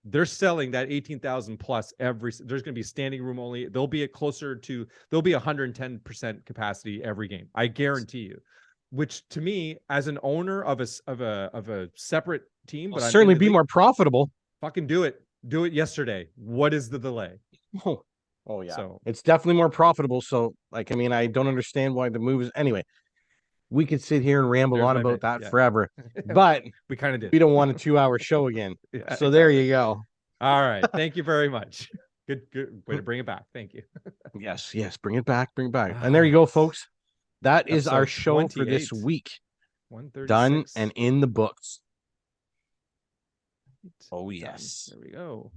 [SPEAKER 1] they're selling that 18,000 plus there's going to be standing room only. They'll be they'll be 110% capacity every game. I guarantee you. Which to me, as an owner of a separate team,
[SPEAKER 2] but certainly be more profitable.
[SPEAKER 1] Fucking do it. Do it yesterday. What is the delay?
[SPEAKER 2] Oh yeah. So it's definitely more profitable. So I don't understand why the move is. Anyway, we could sit here and ramble on about that forever, but
[SPEAKER 1] we kind of did.
[SPEAKER 2] We don't want a 2-hour show again. So there you go.
[SPEAKER 1] All right. Thank you very much. Good way to bring it back. Thank you.
[SPEAKER 2] Yes. Bring it back. And there you go, folks. That is our show 28. For this week. Done and in the books. Oh, yes.
[SPEAKER 1] There we go.